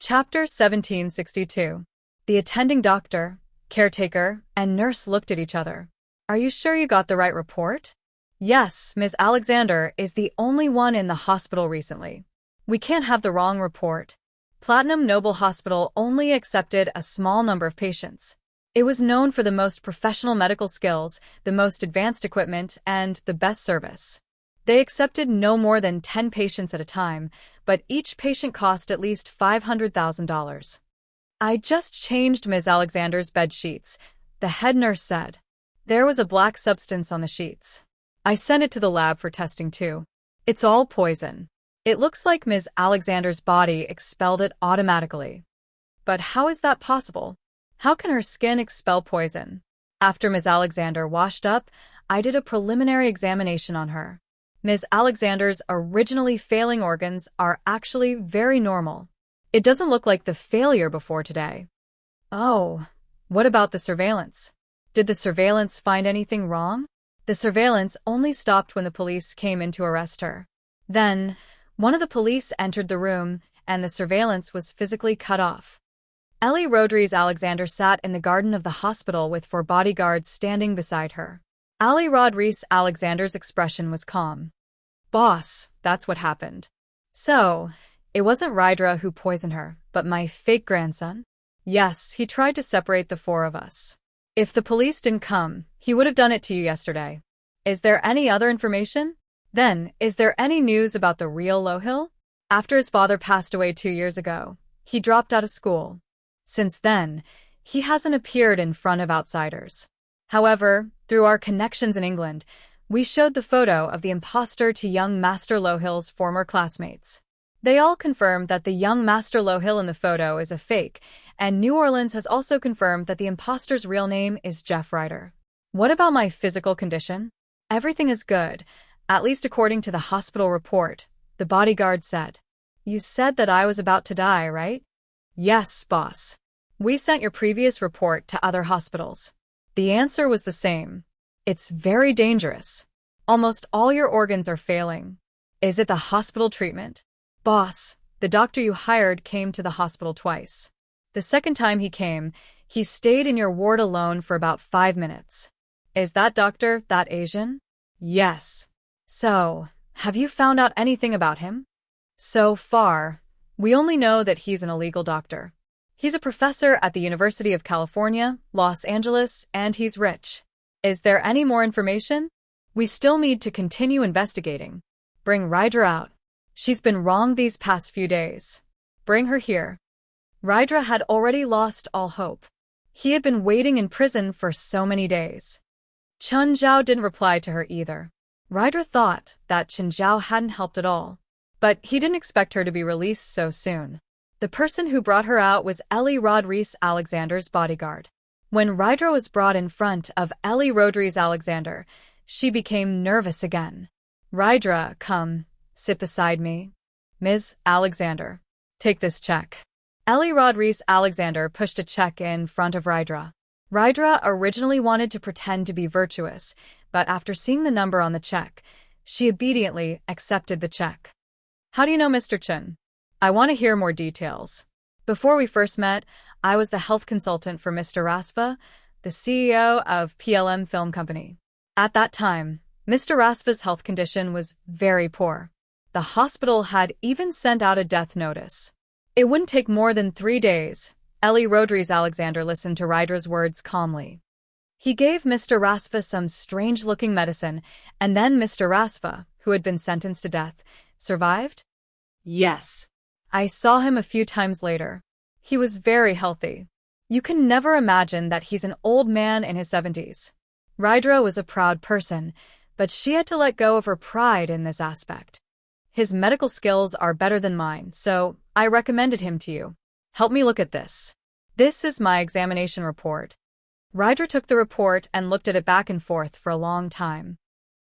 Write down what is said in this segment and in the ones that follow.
Chapter 1762. The attending doctor, caretaker, and nurse looked at each other. Are you sure you got the right report? Yes, Ms. Alexander is the only one in the hospital recently. We can't have the wrong report. Platinum Noble Hospital only accepted a small number of patients. It was known for the most professional medical skills, the most advanced equipment, and the best service. They accepted no more than 10 patients at a time, but each patient cost at least $500,000. I just changed Ms. Alexander's bed sheets, the head nurse said. There was a black substance on the sheets. I sent it to the lab for testing too. It's all poison. It looks like Ms. Alexander's body expelled it automatically. But how is that possible? How can her skin expel poison? After Ms. Alexander washed up, I did a preliminary examination on her. Ms. Alexander's originally failing organs are actually very normal. It doesn't look like the failure before today. Oh, what about the surveillance? Did the surveillance find anything wrong? The surveillance only stopped when the police came in to arrest her. Then, one of the police entered the room, and the surveillance was physically cut off. Ellie Rodriguez Alexander sat in the garden of the hospital with 4 bodyguards standing beside her. Ellie Rodriguez Alexander's expression was calm. Boss, that's what happened. So, it wasn't Rydra who poisoned her, but my fake grandson? Yes, he tried to separate the 4 of us. If the police didn't come, he would have done it to you yesterday. Is there any other information? Then, is there any news about the real Lowhill? After his father passed away 2 years ago, he dropped out of school. Since then, he hasn't appeared in front of outsiders. However, through our connections in England, we showed the photo of the imposter to young Master Lowhill's former classmates. They all confirmed that the young Master Lowhill in the photo is a fake, and New Orleans has also confirmed that the imposter's real name is Jeff Ryder. What about my physical condition? Everything is good, at least according to the hospital report, the bodyguard said. You said that I was about to die, right? Yes, boss. We sent your previous report to other hospitals. The answer was the same. It's very dangerous. Almost all your organs are failing. Is it the hospital treatment? Boss, the doctor you hired came to the hospital twice. The second time he came, he stayed in your ward alone for about 5 minutes. Is that doctor that Asian? Yes. So, have you found out anything about him? So far, we only know that he's an illegal doctor. He's a professor at the University of California, Los Angeles, and he's rich. Is there any more information? We still need to continue investigating. Bring Rydra out. She's been wrong these past few days. Bring her here. Rydra had already lost all hope. He had been waiting in prison for so many days. Chun Zhao didn't reply to her either. Rydra thought that Chun Zhao hadn't helped at all, but he didn't expect her to be released so soon. The person who brought her out was Ellie Rodriguez Alexander's bodyguard. When Rydra was brought in front of Ellie Rodriguez Alexander, she became nervous again. Rydra, come, sit beside me. Ms. Alexander, take this check. Ellie Rodriguez Alexander pushed a check in front of Rydra. Rydra originally wanted to pretend to be virtuous, but after seeing the number on the check, she obediently accepted the check. How do you know Mr. Chun? I want to hear more details. Before we first met, I was the health consultant for Mr. Rasva, the CEO of PLM Film Company. At that time, Mr. Rasva's health condition was very poor. The hospital had even sent out a death notice. It wouldn't take more than 3 days. Ellie Rodriguez Alexander listened to Rydra's words calmly. He gave Mr. Rasva some strange-looking medicine, and then Mr. Rasva, who had been sentenced to death, survived? Yes. I saw him a few times later. He was very healthy. You can never imagine that he's an old man in his 70s. Rydra was a proud person, but she had to let go of her pride in this aspect. His medical skills are better than mine, so I recommended him to you. Help me look at this. This is my examination report. Rydra took the report and looked at it back and forth for a long time.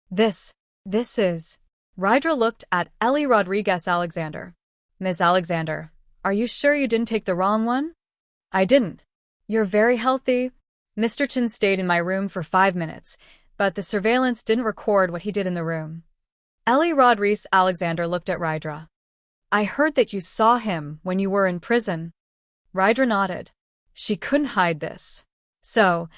This is... Rydra looked at Ellie Rodriguez Alexander. Ms. Alexander, are you sure you didn't take the wrong one? I didn't. You're very healthy. Mr. Chun stayed in my room for 5 minutes, but the surveillance didn't record what he did in the room. Ellie Rodriguez Alexander looked at Rydra. I heard that you saw him when you were in prison. Rydra nodded. She couldn't hide this. So,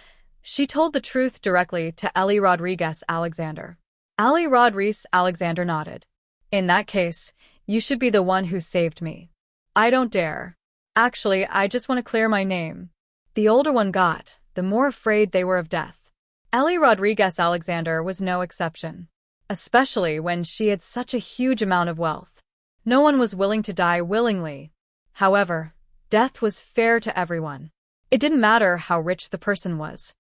she told the truth directly to Ellie Rodriguez Alexander. Ellie Rodriguez Alexander nodded. In that case, you should be the one who saved me. I don't dare. Actually, I just want to clear my name. The older one got, the more afraid they were of death. Ellie Rodriguez Alexander was no exception. Especially when she had such a huge amount of wealth. No one was willing to die willingly. However, death was fair to everyone. It didn't matter how rich the person was.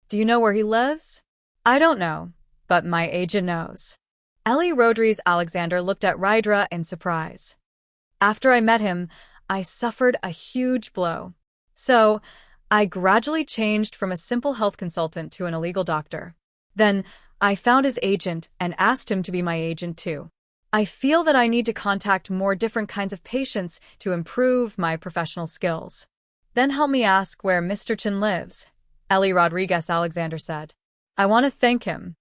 Do you know where he lives? I don't know, but my agent knows. Ellie Rodriguez Alexander looked at Rydra in surprise. After I met him, I suffered a huge blow. So, I gradually changed from a simple health consultant to an illegal doctor. Then, I found his agent and asked him to be my agent too. I feel that I need to contact more different kinds of patients to improve my professional skills. Then help me ask where Mr. Chen lives, Ellie Rodriguez Alexander said. I want to thank him.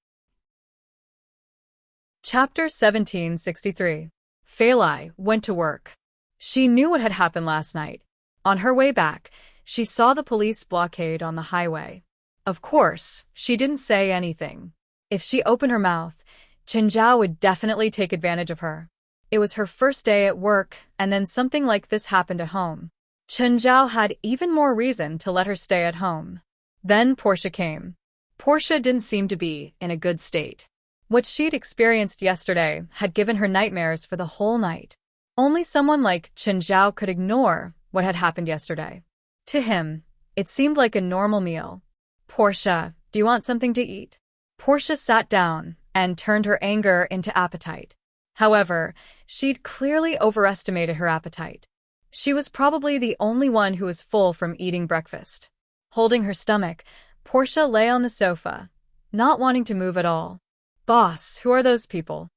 Chapter 1763. Failai went to work. She knew what had happened last night. On her way back, she saw the police blockade on the highway. Of course, she didn't say anything. If she opened her mouth, Chen Zhao would definitely take advantage of her. It was her first day at work, and then something like this happened at home. Chen Zhao had even more reason to let her stay at home. Then Portia came. Portia didn't seem to be in a good state. What she'd experienced yesterday had given her nightmares for the whole night. Only someone like Chen Zhao could ignore what had happened yesterday. To him, it seemed like a normal meal. Portia, do you want something to eat? Portia sat down and turned her anger into appetite. However, she'd clearly overestimated her appetite. She was probably the only one who was full from eating breakfast. Holding her stomach, Portia lay on the sofa, not wanting to move at all. Boss, who are those people?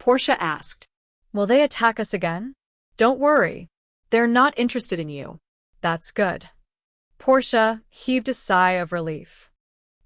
Portia asked. Will they attack us again? Don't worry. They're not interested in you. That's good. Portia heaved a sigh of relief.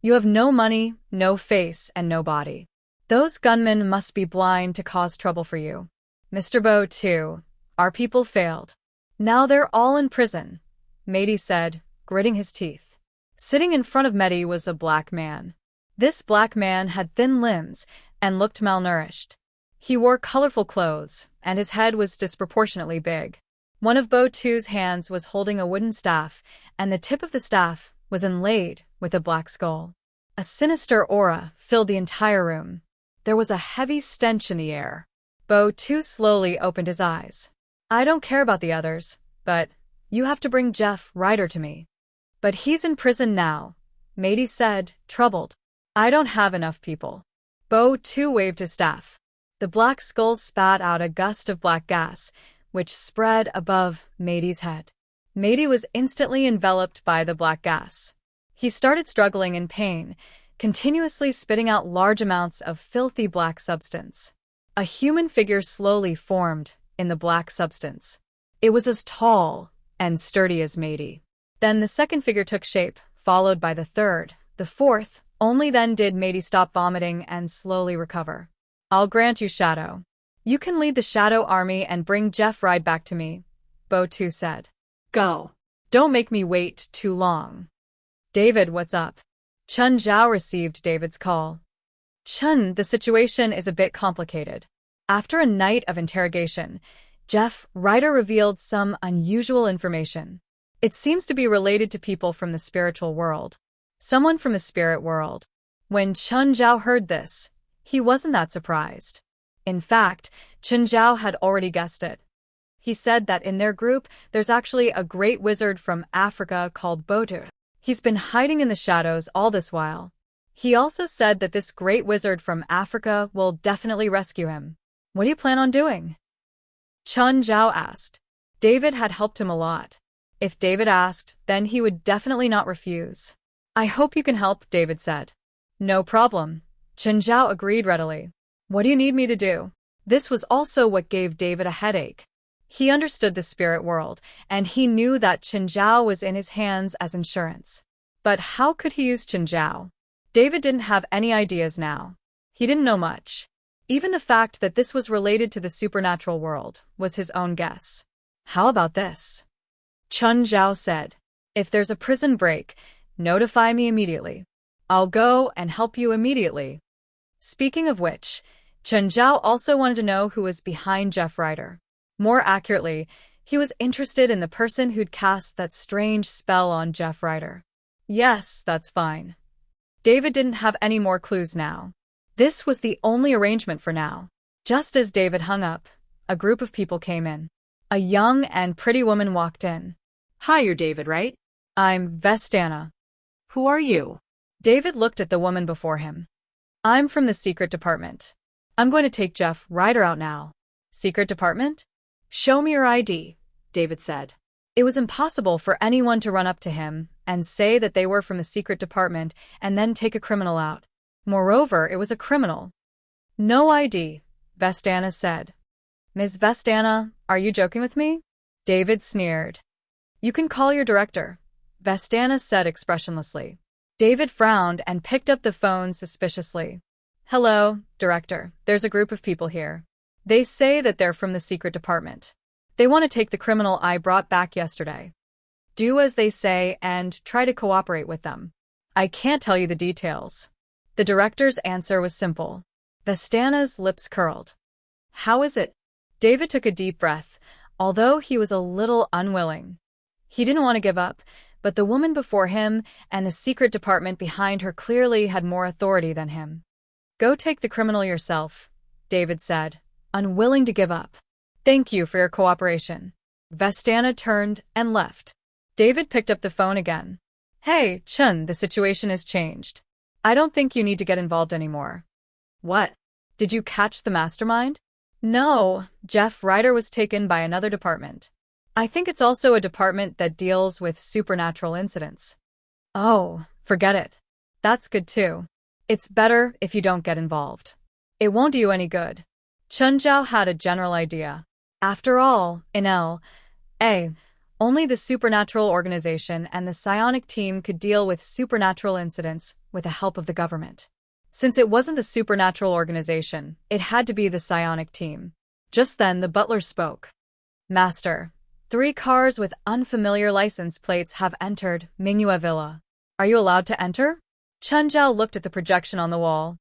You have no money, no face, and no body. Those gunmen must be blind to cause trouble for you. Mr. Bo, too. Our people failed. Now they're all in prison, Mehdi said, gritting his teeth. Sitting in front of Mehdi was a black man. This black man had thin limbs and looked malnourished. He wore colorful clothes, and his head was disproportionately big. One of Bo Tu's hands was holding a wooden staff, and the tip of the staff was inlaid with a black skull. A sinister aura filled the entire room. There was a heavy stench in the air. Bo Tu slowly opened his eyes. I don't care about the others, but you have to bring Jeff Ryder to me. But he's in prison now, Mehdi said, troubled. I don't have enough people. Bo Tu waved his staff. The black skull spat out a gust of black gas, which spread above Mehdi's head. Mehdi was instantly enveloped by the black gas. He started struggling in pain, continuously spitting out large amounts of filthy black substance. A human figure slowly formed in the black substance. It was as tall and sturdy as Mehdi. Then the second figure took shape, followed by the third, the fourth. Only then did Mehdi stop vomiting and slowly recover. I'll grant you Shadow. You can lead the Shadow Army and bring Jeff Ride back to me, Bo Tu said. Go. Don't make me wait too long. David, what's up? Chen Zhao received David's call. Chen, the situation is a bit complicated. After a night of interrogation, Jeff Ryder revealed some unusual information. It seems to be related to people from the spiritual world. Someone from the spirit world. When Chen Zhao heard this, he wasn't that surprised. In fact, Chen Zhao had already guessed it. He said that in their group, there's actually a great wizard from Africa called Botu. He's been hiding in the shadows all this while. He also said that this great wizard from Africa will definitely rescue him. What do you plan on doing? Chen Zhao asked. David had helped him a lot. If David asked, then he would definitely not refuse. I hope you can help, David said. No problem. Chen Zhao agreed readily. What do you need me to do? This was also what gave David a headache. He understood the spirit world, and he knew that Chen Zhao was in his hands as insurance. But how could he use Chen Zhao? David didn't have any ideas now. He didn't know much. Even the fact that this was related to the supernatural world was his own guess. How about this? Chun Zhao said, "If there's a prison break, notify me immediately. I'll go and help you immediately." Speaking of which, Chun Zhao also wanted to know who was behind Jeff Ryder. More accurately, he was interested in the person who'd cast that strange spell on Jeff Ryder. Yes, that's fine. David didn't have any more clues now. This was the only arrangement for now. Just as David hung up, a group of people came in. A young and pretty woman walked in. "Hi, you're David, right?" "I'm Vestana." "Who are you?" David looked at the woman before him. "I'm from the secret department. I'm going to take Jeff Ryder out now." "Secret department?" "Show me your ID," David said. It was impossible for anyone to run up to him and say that they were from the secret department and then take a criminal out. Moreover, it was a criminal. "No ID," Vestana said. "Ms. Vestana, are you joking with me?" David sneered. "You can call your director," Vestana said expressionlessly. David frowned and picked up the phone suspiciously. "Hello, director. There's a group of people here. They say that they're from the secret department. They want to take the criminal I brought back yesterday. Do as they say and try to cooperate with them. I can't tell you the details." The director's answer was simple. Vestana's lips curled. "How is it?" David took a deep breath, although he was a little unwilling. He didn't want to give up, but the woman before him and the secret department behind her clearly had more authority than him. "Go take the criminal yourself," David said, unwilling to give up. "Thank you for your cooperation." Vestana turned and left. David picked up the phone again. "Hey, Chun, the situation has changed. I don't think you need to get involved anymore." "What? Did you catch the mastermind?" "No, Jeff Ryder was taken by another department. I think it's also a department that deals with supernatural incidents." "Oh, forget it. That's good too. It's better if you don't get involved. It won't do you any good." Chun Zhao had a general idea. After all, in L.A., only the supernatural organization and the psionic team could deal with supernatural incidents with the help of the government. Since it wasn't the supernatural organization, it had to be the psionic team. Just then, the butler spoke. "Master, 3 cars with unfamiliar license plates have entered Mingyue Villa. Are you allowed to enter?" Chun Zhao looked at the projection on the wall.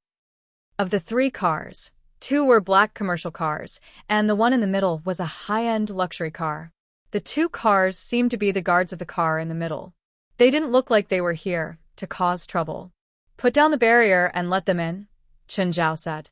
Of the 3 cars, 2 were black commercial cars, and the one in the middle was a high-end luxury car. The 2 cars seemed to be the guards of the car in the middle. They didn't look like they were here to cause trouble. "Put down the barrier and let them in," Chun Zhao said.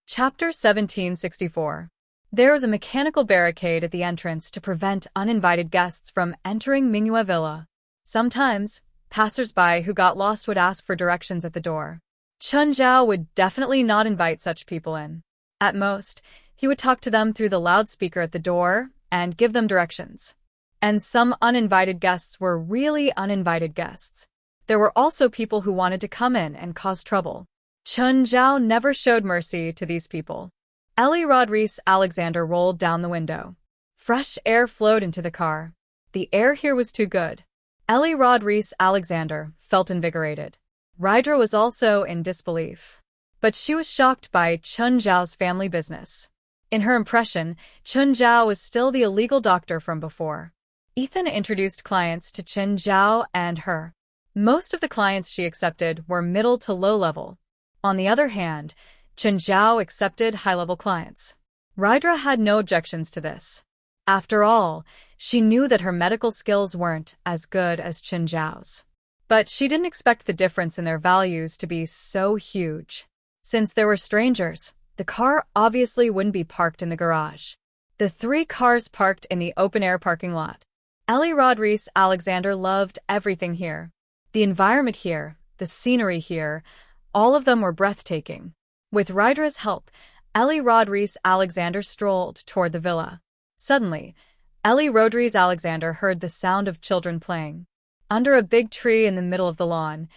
Chapter 1764. There was a mechanical barricade at the entrance to prevent uninvited guests from entering Mingyue Villa. Sometimes, passers-by who got lost would ask for directions at the door. Chun Zhao would definitely not invite such people in. At most, he would talk to them through the loudspeaker at the door and give them directions. And some uninvited guests were really uninvited guests. There were also people who wanted to come in and cause trouble. Chun Zhao never showed mercy to these people. Ellie Rodriguez Alexander rolled down the window. Fresh air flowed into the car. The air here was too good. Ellie Rodriguez Alexander felt invigorated. Rydra was also in disbelief. But she was shocked by Chun Zhao's family business. In her impression, Chun Zhao was still the illegal doctor from before. Ethan introduced clients to Chun Zhao and her. Most of the clients she accepted were middle to low level. On the other hand, Chun Zhao accepted high-level clients. Rydra had no objections to this. After all, she knew that her medical skills weren't as good as Chun Zhao's. But she didn't expect the difference in their values to be so huge. Since there were strangers, the car obviously wouldn't be parked in the garage. The 3 cars parked in the open-air parking lot. Ellie Rodriguez Alexander loved everything here. The environment here, the scenery here, all of them were breathtaking. With Rydra's help, Ellie Rodriguez Alexander strolled toward the villa. Suddenly, Ellie Rodriguez Alexander heard the sound of children playing. Under a big tree in the middle of the lawn,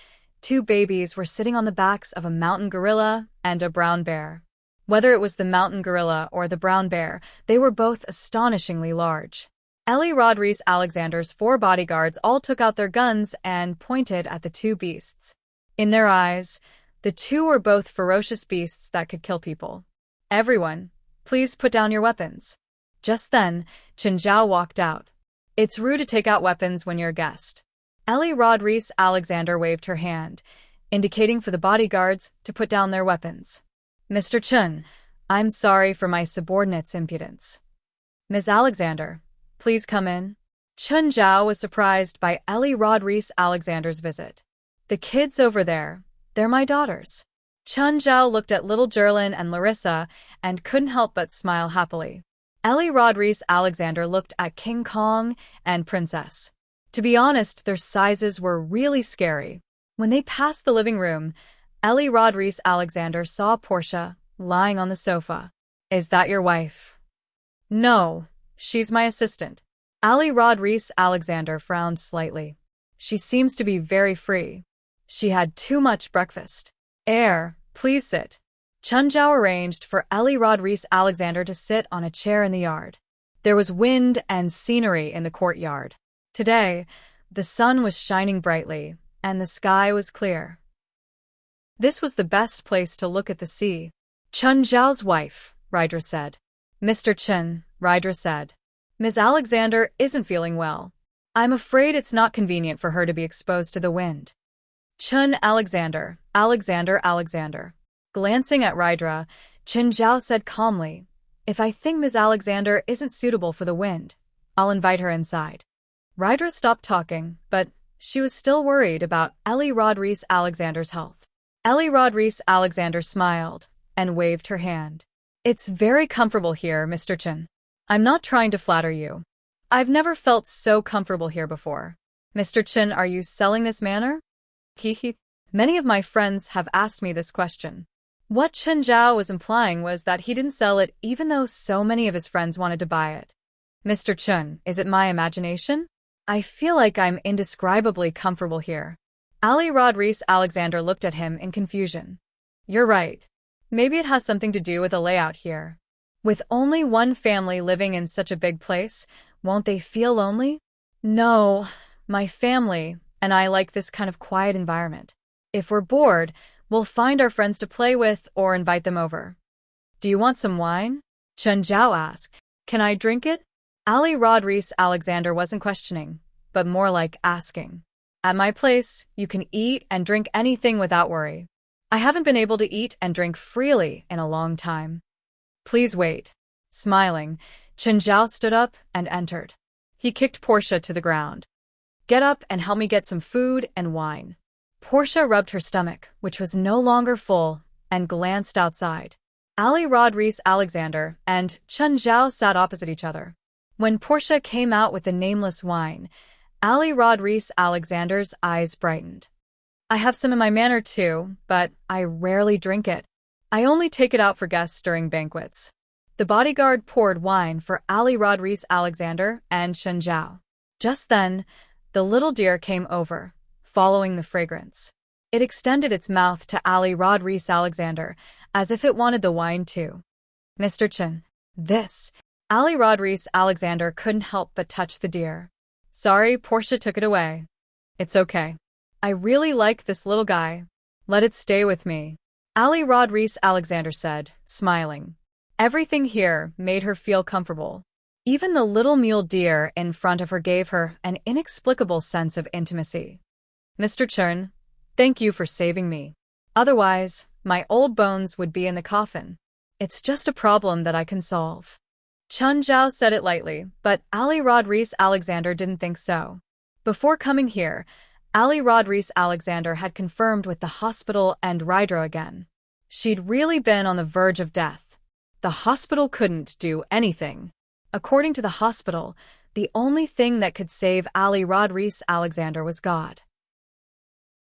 2 babies were sitting on the backs of a mountain gorilla and a brown bear. Whether it was the mountain gorilla or the brown bear, they were both astonishingly large. Ellie Rodriguez Alexander's 4 bodyguards all took out their guns and pointed at the 2 beasts. In their eyes, The two were both ferocious beasts that could kill people. Everyone, please put down your weapons. Just then, Chen Zhao walked out. It's rude to take out weapons when you're a guest. Ellie Rodriguez Alexander waved her hand, indicating for the bodyguards to put down their weapons. Mr. Chen, I'm sorry for my subordinate's impudence. Ms. Alexander, please come in. Chen Zhao was surprised by Ellie Rodriguez Alexander's visit. The kids over there, they're my daughters. Chen Zhao looked at little Jerlin and Larissa and couldn't help but smile happily. Ellie Rodriguez Alexander looked at King Kong and Princess. To be honest, their sizes were really scary. When they passed the living room, Ellie Rodriguez Alexander saw Portia lying on the sofa. Is that your wife? No, she's my assistant. Ellie Rodriguez Alexander frowned slightly. She seems to be very free. She had too much breakfast. Please sit. Chen Zhao arranged for Ellie Rodriguez Alexander to sit on a chair in the yard. There was wind and scenery in the courtyard. Today, the sun was shining brightly, and the sky was clear. This was the best place to look at the sea. Chen Zhao's wife, Rydra said. Mr. Chen, Rydra said. Ms. Alexander isn't feeling well. I'm afraid it's not convenient for her to be exposed to the wind. Chen Alexander. Glancing at Rydra, Chen Zhao said calmly, if I think Ms. Alexander isn't suitable for the wind, I'll invite her inside. Rydra stopped talking, but she was still worried about Ellie Rodriguez Alexander's health. Ellie Rodriguez Alexander smiled and waved her hand. It's very comfortable here, Mr. Chen. I'm not trying to flatter you. I've never felt so comfortable here before. Mr. Chen, are you selling this manor? Many of my friends have asked me this question. What Chen Zhao was implying was that he didn't sell it even though so many of his friends wanted to buy it. Mr. Chen, is it my imagination? I feel like I'm indescribably comfortable here. Ellie Rodriguez Alexander looked at him in confusion. You're right. Maybe it has something to do with the layout here. With only one family living in such a big place, won't they feel lonely? No, my family and I like this kind of quiet environment. If we're bored, we'll find our friends to play with or invite them over. Do you want some wine? Chen Zhao asked. Can I drink it? Ellie Rodriguez Alexander wasn't questioning, but more like asking. At my place, you can eat and drink anything without worry. I haven't been able to eat and drink freely in a long time. Please wait. Smiling, Chen Zhao stood up and entered. He kicked Portia to the ground. Get up and help me get some food and wine. Portia rubbed her stomach, which was no longer full, and glanced outside. Ellie Rodriguez Alexander and Chen Zhao sat opposite each other. When Portia came out with the nameless wine, Ellie Rodriguez Alexander's eyes brightened. I have some in my manor too, but I rarely drink it. I only take it out for guests during banquets. The bodyguard poured wine for Ellie Rodriguez Alexander and Chen Zhao. Just then, the little deer came over, following the fragrance. It extended its mouth to Ellie Rodriguez Alexander, as if it wanted the wine too. Mr. Chen, this. Ellie Rodriguez Alexander couldn't help but touch the deer. Sorry, Portia took it away. It's okay. I really like this little guy. Let it stay with me. Ellie Rodriguez Alexander said, smiling. Everything here made her feel comfortable. Even the little mule deer in front of her gave her an inexplicable sense of intimacy. Mr. Chen, thank you for saving me. Otherwise, my old bones would be in the coffin. It's just a problem that I can solve. Chen Zhao said it lightly, but Ellie Rodriguez Alexander didn't think so. Before coming here, Ellie Rodriguez Alexander had confirmed with the hospital and Rydra again. She'd really been on the verge of death. The hospital couldn't do anything. According to the hospital, the only thing that could save Ellie Rodriguez Alexander was God.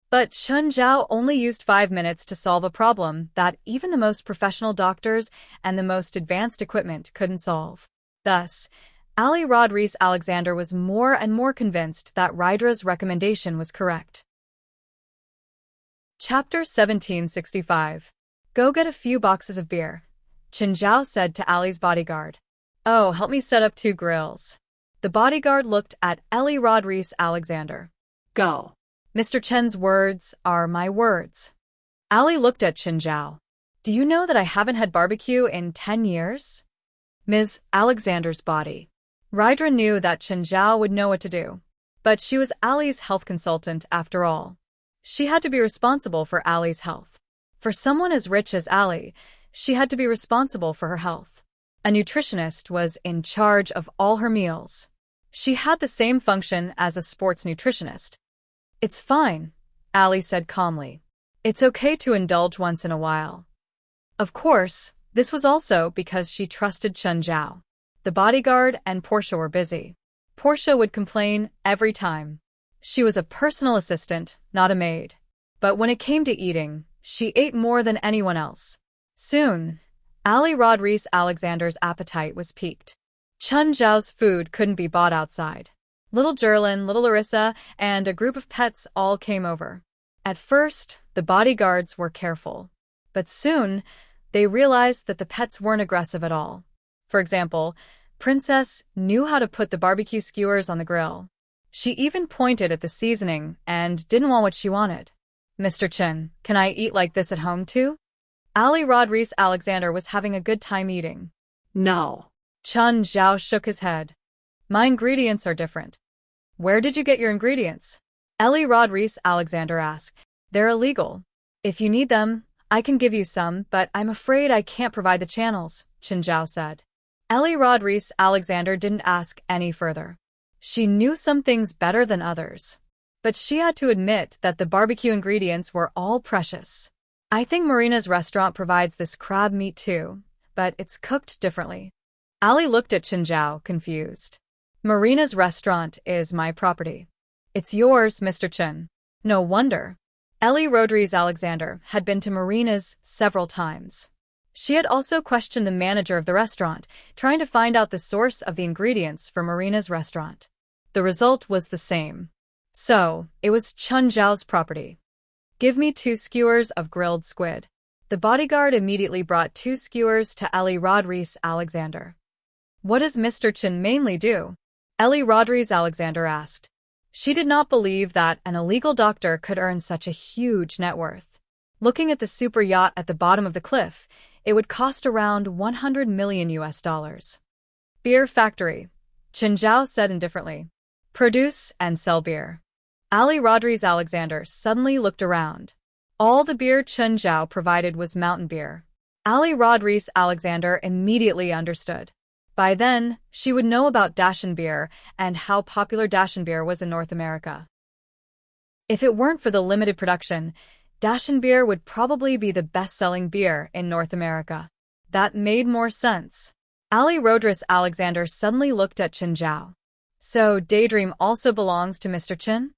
But Chen Zhao only used 5 minutes to solve a problem that even the most professional doctors and the most advanced equipment couldn't solve. Thus, Ellie Rodriguez Alexander was more and more convinced that Rydra's recommendation was correct. Chapter 1765. Go get a few boxes of beer, Chen Zhao said to Ellie's bodyguard. Oh, help me set up 2 grills. The bodyguard looked at Ellie Rodriguez Alexander. Go. Mr. Chen's words are my words. Ali looked at Chen Zhao. Do you know that I haven't had barbecue in 10 years? Ms. Alexander's body. Rydra knew that Chen Zhao would know what to do. But she was Ali's health consultant after all. She had to be responsible for Ali's health. For someone as rich as Ali, she had to be responsible for her health. A nutritionist was in charge of all her meals. She had the same function as a sports nutritionist. It's fine, Ali said calmly. It's okay to indulge once in a while. Of course, this was also because she trusted Chen Zhao. The bodyguard and Portia were busy. Portia would complain every time. She was a personal assistant, not a maid. But when it came to eating, she ate more than anyone else. Soon, Ali Rodriguez Alexander's appetite was piqued. Chen Zhao's food couldn't be bought outside. Little Jerlin, little Larissa, and a group of pets all came over. At first, the bodyguards were careful. But soon, they realized that the pets weren't aggressive at all. For example, Princess knew how to put the barbecue skewers on the grill. She even pointed at the seasoning and didn't want what she wanted. Mr. Chen, can I eat like this at home too? Ali Rodriguez Alexander was having a good time eating. No. Chen Zhao shook his head. My ingredients are different. Where did you get your ingredients? Ali Rodriguez Alexander asked. They're illegal. If you need them, I can give you some, but I'm afraid I can't provide the channels, Chen Zhao said. Ali Rodriguez Alexander didn't ask any further. She knew some things better than others. But she had to admit that the barbecue ingredients were all precious. I think Marina's restaurant provides this crab meat too, but it's cooked differently. Ali looked at Chen Zhao, confused. Marina's restaurant is my property. It's yours, Mr. Chen. No wonder. Ali Rodriguez Alexander had been to Marina's several times. She had also questioned the manager of the restaurant, trying to find out the source of the ingredients for Marina's restaurant. The result was the same. So, it was Chen Zhao's property. Give me 2 skewers of grilled squid. The bodyguard immediately brought 2 skewers to Ali Rodriguez Alexander. What does Mr. Chen mainly do? Ali Rodriguez Alexander asked. She did not believe that an illegal doctor could earn such a huge net worth. Looking at the super yacht at the bottom of the cliff, it would cost around $100 million. Beer factory, Chen Zhao said indifferently. Produce and sell beer. Ali Rodriguez Alexander suddenly looked around. All the beer Chen Zhao provided was mountain beer. Ali Rodriguez Alexander immediately understood. By then, she would know about Dashen beer and how popular Dashen beer was in North America. If it weren't for the limited production, Dashen beer would probably be the best-selling beer in North America. That made more sense. Ali Rodriguez Alexander suddenly looked at Chen Zhao. So, Daydream also belongs to Mr. Chen?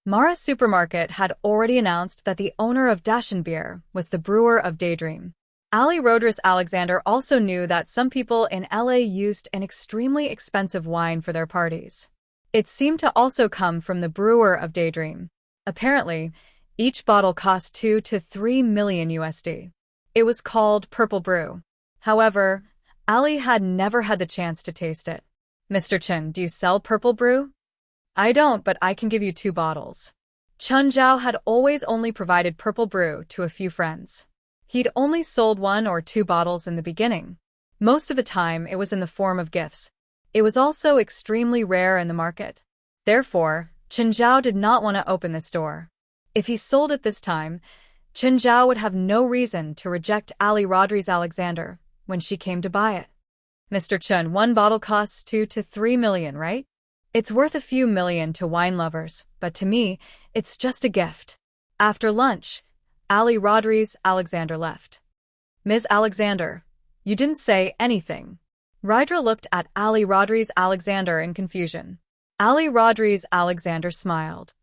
Mara Supermarket had already announced that the owner of Dashen beer was the brewer of Daydream. Ali Rodriguez Alexander also knew that some people in LA used an extremely expensive wine for their parties. It seemed to also come from the brewer of Daydream. Apparently, each bottle cost $2 to $3 million. It was called Purple Brew. However, Ali had never had the chance to taste it. Mr. Chen, do you sell Purple Brew? I don't, but I can give you 2 bottles. Chen Zhao had always only provided Purple Brew to a few friends. He'd only sold 1 or 2 bottles in the beginning. Most of the time, it was in the form of gifts. It was also extremely rare in the market. Therefore, Chen Zhao did not want to open this door. If he sold it this time, Chen Zhao would have no reason to reject Ali Rodriguez Alexander when she came to buy it. Mr. Chen, 1 bottle costs $2 to $3 million, right? It's worth a few million to wine lovers, but to me, it's just a gift. After lunch, Ali Rodriguez Alexander left. Ms. Alexander, you didn't say anything. Rydra looked at Ali Rodriguez Alexander in confusion. Ali Rodriguez Alexander smiled.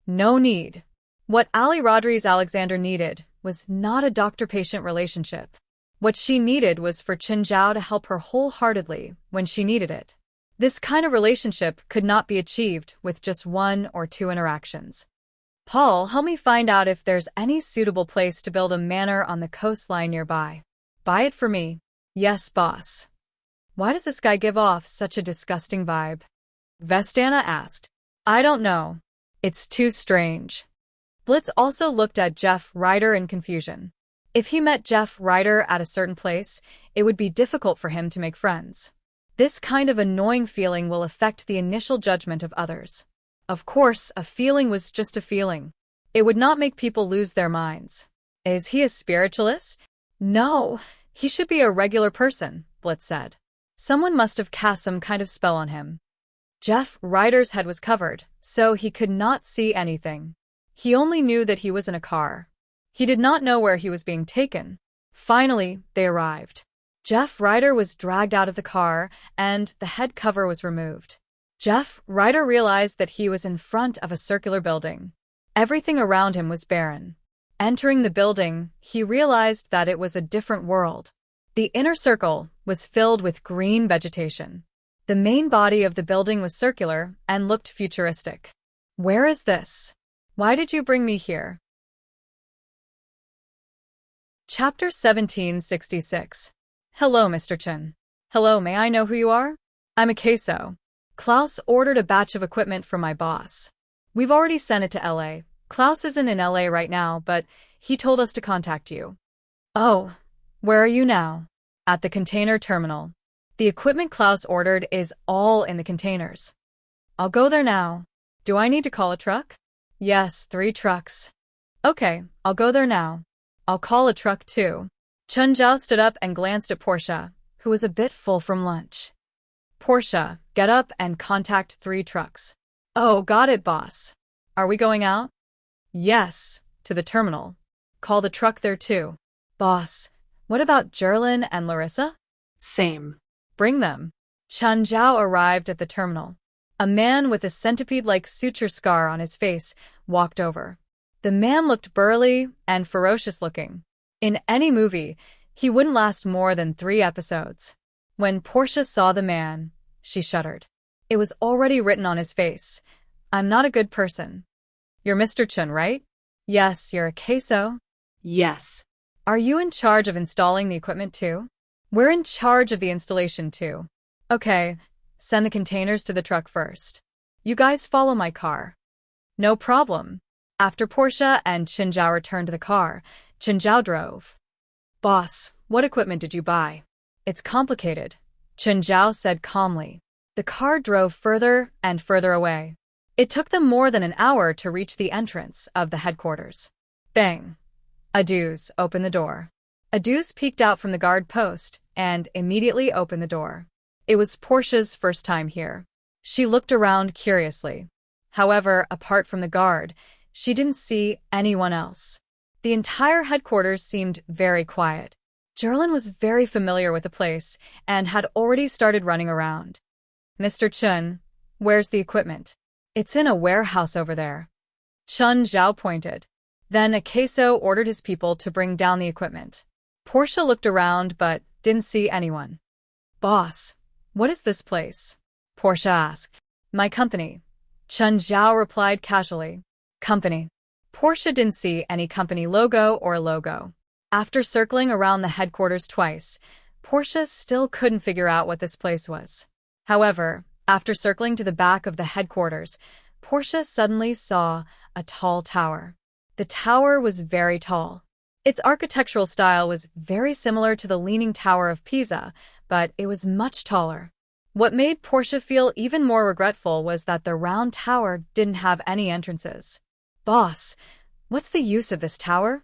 No need. What Ali Rodriguez Alexander needed was not a doctor-patient relationship. What she needed was for Chen Zhao to help her wholeheartedly when she needed it. This kind of relationship could not be achieved with just 1 or 2 interactions. Paul, help me find out if there's any suitable place to build a manor on the coastline nearby. Buy it for me. Yes, boss. Why does this guy give off such a disgusting vibe? Vestana asked. I don't know. It's too strange. Blitz also looked at Jeff Ryder in confusion. If he met Jeff Ryder at a certain place, it would be difficult for him to make friends. This kind of annoying feeling will affect the initial judgment of others. Of course, a feeling was just a feeling. It would not make people lose their minds. Is he a spiritualist? No, he should be a regular person, Blitz said. Someone must have cast some kind of spell on him. Jeff Ryder's head was covered, so he could not see anything. He only knew that he was in a car. He did not know where he was being taken. Finally, they arrived. Jeff Ryder was dragged out of the car, and the head cover was removed. Jeff Ryder realized that he was in front of a circular building. Everything around him was barren. Entering the building, he realized that it was a different world. The inner circle was filled with green vegetation. The main body of the building was circular and looked futuristic. Where is this? Why did you bring me here? Chapter 1766. Hello, Mr. Chen. Hello, may I know who you are? I'm a queso. Klaus ordered a batch of equipment from my boss. We've already sent it to LA. Klaus isn't in LA right now, but he told us to contact you. Oh, where are you now? At the container terminal. The equipment Klaus ordered is all in the containers. I'll go there now. Do I need to call a truck? Yes, 3 trucks. Okay, I'll go there now. I'll call a truck too. Chen Zhao stood up and glanced at Portia, who was a bit full from lunch. Portia, get up and contact 3 trucks. Oh, got it, boss. Are we going out? Yes, to the terminal. Call the truck there too. Boss, what about Jerlin and Larissa? Same. Bring them. Chen Zhao arrived at the terminal. A man with a centipede-like suture scar on his face walked over. The man looked burly and ferocious-looking. In any movie, he wouldn't last more than 3 episodes. When Portia saw the man, she shuddered. It was already written on his face. I'm not a good person. You're Mr. Chen, right? Yes, you're a queso. Yes. Are you in charge of installing the equipment too? We're in charge of the installation too. Okay, send the containers to the truck first. You guys follow my car. No problem. After Portia and Chen Zhao returned to the car, Chen Zhao drove. Boss, what equipment did you buy? It's complicated, Chen Zhao said calmly. The car drove further and further away. It took them more than an hour to reach the entrance of the headquarters. Bang! Aduz opened the door. Aduz peeked out from the guard post and immediately opened the door. It was Portia's first time here. She looked around curiously. However, apart from the guard, she didn't see anyone else. The entire headquarters seemed very quiet. Jerlin was very familiar with the place and had already started running around. Mr. Chen, where's the equipment? It's in a warehouse over there. Chen Zhao pointed. Then a queso ordered his people to bring down the equipment. Portia looked around but didn't see anyone. Boss, what is this place? Portia asked. My company. Chen Zhao replied casually. Company. Portia didn't see any company logo or logo. After circling around the headquarters twice, Portia still couldn't figure out what this place was. However, after circling to the back of the headquarters, Portia suddenly saw a tall tower. The tower was very tall. Its architectural style was very similar to the Leaning Tower of Pisa, but it was much taller. What made Portia feel even more regretful was that the round tower didn't have any entrances. Boss, what's the use of this tower?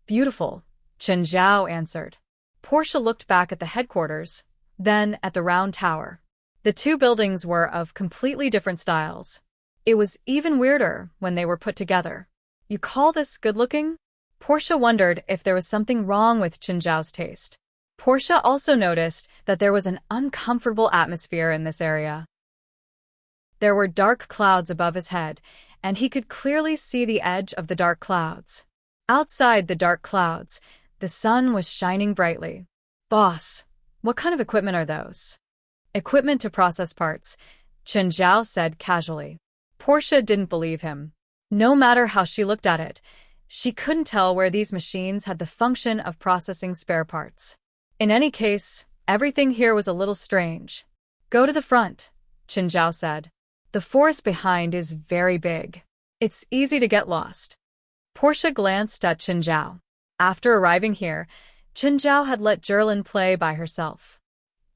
Beautiful, Chen Zhao answered. Portia looked back at the headquarters, then at the round tower. The 2 buildings were of completely different styles. It was even weirder when they were put together. You call this good-looking? Portia wondered if there was something wrong with Chen Zhao's taste. Portia also noticed that there was an uncomfortable atmosphere in this area. There were dark clouds above his head, and he could clearly see the edge of the dark clouds. Outside the dark clouds, the sun was shining brightly. Boss, what kind of equipment are those? Equipment to process parts, Chen Zhao said casually. Portia didn't believe him. No matter how she looked at it, she couldn't tell where these machines had the function of processing spare parts. In any case, everything here was a little strange. Go to the front, Chen Zhao said. The forest behind is very big. It's easy to get lost. Portia glanced at Chen Zhao. After arriving here, Chen Zhao had let Jerlin play by herself.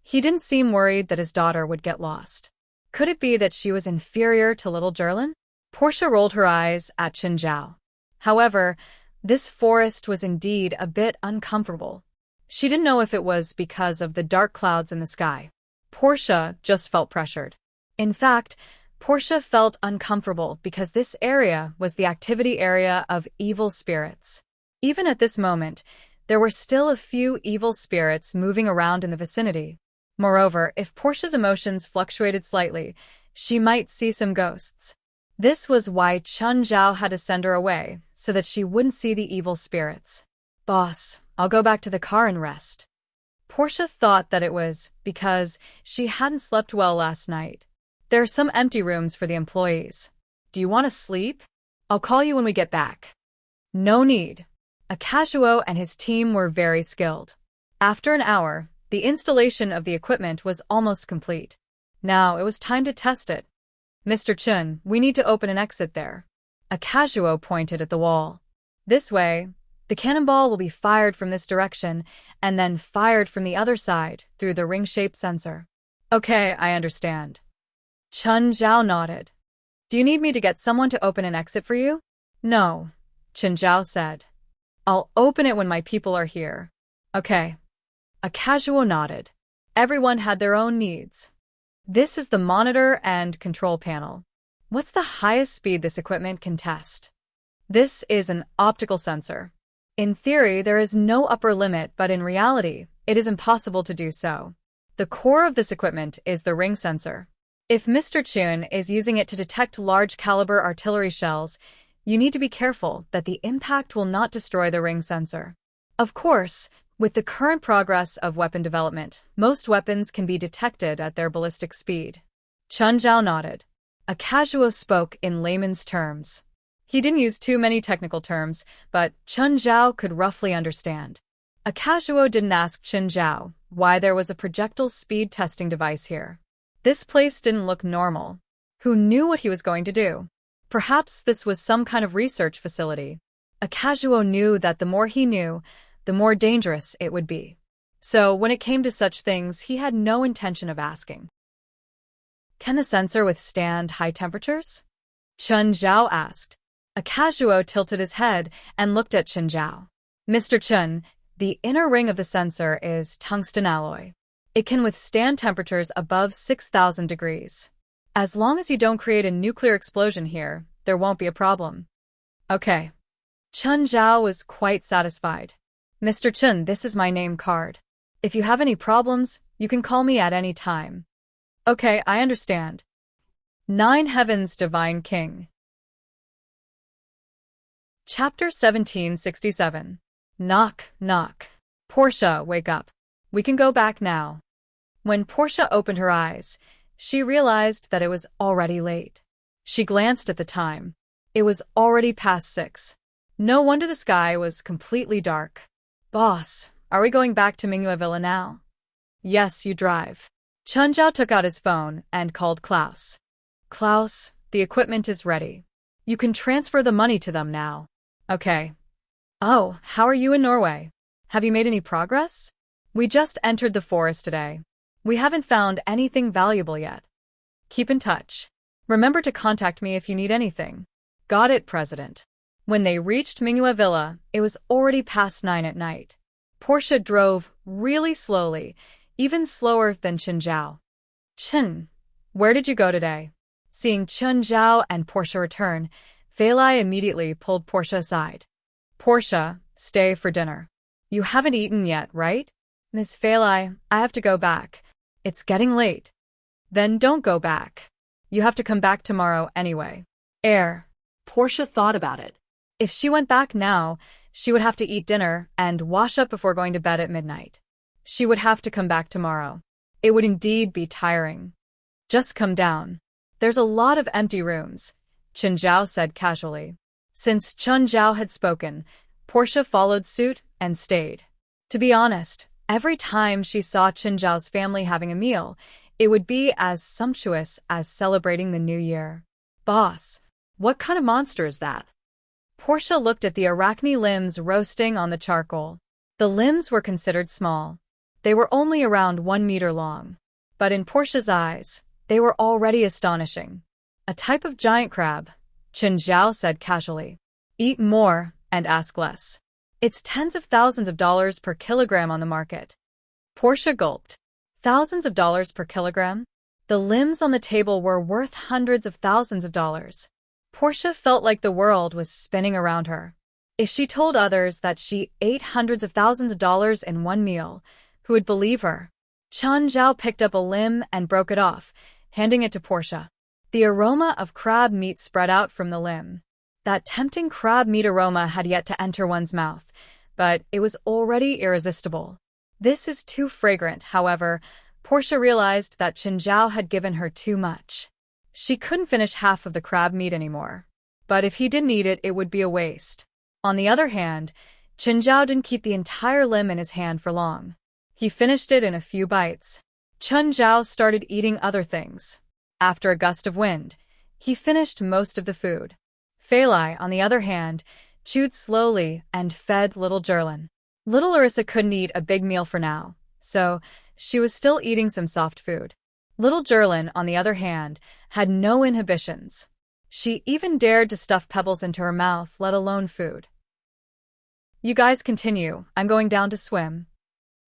He didn't seem worried that his daughter would get lost. Could it be that she was inferior to little Jerlin? Portia rolled her eyes at Chen Zhao. However, this forest was indeed a bit uncomfortable. She didn't know if it was because of the dark clouds in the sky. Portia just felt pressured. In fact, Portia felt uncomfortable because this area was the activity area of evil spirits. Even at this moment, there were still a few evil spirits moving around in the vicinity. Moreover, if Portia's emotions fluctuated slightly, she might see some ghosts. This was why Chen Zhao had to send her away, so that she wouldn't see the evil spirits. Boss, I'll go back to the car and rest. Portia thought that it was because she hadn't slept well last night. There are some empty rooms for the employees. Do you want to sleep? I'll call you when we get back. No need. Akazuo and his team were very skilled. After an hour, the installation of the equipment was almost complete. Now it was time to test it. Mr. Chun, we need to open an exit there. Akazuo pointed at the wall. This way, the cannonball will be fired from this direction and then fired from the other side through the ring-shaped sensor. Okay, I understand. Chen Zhao nodded. Do you need me to get someone to open an exit for you? No, Chen Zhao said. I'll open it when my people are here. Okay. Akazuo nodded. Everyone had their own needs. This is the monitor and control panel. What's the highest speed this equipment can test? This is an optical sensor. In theory, there is no upper limit, but in reality, it is impossible to do so. The core of this equipment is the ring sensor. If Mr. Chun is using it to detect large-caliber artillery shells, you need to be careful that the impact will not destroy the ring sensor. Of course, with the current progress of weapon development, most weapons can be detected at their ballistic speed. Chen Zhao nodded. Akazuo spoke in layman's terms. He didn't use too many technical terms, but Chen Zhao could roughly understand. Akazuo didn't ask Chen Zhao why there was a projectile speed testing device here. This place didn't look normal. Who knew what he was going to do? Perhaps this was some kind of research facility. Akazuo knew that the more he knew, the more dangerous it would be. So when it came to such things, he had no intention of asking. Can the sensor withstand high temperatures? Chen Zhao asked. Akazuo tilted his head and looked at Chen Zhao. Mr. Chen, the inner ring of the sensor is tungsten alloy. It can withstand temperatures above 6,000 degrees. As long as you don't create a nuclear explosion here, there won't be a problem. Okay. Chen Zhao was quite satisfied. Mr. Chen, this is my name card. If you have any problems, you can call me at any time. Okay, I understand. 9 Heavens Divine King. Chapter 1767. Knock, knock. Portia, wake up. We can go back now. When Portia opened her eyes, she realized that it was already late. She glanced at the time. It was already past 6. No wonder the sky was completely dark. Boss, are we going back to Mingyue Villa now? Yes, you drive. Chen Zhao took out his phone and called Klaus. Klaus, the equipment is ready. You can transfer the money to them now. Okay. Oh, how are you in Norway? Have you made any progress? We just entered the forest today. We haven't found anything valuable yet. Keep in touch. Remember to contact me if you need anything. Got it, President. When they reached Mingyue Villa, it was already past 9 at night. Portia drove really slowly, even slower than Chen Zhao. Chen, where did you go today? Seeing Chen Zhao and Portia return, Feilai immediately pulled Portia aside. Portia, stay for dinner. You haven't eaten yet, right? Miss Feilai, I have to go back. It's getting late. Then don't go back. You have to come back tomorrow anyway. Portia thought about it. If she went back now, she would have to eat dinner and wash up before going to bed at midnight. She would have to come back tomorrow. It would indeed be tiring. Just come down. There's a lot of empty rooms, Chen Zhao said casually. Since Chen Zhao had spoken, Portia followed suit and stayed. To be honest, every time she saw Chen Zhao's family having a meal, it would be as sumptuous as celebrating the new year. Boss, what kind of monster is that? Portia looked at the arachne limbs roasting on the charcoal. The limbs were considered small. They were only around 1 meter long. But in Portia's eyes, they were already astonishing. A type of giant crab, Chen Zhao said casually. Eat more and ask less. It's tens of thousands of dollars per kilogram on the market. Portia gulped. Thousands of dollars per kilogram? The limbs on the table were worth hundreds of thousands of dollars. Portia felt like the world was spinning around her. If she told others that she ate hundreds of thousands of dollars in one meal, who would believe her? Chen Zhao picked up a limb and broke it off, handing it to Portia. The aroma of crab meat spread out from the limb. That tempting crab meat aroma had yet to enter one's mouth, but it was already irresistible. This is too fragrant, however. Portia realized that Chen Zhao had given her too much. She couldn't finish half of the crab meat anymore. But if he didn't eat it, it would be a waste. On the other hand, Chen Zhao didn't keep the entire limb in his hand for long. He finished it in a few bites. Chen Zhao started eating other things. After a gust of wind, he finished most of the food. Fei Lai, on the other hand, chewed slowly and fed little Jerlin. Little Larissa couldn't eat a big meal for now, so she was still eating some soft food. Little Jerlin, on the other hand, had no inhibitions. She even dared to stuff pebbles into her mouth, let alone food. You guys continue, I'm going down to swim.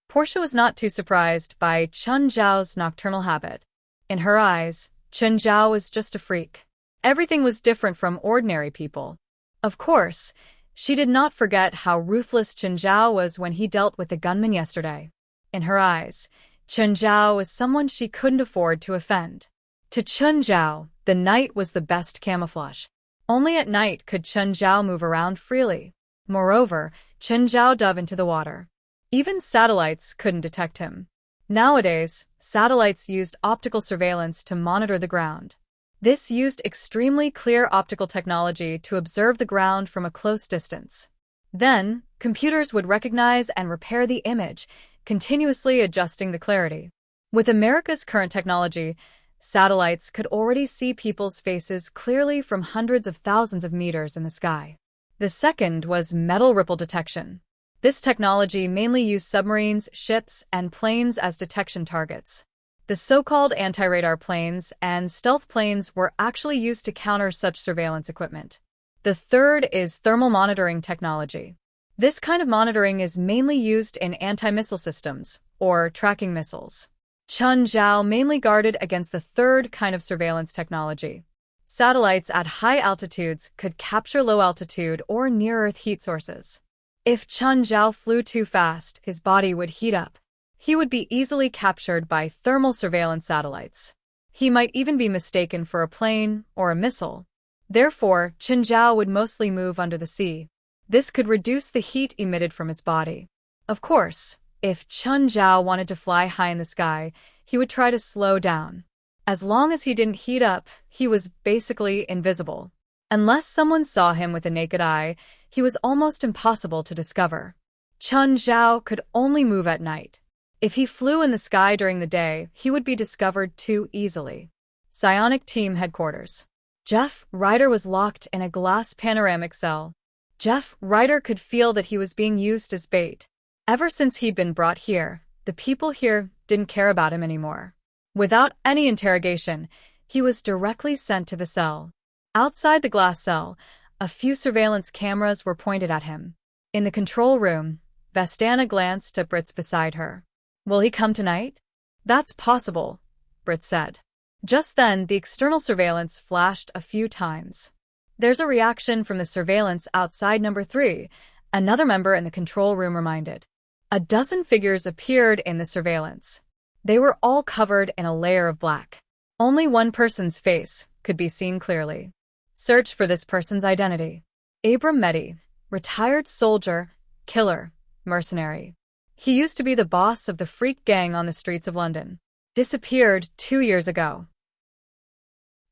Portia was not too surprised by Chen Zhao's nocturnal habit. In her eyes, Chen Zhao was just a freak. Everything was different from ordinary people. Of course, she did not forget how ruthless Chen Zhao was when he dealt with the gunman yesterday. In her eyes, Chen Zhao was someone she couldn't afford to offend. To Chen Zhao, the night was the best camouflage. Only at night could Chen Zhao move around freely. Moreover, Chen Zhao dove into the water. Even satellites couldn't detect him. Nowadays, satellites used optical surveillance to monitor the ground. This used extremely clear optical technology to observe the ground from a close distance. Then, computers would recognize and repair the image, continuously adjusting the clarity. With America's current technology, satellites could already see people's faces clearly from hundreds of thousands of meters in the sky. The second was metal ripple detection. This technology mainly used submarines, ships, and planes as detection targets. The so-called anti-radar planes and stealth planes were actually used to counter such surveillance equipment. The third is thermal monitoring technology. This kind of monitoring is mainly used in anti-missile systems, or tracking missiles. Chen Zhao mainly guarded against the third kind of surveillance technology. Satellites at high altitudes could capture low-altitude or near-Earth heat sources. If Chen Zhao flew too fast, his body would heat up. He would be easily captured by thermal surveillance satellites. He might even be mistaken for a plane or a missile. Therefore, Chen Zhao would mostly move under the sea. This could reduce the heat emitted from his body. Of course, if Chen Zhao wanted to fly high in the sky, he would try to slow down. As long as he didn't heat up, he was basically invisible. Unless someone saw him with a naked eye, he was almost impossible to discover. Chen Zhao could only move at night. If he flew in the sky during the day, he would be discovered too easily. Psionic Team Headquarters. Jeff Ryder was locked in a glass panoramic cell. Jeff Ryder could feel that he was being used as bait. Ever since he'd been brought here, the people here didn't care about him anymore. Without any interrogation, he was directly sent to the cell. Outside the glass cell, a few surveillance cameras were pointed at him. In the control room, Vestana glanced at Brits beside her. Will he come tonight? That's possible, Brit said. Just then, the external surveillance flashed a few times. There's a reaction from the surveillance outside number 3, another member in the control room reminded. A dozen figures appeared in the surveillance. They were all covered in a layer of black. Only one person's face could be seen clearly. Search for this person's identity. Abram Mehdi, retired soldier, killer, mercenary. He used to be the boss of the freak gang on the streets of London. Disappeared 2 years ago.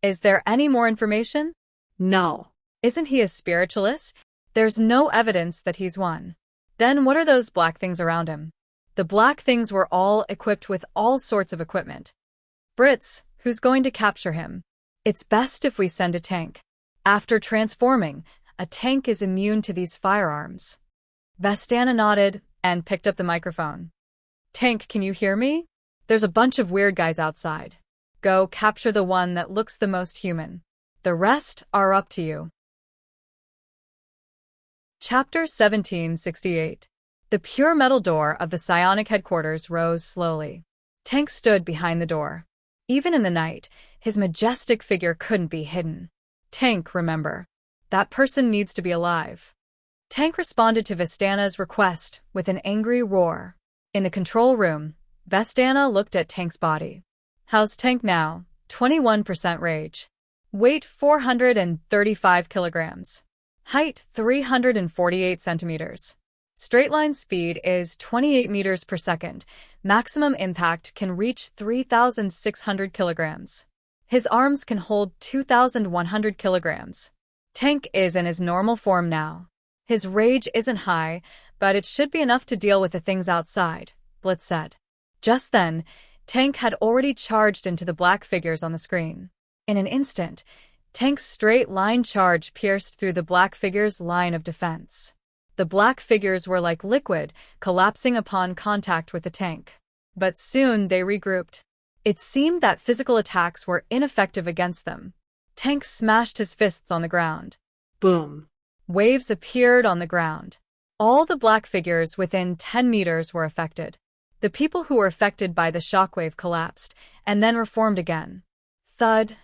Is there any more information? No. Isn't he a spiritualist? There's no evidence that he's one. Then what are those black things around him? The black things were all equipped with all sorts of equipment. Brits, who's going to capture him? It's best if we send a tank. After transforming, a tank is immune to these firearms. Vestana nodded and picked up the microphone. Tank, can you hear me? There's a bunch of weird guys outside. Go capture the one that looks the most human. The rest are up to you. Chapter 1768. The pure metal door of the psionic headquarters rose slowly. Tank stood behind the door. Even in the night, his majestic figure couldn't be hidden. Tank, remember. That person needs to be alive. Tank responded to Vestana's request with an angry roar. In the control room, Vestana looked at Tank's body. How's Tank now? 21% rage. Weight 435 kilograms. Height 348 centimeters. Straight line speed is 28 meters per second. Maximum impact can reach 3,600 kilograms. His arms can hold 2,100 kilograms. Tank is in his normal form now. His rage isn't high, but it should be enough to deal with the things outside, Blitz said. Just then, Tank had already charged into the black figures on the screen. In an instant, Tank's straight-line charge pierced through the black figures' line of defense. The black figures were like liquid, collapsing upon contact with the tank. But soon they regrouped. It seemed that physical attacks were ineffective against them. Tank smashed his fists on the ground. Boom. Waves appeared on the ground. All the black figures within 10 meters were affected. The people who were affected by the shockwave collapsed, and then reformed again. Thud,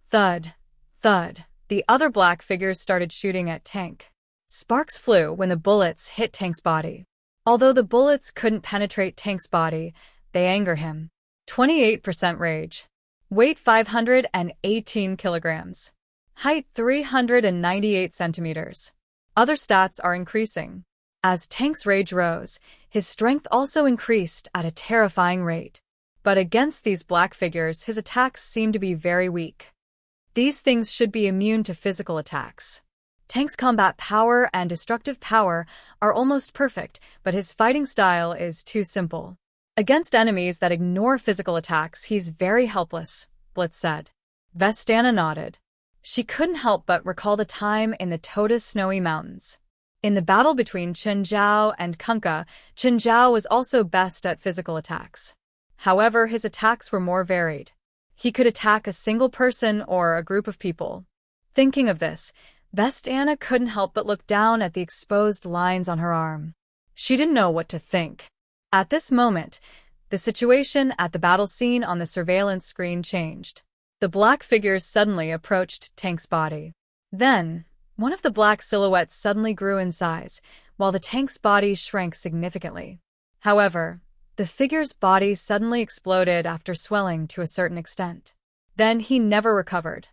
thud, thud. The other black figures started shooting at Tank. Sparks flew when the bullets hit Tank's body. Although the bullets couldn't penetrate Tank's body, they anger him. 28% rage. Weight 518 kilograms. Height 398 centimeters. Other stats are increasing. As Tank's rage rose, his strength also increased at a terrifying rate. But against these black figures, his attacks seemed to be very weak. These things should be immune to physical attacks. Tank's combat power and destructive power are almost perfect, but his fighting style is too simple. Against enemies that ignore physical attacks, he's very helpless, Blitz said. Vestana nodded. She couldn't help but recall the time in the Toda's snowy mountains. In the battle between Chen Zhao and Kunkka, Chen Zhao was also best at physical attacks. However, his attacks were more varied. He could attack a single person or a group of people. Thinking of this, Vestana couldn't help but look down at the exposed lines on her arm. She didn't know what to think. At this moment, the situation at the battle scene on the surveillance screen changed. The black figures suddenly approached Tank's body. Then, one of the black silhouettes suddenly grew in size, while the tank's body shrank significantly. However, the figure's body suddenly exploded after swelling to a certain extent. Then he never recovered.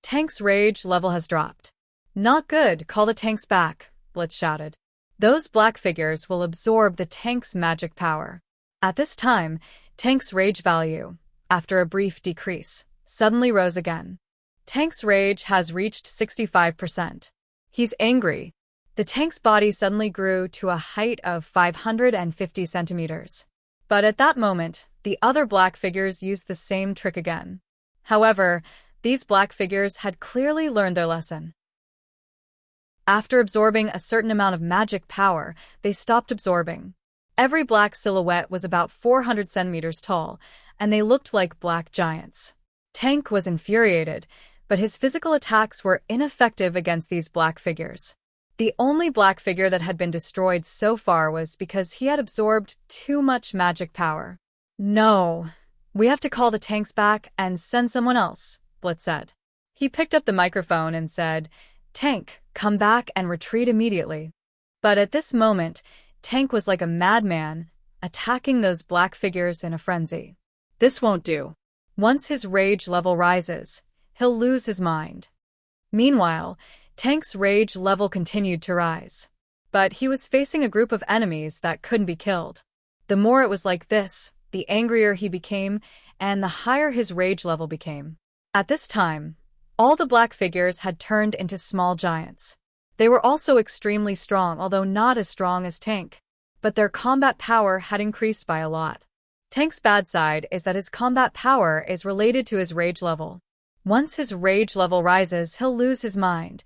Tank's rage level has dropped. Not good, call the tanks back, Blitz shouted. Those black figures will absorb the tank's magic power. At this time, Tank's rage value, after a brief decrease, suddenly rose again. Tank's rage has reached 65%. He's angry. The tank's body suddenly grew to a height of 550 centimeters. But at that moment, the other black figures used the same trick again. However, these black figures had clearly learned their lesson. After absorbing a certain amount of magic power, they stopped absorbing. Every black silhouette was about 400 centimeters tall, and they looked like black giants. Tank was infuriated, but his physical attacks were ineffective against these black figures. The only black figure that had been destroyed so far was because he had absorbed too much magic power. No, we have to call the tanks back and send someone else, Blitz said. He picked up the microphone and said, "Tank, come back and retreat immediately." But at this moment, Tank was like a madman, attacking those black figures in a frenzy. This won't do. Once his rage level rises, he'll lose his mind. Meanwhile, Tank's rage level continued to rise. But he was facing a group of enemies that couldn't be killed. The more it was like this, the angrier he became, and the higher his rage level became. At this time, all the black figures had turned into small giants. They were also extremely strong, although not as strong as Tank. But their combat power had increased by a lot. Tank's bad side is that his combat power is related to his rage level. Once his rage level rises, he'll lose his mind.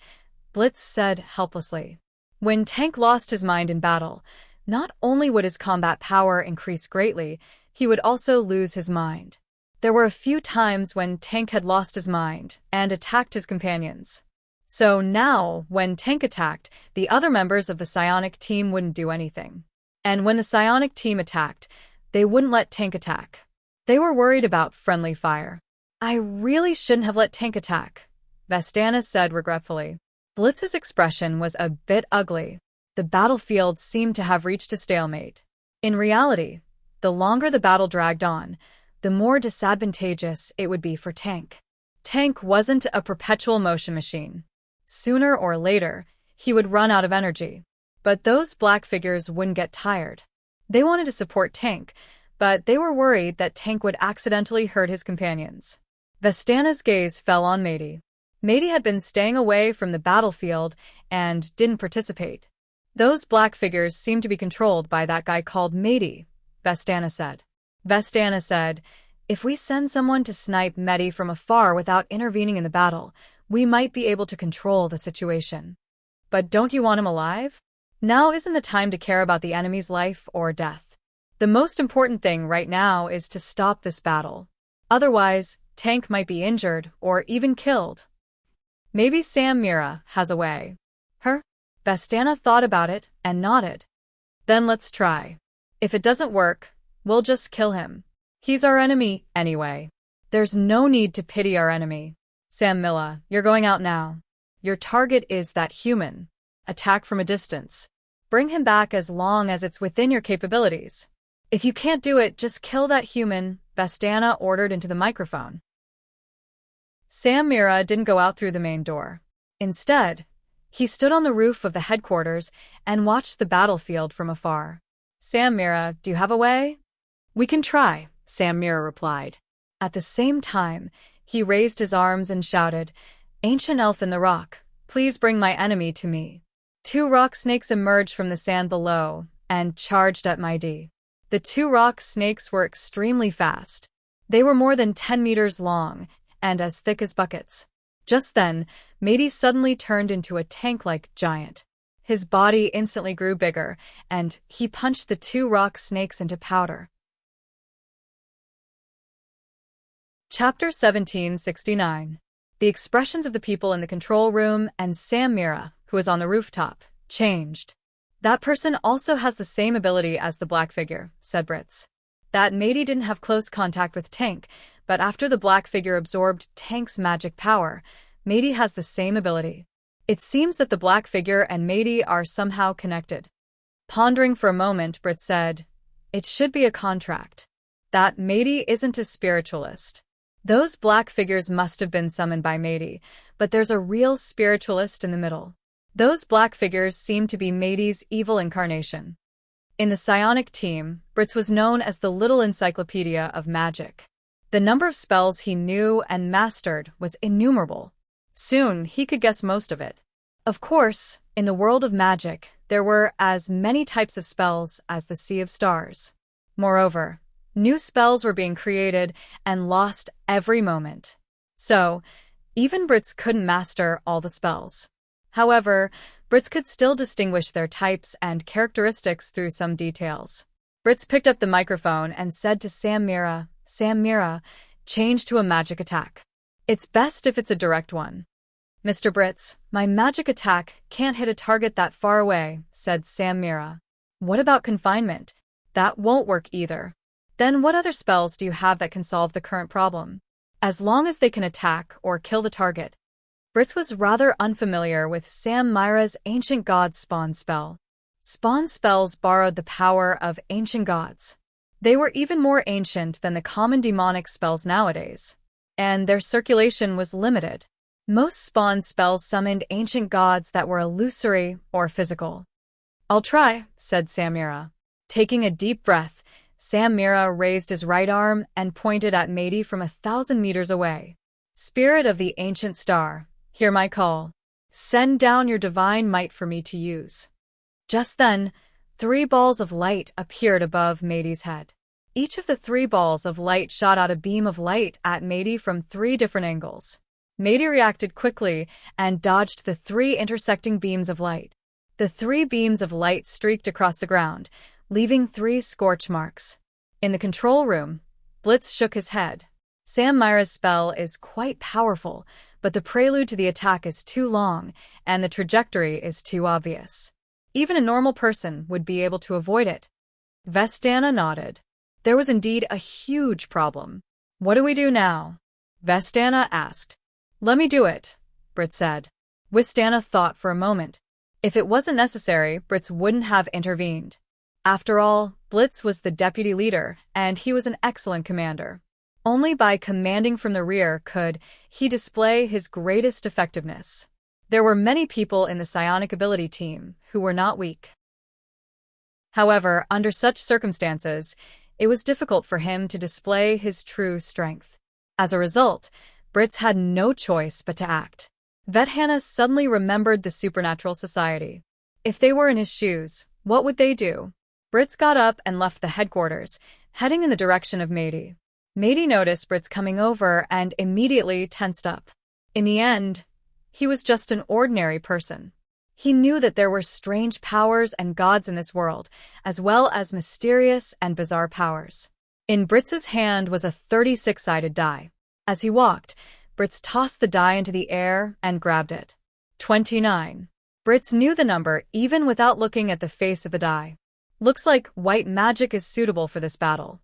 Blitz said helplessly. When Tank lost his mind in battle, not only would his combat power increase greatly, he would also lose his mind. There were a few times when Tank had lost his mind and attacked his companions. So now, when Tank attacked, the other members of the psionic team wouldn't do anything. And when the psionic team attacked, they wouldn't let Tank attack. They were worried about friendly fire. I really shouldn't have let Tank attack, Vestana said regretfully. Blitz's expression was a bit ugly. The battlefield seemed to have reached a stalemate. In reality, the longer the battle dragged on, the more disadvantageous it would be for Tank. Tank wasn't a perpetual motion machine. Sooner or later, he would run out of energy. But those black figures wouldn't get tired. They wanted to support Tank, but they were worried that Tank would accidentally hurt his companions. Vestana's gaze fell on Matey. Matey had been staying away from the battlefield and didn't participate. Those black figures seemed to be controlled by that guy called Matey, Vestana said. Vestana said, if we send someone to snipe Matey from afar without intervening in the battle, we might be able to control the situation. But don't you want him alive? Now isn't the time to care about the enemy's life or death. The most important thing right now is to stop this battle. Otherwise, Tank might be injured or even killed. Maybe Sam Mira has a way. Vestana thought about it and nodded. Then let's try. If it doesn't work, we'll just kill him. He's our enemy anyway. There's no need to pity our enemy. Sam Milla, you're going out now. Your target is that human. Attack from a distance. Bring him back as long as it's within your capabilities. If you can't do it, just kill that human, Vestana ordered into the microphone. Sam Mira didn't go out through the main door. Instead, he stood on the roof of the headquarters and watched the battlefield from afar. Sam Mira, do you have a way? We can try, Sam Mira replied. At the same time, he raised his arms and shouted, Ancient elf in the rock, please bring my enemy to me. 2 rock snakes emerged from the sand below and charged at Matey. The 2 rock snakes were extremely fast. They were more than 10 meters long and as thick as buckets. Just then, Matey suddenly turned into a tank-like giant. His body instantly grew bigger, and he punched the 2 rock snakes into powder. Chapter 1769. The expressions of the people in the control room and Sam Mira, who was on the rooftop, changed. That person also has the same ability as the black figure, said Britz. That Matey didn't have close contact with Tank, but after the black figure absorbed Tank's magic power, Matey has the same ability. It seems that the black figure and Matey are somehow connected. Pondering for a moment, Britz said, it should be a contract. That Matey isn't a spiritualist. Those black figures must have been summoned by Matey, but there's a real spiritualist in the middle. Those black figures seem to be Matey's evil incarnation. In the psionic team, Britz was known as the Little Encyclopedia of Magic. The number of spells he knew and mastered was innumerable. Soon, he could guess most of it. Of course, in the world of magic, there were as many types of spells as the sea of stars. Moreover, new spells were being created and lost every moment. So, even Britz couldn't master all the spells. However, Britz could still distinguish their types and characteristics through some details. Britz picked up the microphone and said to Sam Mira, change to a magic attack. It's best if it's a direct one. Mr. Britz, my magic attack can't hit a target that far away, said Sam Mira. What about confinement? That won't work either. Then what other spells do you have that can solve the current problem? As long as they can attack or kill the target. Britz was rather unfamiliar with Sam Mira's Ancient Gods Spawn spell. Spawn spells borrowed the power of ancient gods. They were even more ancient than the common demonic spells nowadays, and their circulation was limited. Most spawn spells summoned ancient gods that were illusory or physical. I'll try, said Sam Mira. Taking a deep breath, Sam Mira raised his right arm and pointed at Matey from 1,000 meters away. Spirit of the ancient star, hear my call. Send down your divine might for me to use. Just then, 3 balls of light appeared above Matey's head. Each of the 3 balls of light shot out a beam of light at Matey from 3 different angles. Mady reacted quickly and dodged the 3 intersecting beams of light. The 3 beams of light streaked across the ground, leaving 3 scorch marks. In the control room, Blitz shook his head. Sam Myra's spell is quite powerful, but the prelude to the attack is too long, and the trajectory is too obvious. Even a normal person would be able to avoid it. Vestana nodded. There was indeed a huge problem. What do we do now? Vestana asked. Let me do it, Brit said. Vistana thought for a moment. If it wasn't necessary, Britz wouldn't have intervened. After all, Blitz was the deputy leader, and he was an excellent commander. Only by commanding from the rear could he display his greatest effectiveness. There were many people in the psionic ability team who were not weak. However, under such circumstances, it was difficult for him to display his true strength. As a result, Britz had no choice but to act. Vestana suddenly remembered the supernatural society. If they were in his shoes, what would they do? Britz got up and left the headquarters, heading in the direction of Mady. Mady noticed Britz coming over and immediately tensed up. In the end, he was just an ordinary person. He knew that there were strange powers and gods in this world, as well as mysterious and bizarre powers. In Britz's hand was a 36-sided die. As he walked, Britz tossed the die into the air and grabbed it. 29. Britz knew the number even without looking at the face of the die. Looks like white magic is suitable for this battle.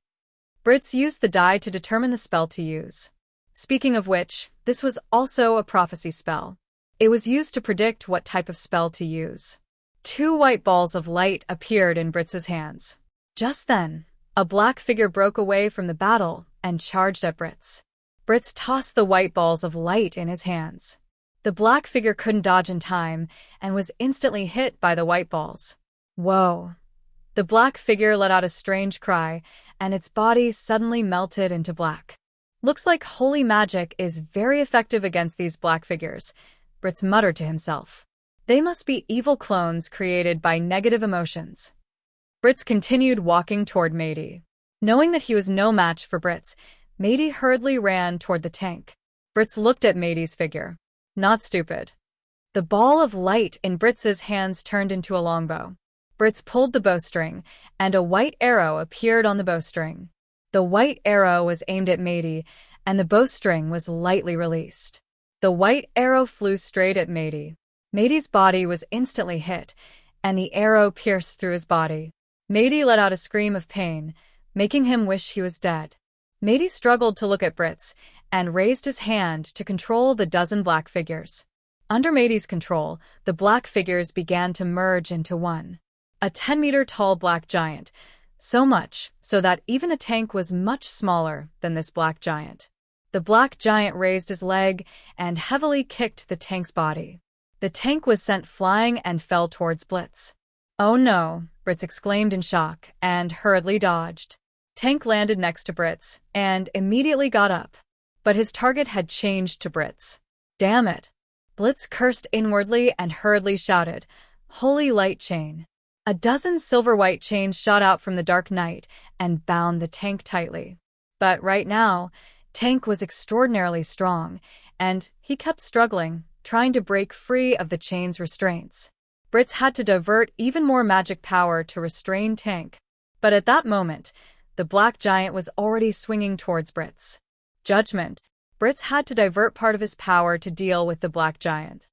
Britz used the die to determine the spell to use. Speaking of which, this was also a prophecy spell. It was used to predict what type of spell to use. 2 white balls of light appeared in Britz's hands. Just then, a black figure broke away from the battle and charged at Britz. Britz tossed the white balls of light in his hands. The black figure couldn't dodge in time and was instantly hit by the white balls. Whoa! The black figure let out a strange cry, and its body suddenly melted into black. Looks like holy magic is very effective against these black figures, Britz muttered to himself. They must be evil clones created by negative emotions. Britz continued walking toward Mady. Knowing that he was no match for Britz, Mady hurriedly ran toward the tank. Britz looked at Mady's figure. Not stupid. The ball of light in Britz's hands turned into a longbow. Britz pulled the bowstring, and a white arrow appeared on the bowstring. The white arrow was aimed at Mady, and the bowstring was lightly released. The white arrow flew straight at Mady. Mady's body was instantly hit, and the arrow pierced through his body. Mady let out a scream of pain, making him wish he was dead. Mady struggled to look at Britz and raised his hand to control the dozen black figures. Under Mady's control, the black figures began to merge into one. A 10-meter-tall black giant, so much so that even the tank was much smaller than this black giant. The black giant raised his leg and heavily kicked the tank's body. The tank was sent flying and fell towards Blitz. Oh no, Britz exclaimed in shock and hurriedly dodged. Tank landed next to Britz and immediately got up. But his target had changed to Britz. Damn it. Blitz cursed inwardly and hurriedly shouted, Holy light chain. A dozen silver-white chains shot out from the dark night and bound the tank tightly. But right now, Tank was extraordinarily strong, and he kept struggling, trying to break free of the chain's restraints. Britz had to divert even more magic power to restrain Tank. But at that moment, the black giant was already swinging towards Britz. Judgment. Britz had to divert part of his power to deal with the black giant.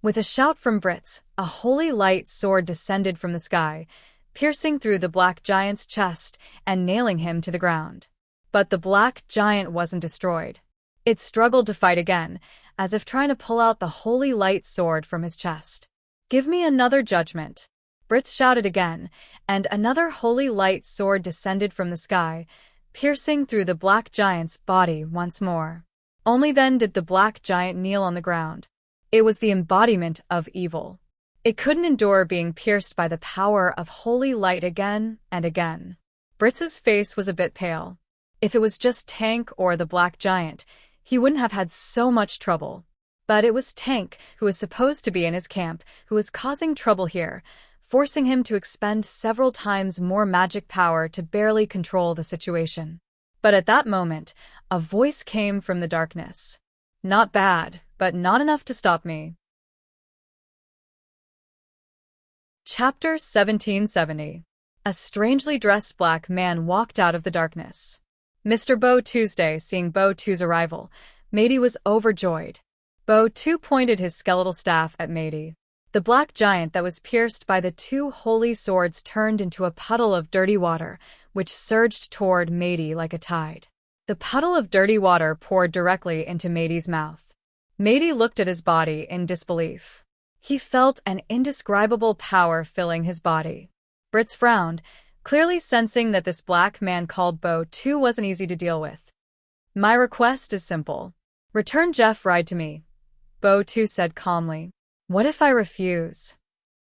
With a shout from Britz, a holy light sword descended from the sky, piercing through the black giant's chest and nailing him to the ground. But the black giant wasn't destroyed. It struggled to fight again, as if trying to pull out the holy light sword from his chest. Give me another judgment. Britz shouted again, and another holy light sword descended from the sky, piercing through the black giant's body once more. Only then did the black giant kneel on the ground. It was the embodiment of evil. It couldn't endure being pierced by the power of holy light again and again. Britz's face was a bit pale. If it was just Tank or the black giant, he wouldn't have had so much trouble. But it was Tank, who was supposed to be in his camp, who was causing trouble here, forcing him to expend several times more magic power to barely control the situation. But at that moment, a voice came from the darkness. Not bad, but not enough to stop me. Chapter 1770. A strangely dressed black man walked out of the darkness. Mr. Bo Tuesday, seeing Bo Two's arrival, Matey was overjoyed. Bo Two pointed his skeletal staff at Matey. The black giant that was pierced by the two holy swords turned into a puddle of dirty water, which surged toward Matey like a tide. The puddle of dirty water poured directly into Matey's mouth. Matey looked at his body in disbelief. He felt an indescribable power filling his body. Brits frowned, clearly sensing that this black man called Bo Two wasn't easy to deal with. My request is simple. Return Jeff Ride to me, Bo Two said calmly. What if I refuse?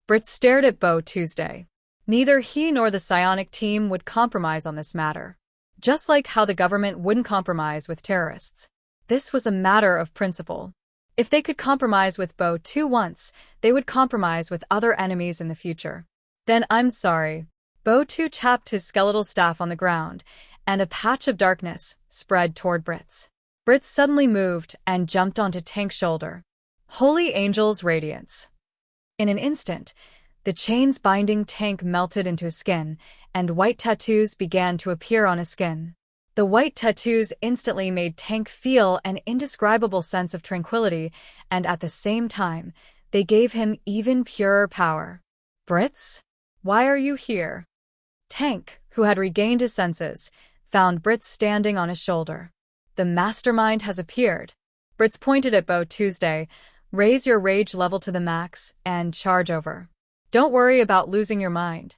Brits stared at Bo Tuesday. Neither he nor the psionic team would compromise on this matter. Just like how the government wouldn't compromise with terrorists. This was a matter of principle. If they could compromise with Bo Two once, they would compromise with other enemies in the future. Then I'm sorry. Bo Two tapped his skeletal staff on the ground, and a patch of darkness spread toward Brits. Brits suddenly moved and jumped onto Tank's shoulder. Holy Angel's Radiance. In an instant, the chains binding Tank melted into his skin, and white tattoos began to appear on his skin. The white tattoos instantly made Tank feel an indescribable sense of tranquility, and at the same time, they gave him even purer power. Brits? Why are you here? Tank, who had regained his senses, found Brits standing on his shoulder. The mastermind has appeared. Brits pointed at Bo Tuesday. Raise your rage level to the max and charge over. Don't worry about losing your mind.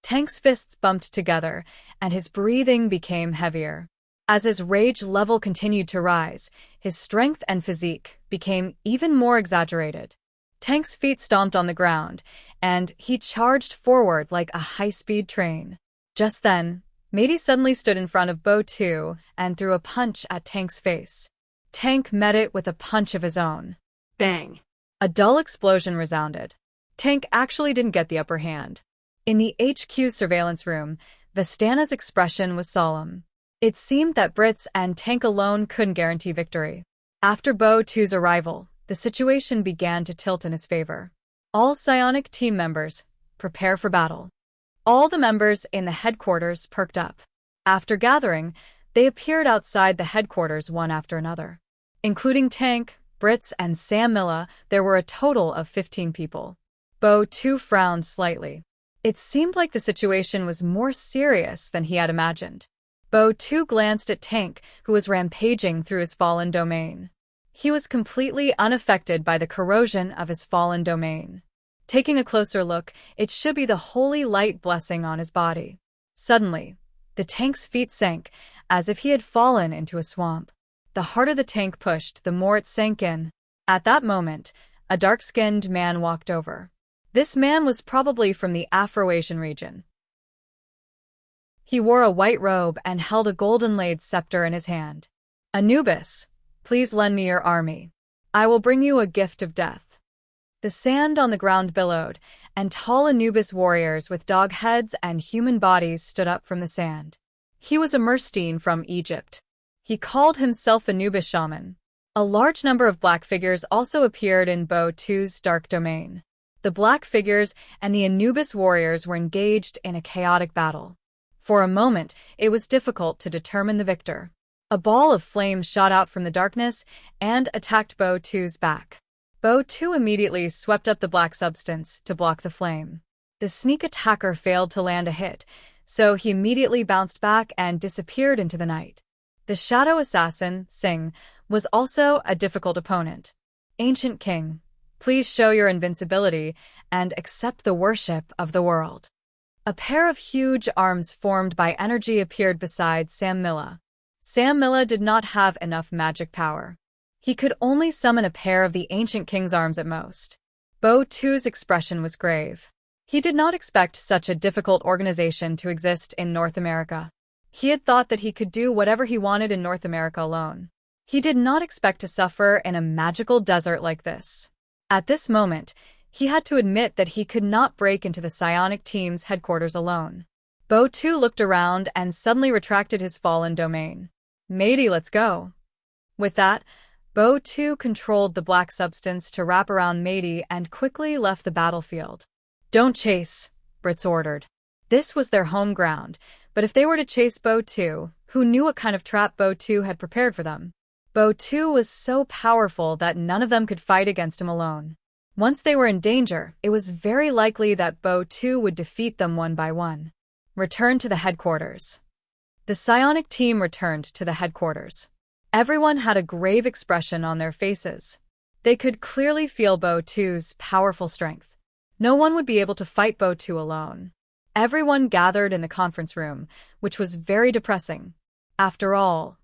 Tank's fists bumped together, and his breathing became heavier. As his rage level continued to rise, his strength and physique became even more exaggerated. Tank's feet stomped on the ground, and he charged forward like a high-speed train. Just then, Matey suddenly stood in front of Bo Two and threw a punch at Tank's face. Tank met it with a punch of his own. Bang! A dull explosion resounded. Tank actually didn't get the upper hand. In the HQ surveillance room, Vistana's expression was solemn. It seemed that Brits and Tank alone couldn't guarantee victory. After Bo Two's arrival, the situation began to tilt in his favor. All psionic team members, prepare for battle. All the members in the headquarters perked up. After gathering, they appeared outside the headquarters one after another. Including Tank, Brits, and Sam Milla, there were a total of 15 people. Bo Two frowned slightly. It seemed like the situation was more serious than he had imagined. Bo Two glanced at Tank, who was rampaging through his fallen domain. He was completely unaffected by the corrosion of his fallen domain. Taking a closer look, it should be the holy light blessing on his body. Suddenly, the Tank's feet sank, as if he had fallen into a swamp. The harder the Tank pushed, the more it sank in. At that moment, a dark-skinned man walked over. This man was probably from the Afro-Asian region. He wore a white robe and held a golden-laid scepter in his hand. Anubis, please lend me your army. I will bring you a gift of death. The sand on the ground billowed, and tall Anubis warriors with dog heads and human bodies stood up from the sand. He was Immerse from Egypt. He called himself Anubis Shaman. A large number of black figures also appeared in Bo Two's dark domain. The black figures and the Anubis warriors were engaged in a chaotic battle. For a moment, it was difficult to determine the victor. A ball of flame shot out from the darkness and attacked Bo Two's back. Bo Two immediately swept up the black substance to block the flame. The sneak attacker failed to land a hit, so he immediately bounced back and disappeared into the night. The shadow assassin, Singh, was also a difficult opponent. Ancient King, please show your invincibility and accept the worship of the world. A pair of huge arms formed by energy appeared beside Sam Milla. Sam Milla did not have enough magic power. He could only summon a pair of the Ancient King's arms at most. Bo Two's expression was grave. He did not expect such a difficult organization to exist in North America. He had thought that he could do whatever he wanted in North America alone. He did not expect to suffer in a magical desert like this. At this moment, he had to admit that he could not break into the psionic team's headquarters alone. Bo 2 looked around and suddenly retracted his fallen domain. Matey, let's go. With that, Bo 2 controlled the black substance to wrap around Matey and quickly left the battlefield. Don't chase, Brits ordered. This was their home ground, but if they were to chase Bo 2, who knew what kind of trap Bo 2 had prepared for them? Bo 2 was so powerful that none of them could fight against him alone. Once they were in danger, it was very likely that Bo 2 would defeat them one by one. Return to the headquarters. The psionic team returned to the headquarters. Everyone had a grave expression on their faces. They could clearly feel Bo 2's powerful strength. No one would be able to fight Bo 2 alone. Everyone gathered in the conference room, which was very depressing. After all,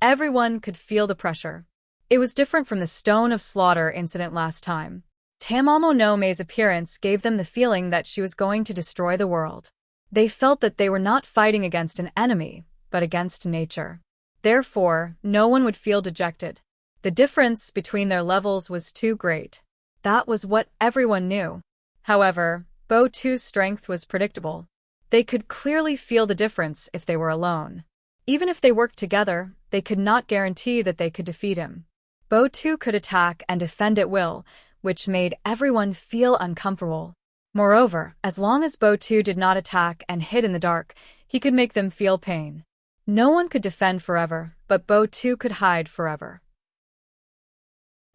everyone could feel the pressure. It was different from the Stone of Slaughter incident last time. Tamamo no Mei's appearance gave them the feeling that she was going to destroy the world. They felt that they were not fighting against an enemy, but against nature. Therefore, no one would feel dejected. The difference between their levels was too great. That was what everyone knew. However, Bo 2's strength was predictable. They could clearly feel the difference if they were alone. Even if they worked together, they could not guarantee that they could defeat him. Bo 2 could attack and defend at will, which made everyone feel uncomfortable. Moreover, as long as Bo 2 did not attack and hid in the dark, he could make them feel pain. No one could defend forever, but Bo 2 could hide forever.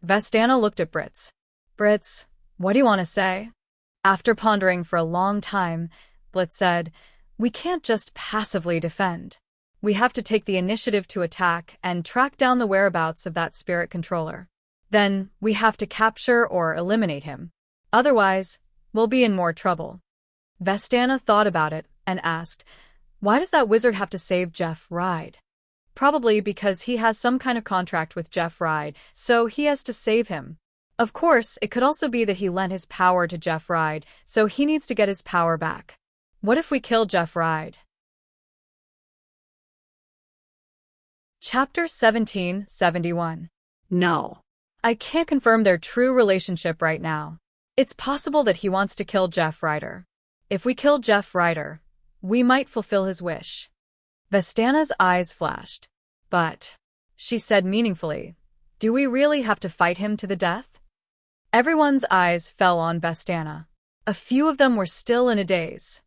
Vestana looked at Brits. Brits, what do you want to say? After pondering for a long time, Blitz said, we can't just passively defend. We have to take the initiative to attack and track down the whereabouts of that spirit controller. Then, we have to capture or eliminate him. Otherwise, we'll be in more trouble. Vestana thought about it and asked, why does that wizard have to save Jeff Ride? Probably because he has some kind of contract with Jeff Ride, so he has to save him. Of course, it could also be that he lent his power to Jeff Ride, so he needs to get his power back. What if we kill Jeff Ride? Chapter 1771. No. I can't confirm their true relationship right now. It's possible that he wants to kill Jeff Ryder. If we kill Jeff Ryder, we might fulfill his wish. Vestana's eyes flashed. But, she said meaningfully, do we really have to fight him to the death? Everyone's eyes fell on Vestana. A few of them were still in a daze.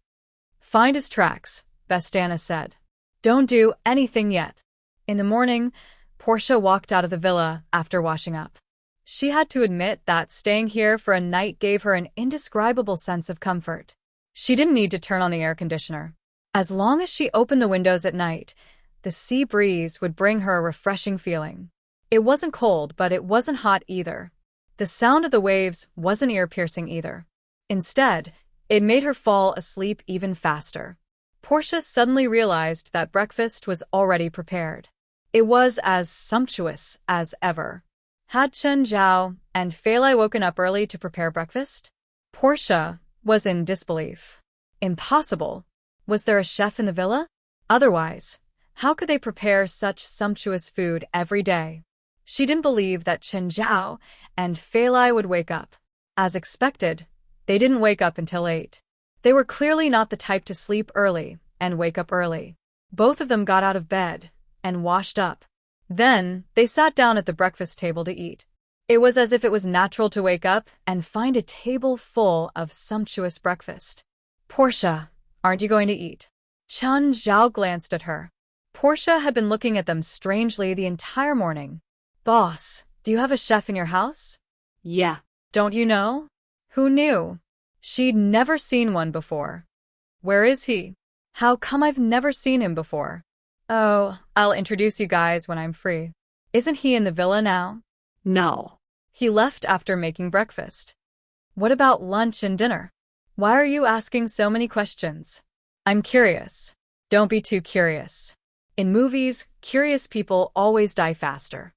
Find his tracks, Vestana said. Don't do anything yet. In the morning, Portia walked out of the villa after washing up. She had to admit that staying here for a night gave her an indescribable sense of comfort. She didn't need to turn on the air conditioner. As long as she opened the windows at night, the sea breeze would bring her a refreshing feeling. It wasn't cold, but it wasn't hot either. The sound of the waves wasn't ear-piercing either. Instead, it made her fall asleep even faster. Portia suddenly realized that breakfast was already prepared. It was as sumptuous as ever. Had Chen Zhao and Fei Lai woken up early to prepare breakfast? Portia was in disbelief. Impossible. Was there a chef in the villa? Otherwise, how could they prepare such sumptuous food every day? She didn't believe that Chen Zhao and Fei Lai would wake up. As expected, they didn't wake up until 8. They were clearly not the type to sleep early and wake up early. Both of them got out of bed and washed up. Then, they sat down at the breakfast table to eat. It was as if it was natural to wake up and find a table full of sumptuous breakfast. Portia, aren't you going to eat? Chen Zhao glanced at her. Portia had been looking at them strangely the entire morning. Boss, do you have a chef in your house? Yeah. Don't you know? Who knew? She'd never seen one before. Where is he? How come I've never seen him before? Oh, I'll introduce you guys when I'm free. Isn't he in the villa now? No. He left after making breakfast. What about lunch and dinner? Why are you asking so many questions? I'm curious. Don't be too curious. In movies, curious people always die faster.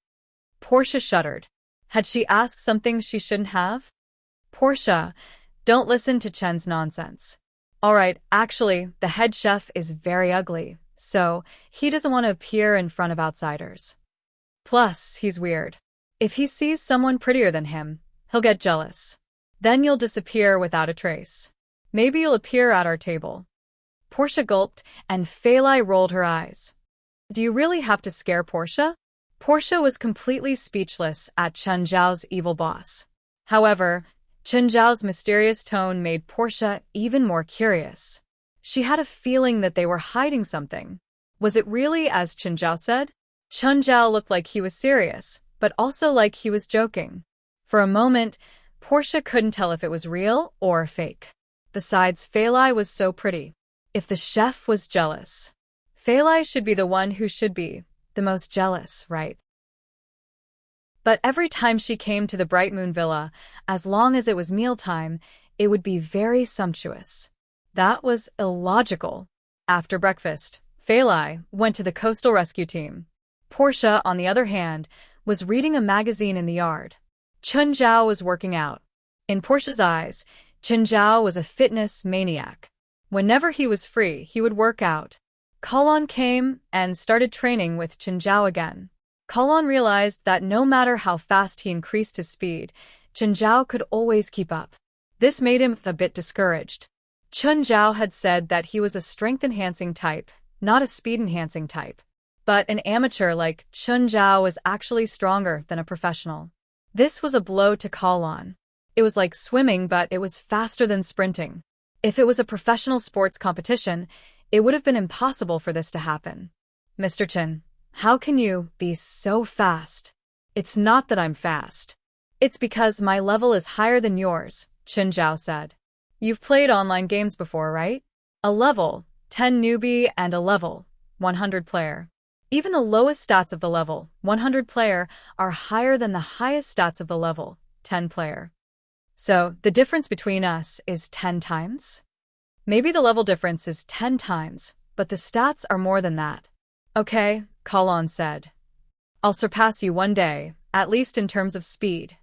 Portia shuddered. Had she asked something she shouldn't have? Portia, don't listen to Chen's nonsense. Alright, actually, the head chef is very ugly, so he doesn't want to appear in front of outsiders. Plus, he's weird. If he sees someone prettier than him, he'll get jealous. Then you'll disappear without a trace. Maybe you'll appear at our table. Portia gulped, and Feilai rolled her eyes. Do you really have to scare Portia? Portia was completely speechless at Chen Zhao's evil boss. However, Chen Zhao's mysterious tone made Portia even more curious. She had a feeling that they were hiding something. Was it really as Chen Zhao said? Chen Zhao looked like he was serious, but also like he was joking. For a moment, Portia couldn't tell if it was real or fake. Besides, Feilai was so pretty. If the chef was jealous, Feilai should be the one who should be the most jealous, right? But every time she came to the Bright Moon Villa, as long as it was mealtime, it would be very sumptuous. That was illogical. After breakfast, Feilai went to the coastal rescue team. Portia, on the other hand, was reading a magazine in the yard. Chen Zhao was working out. In Portia's eyes, Chen Zhao was a fitness maniac. Whenever he was free, he would work out. Kalon came and started training with Chen Zhao again. Kalon realized that no matter how fast he increased his speed, Chen Zhao could always keep up. This made him a bit discouraged. Chen Zhao had said that he was a strength-enhancing type, not a speed-enhancing type. But an amateur like Chen Zhao was actually stronger than a professional. This was a blow to Kalon. It was like swimming, but it was faster than sprinting. If it was a professional sports competition, it would have been impossible for this to happen. Mr. Chen, how can you be so fast? It's not that I'm fast. It's because my level is higher than yours, Chen Zhao said. You've played online games before, right? A level 10 newbie and a level 100 player. Even the lowest stats of the level 100 player are higher than the highest stats of the level 10 player. So, the difference between us is 10 times? Maybe the level difference is 10 times, but the stats are more than that. Okay, Kalon said. I'll surpass you one day, at least in terms of speed.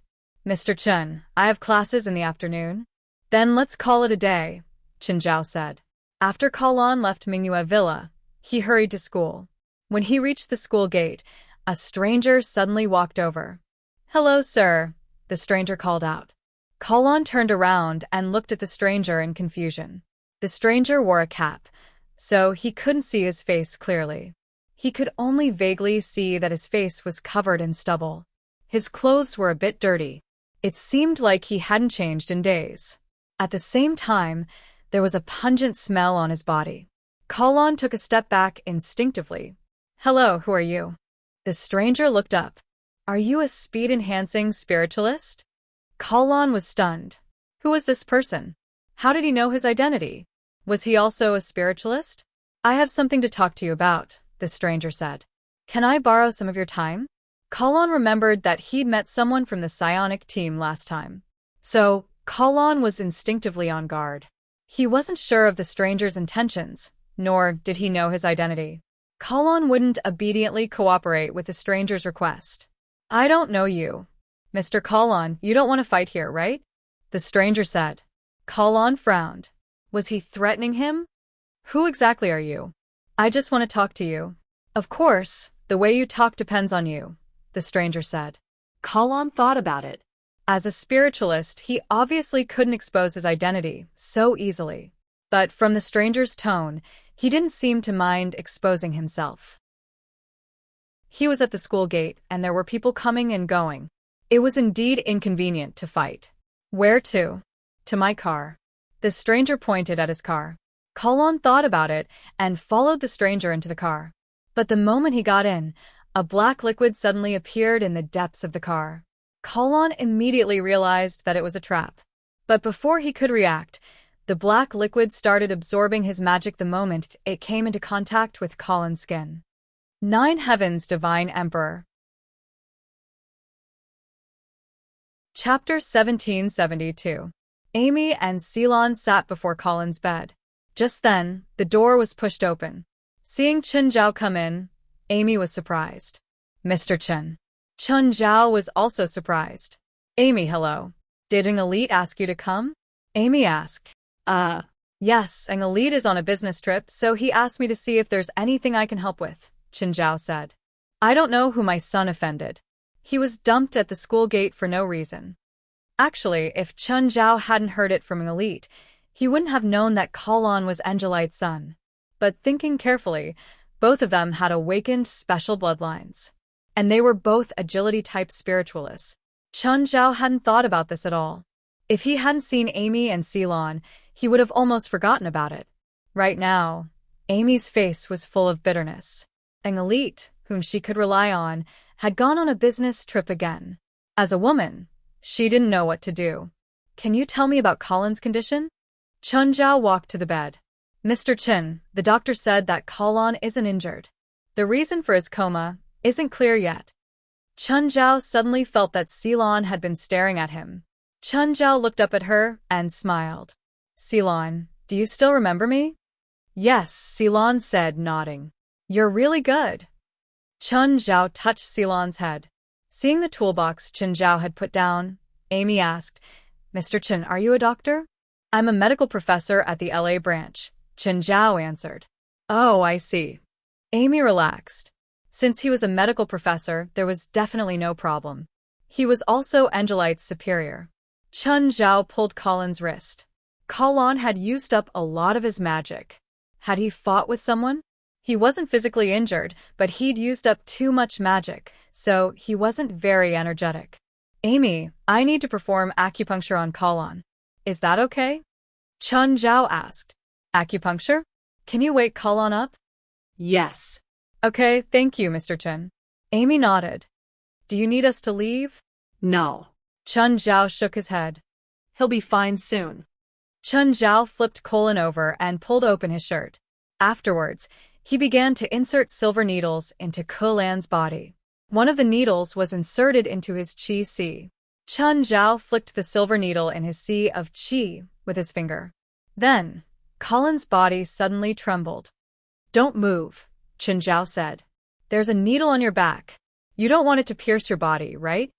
Mr. Chen, I have classes in the afternoon. Then let's call it a day, Chen Zhao said. After Kalon left Mingyue Villa, he hurried to school. When he reached the school gate, a stranger suddenly walked over. Hello, sir, the stranger called out. Kalon turned around and looked at the stranger in confusion. The stranger wore a cap, so he couldn't see his face clearly. He could only vaguely see that his face was covered in stubble. His clothes were a bit dirty. It seemed like he hadn't changed in days. At the same time, there was a pungent smell on his body. Kalon took a step back instinctively. Hello, who are you? The stranger looked up. Are you a speed-enhancing spiritualist? Kalon was stunned. Who was this person? How did he know his identity? Was he also a spiritualist? I have something to talk to you about, the stranger said. Can I borrow some of your time? Kalon remembered that he'd met someone from the psionic team last time. So, Kalon was instinctively on guard. He wasn't sure of the stranger's intentions, nor did he know his identity. Kalon wouldn't obediently cooperate with the stranger's request. I don't know you. Mr. Kalon, you don't want to fight here, right? The stranger said. Kalon frowned. Was he threatening him? Who exactly are you? I just want to talk to you. Of course, the way you talk depends on you, the stranger said. Kalon thought about it. As a spiritualist, he obviously couldn't expose his identity so easily. But from the stranger's tone, he didn't seem to mind exposing himself. He was at the school gate, and there were people coming and going. It was indeed inconvenient to fight. Where to? To my car. The stranger pointed at his car. Kalon thought about it and followed the stranger into the car. But the moment he got in, a black liquid suddenly appeared in the depths of the car. Kalon immediately realized that it was a trap. But before he could react, the black liquid started absorbing his magic the moment it came into contact with Kalon's skin. 9 Heavens, Divine Emperor. Chapter 1772. Amy and Ceylon sat before Kalon's bed. Just then, the door was pushed open. Seeing Chen Zhao come in, Amy was surprised. Mr. Chen. Chen Zhao was also surprised. Amy, hello. Did an elite ask you to come? Amy asked. Yes, an elite is on a business trip, so he asked me to see if there's anything I can help with, Chen Zhao said. I don't know who my son offended. He was dumped at the school gate for no reason. Actually, if Chen Zhao hadn't heard it from an elite, he wouldn't have known that Kalon was Angelite's son. But thinking carefully, both of them had awakened special bloodlines. And they were both agility-type spiritualists. Chun Zhao hadn't thought about this at all. If he hadn't seen Amy and Ceylon, he would have almost forgotten about it. Right now, Amy's face was full of bitterness. An elite, whom she could rely on, had gone on a business trip again. As a woman, she didn't know what to do. Can you tell me about Colin's condition? Chun Zhao walked to the bed. Mr. Chin, the doctor said that Colin isn't injured. The reason for his coma isn't clear yet. Chun Zhao suddenly felt that Ceylon had been staring at him. Chun Zhao looked up at her and smiled. Ceylon, do you still remember me? Yes, Ceylon said, nodding. You're really good. Chun Zhao touched Ceylon's head. Seeing the toolbox Chun Zhao had put down, Amy asked, Mr. Chen, are you a doctor? I'm a medical professor at the LA branch, Chun Zhao answered. Oh, I see. Amy relaxed. Since he was a medical professor, there was definitely no problem. He was also Angelite's superior. Chun Zhao pulled Colin's wrist. Colin had used up a lot of his magic. Had he fought with someone? He wasn't physically injured, but he'd used up too much magic, so he wasn't very energetic. Amy, I need to perform acupuncture on Colin. Is that okay? Chun Zhao asked. Acupuncture? Can you wake Colin up? Yes. Okay, thank you, Mr. Chen. Amy nodded. Do you need us to leave? No. Chun Zhao shook his head. He'll be fine soon. Chun Zhao flipped Colin over and pulled open his shirt. Afterwards, he began to insert silver needles into Colin's body. One of the needles was inserted into his qi sea. Chun Zhao flicked the silver needle in his sea of qi with his finger. Then, Colin's body suddenly trembled. Don't move, Chun Zhao said. There's a needle on your back. You don't want it to pierce your body, right?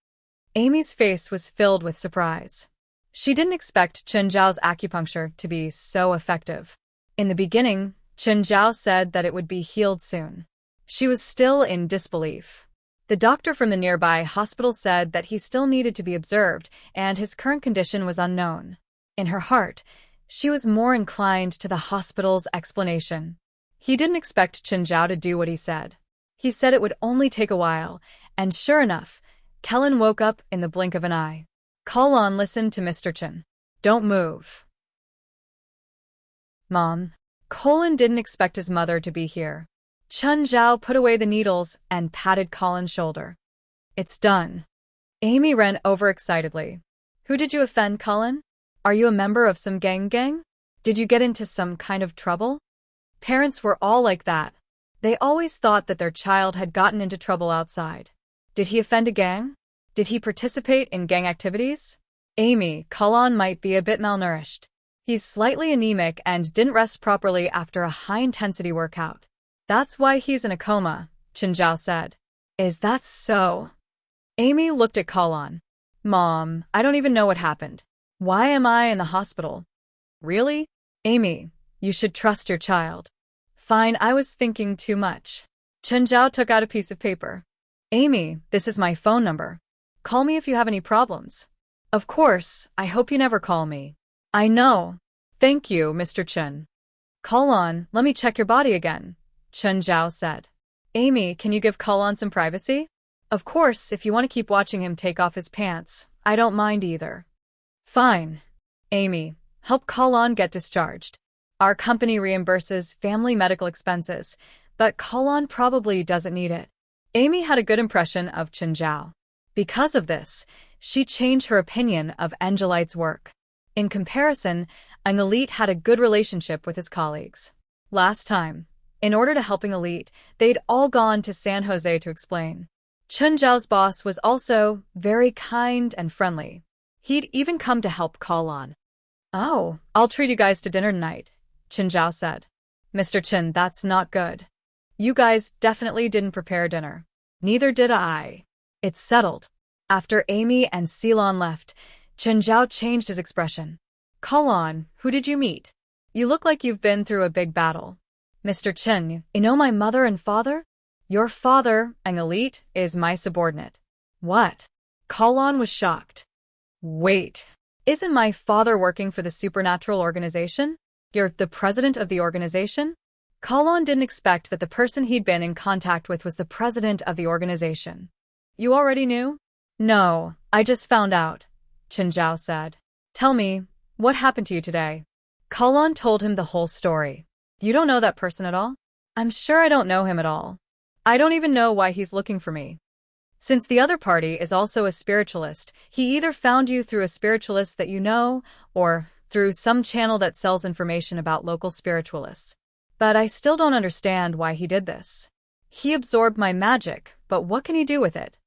Amy's face was filled with surprise. She didn't expect Chun Zhao's acupuncture to be so effective. In the beginning, Chun Zhao said that it would be healed soon. She was still in disbelief. The doctor from the nearby hospital said that he still needed to be observed and his current condition was unknown. In her heart, she was more inclined to the hospital's explanation. He didn't expect Chun Zhao to do what he said. He said it would only take a while, and sure enough, Kellen woke up in the blink of an eye. Colin listened to Mr. Chen. Don't move. Mom. Colin didn't expect his mother to be here. Chun Zhao put away the needles and patted Colin's shoulder. It's done. Amy ran over excitedly. Who did you offend, Colin? Are you a member of some gang? Did you get into some kind of trouble? Parents were all like that. They always thought that their child had gotten into trouble outside. Did he offend a gang? Did he participate in gang activities? Amy, Colin might be a bit malnourished. He's slightly anemic and didn't rest properly after a high-intensity workout. That's why he's in a coma, Chun Zhao said. Is that so? Amy looked at Colin. Mom, I don't even know what happened. Why am I in the hospital? Really? Amy, you should trust your child. Fine, I was thinking too much. Chun Zhao took out a piece of paper. Amy, this is my phone number. Call me if you have any problems. Of course, I hope you never call me. I know. Thank you, Mr. Chen. Colin, let me check your body again, Chun Zhao said. Amy, can you give Colin some privacy? Of course, if you want to keep watching him take off his pants, I don't mind either. Fine. Amy, help Colin get discharged. Our company reimburses family medical expenses, but Colin probably doesn't need it. Amy had a good impression of Chun Zhao. Because of this, she changed her opinion of Angelite's work. In comparison, an elite had a good relationship with his colleagues. Last time, in order to helping elite, they'd all gone to San Jose to explain. Chun Zhao's boss was also very kind and friendly. He'd even come to help Colin. Oh, I'll treat you guys to dinner tonight, Chun Zhao said. Mr. Chen, that's not good. You guys definitely didn't prepare dinner. Neither did I. It's settled. After Amy and Ceylon left, Chun Zhao changed his expression. Colin, who did you meet? You look like you've been through a big battle. Mr. Chen, you know my mother and father? Your father, an elite, is my subordinate. What? Colin was shocked. Wait. Isn't my father working for the supernatural organization? You're the president of the organization? Kalon didn't expect that the person he'd been in contact with was the president of the organization. You already knew? No, I just found out, Chen Zhao said. Tell me, what happened to you today? Kalon told him the whole story. You don't know that person at all? I'm sure I don't know him at all. I don't even know why he's looking for me. Since the other party is also a spiritualist, he either found you through a spiritualist that you know, or through some channel that sells information about local spiritualists. But I still don't understand why he did this. He absorbed my magic, but what can he do with it?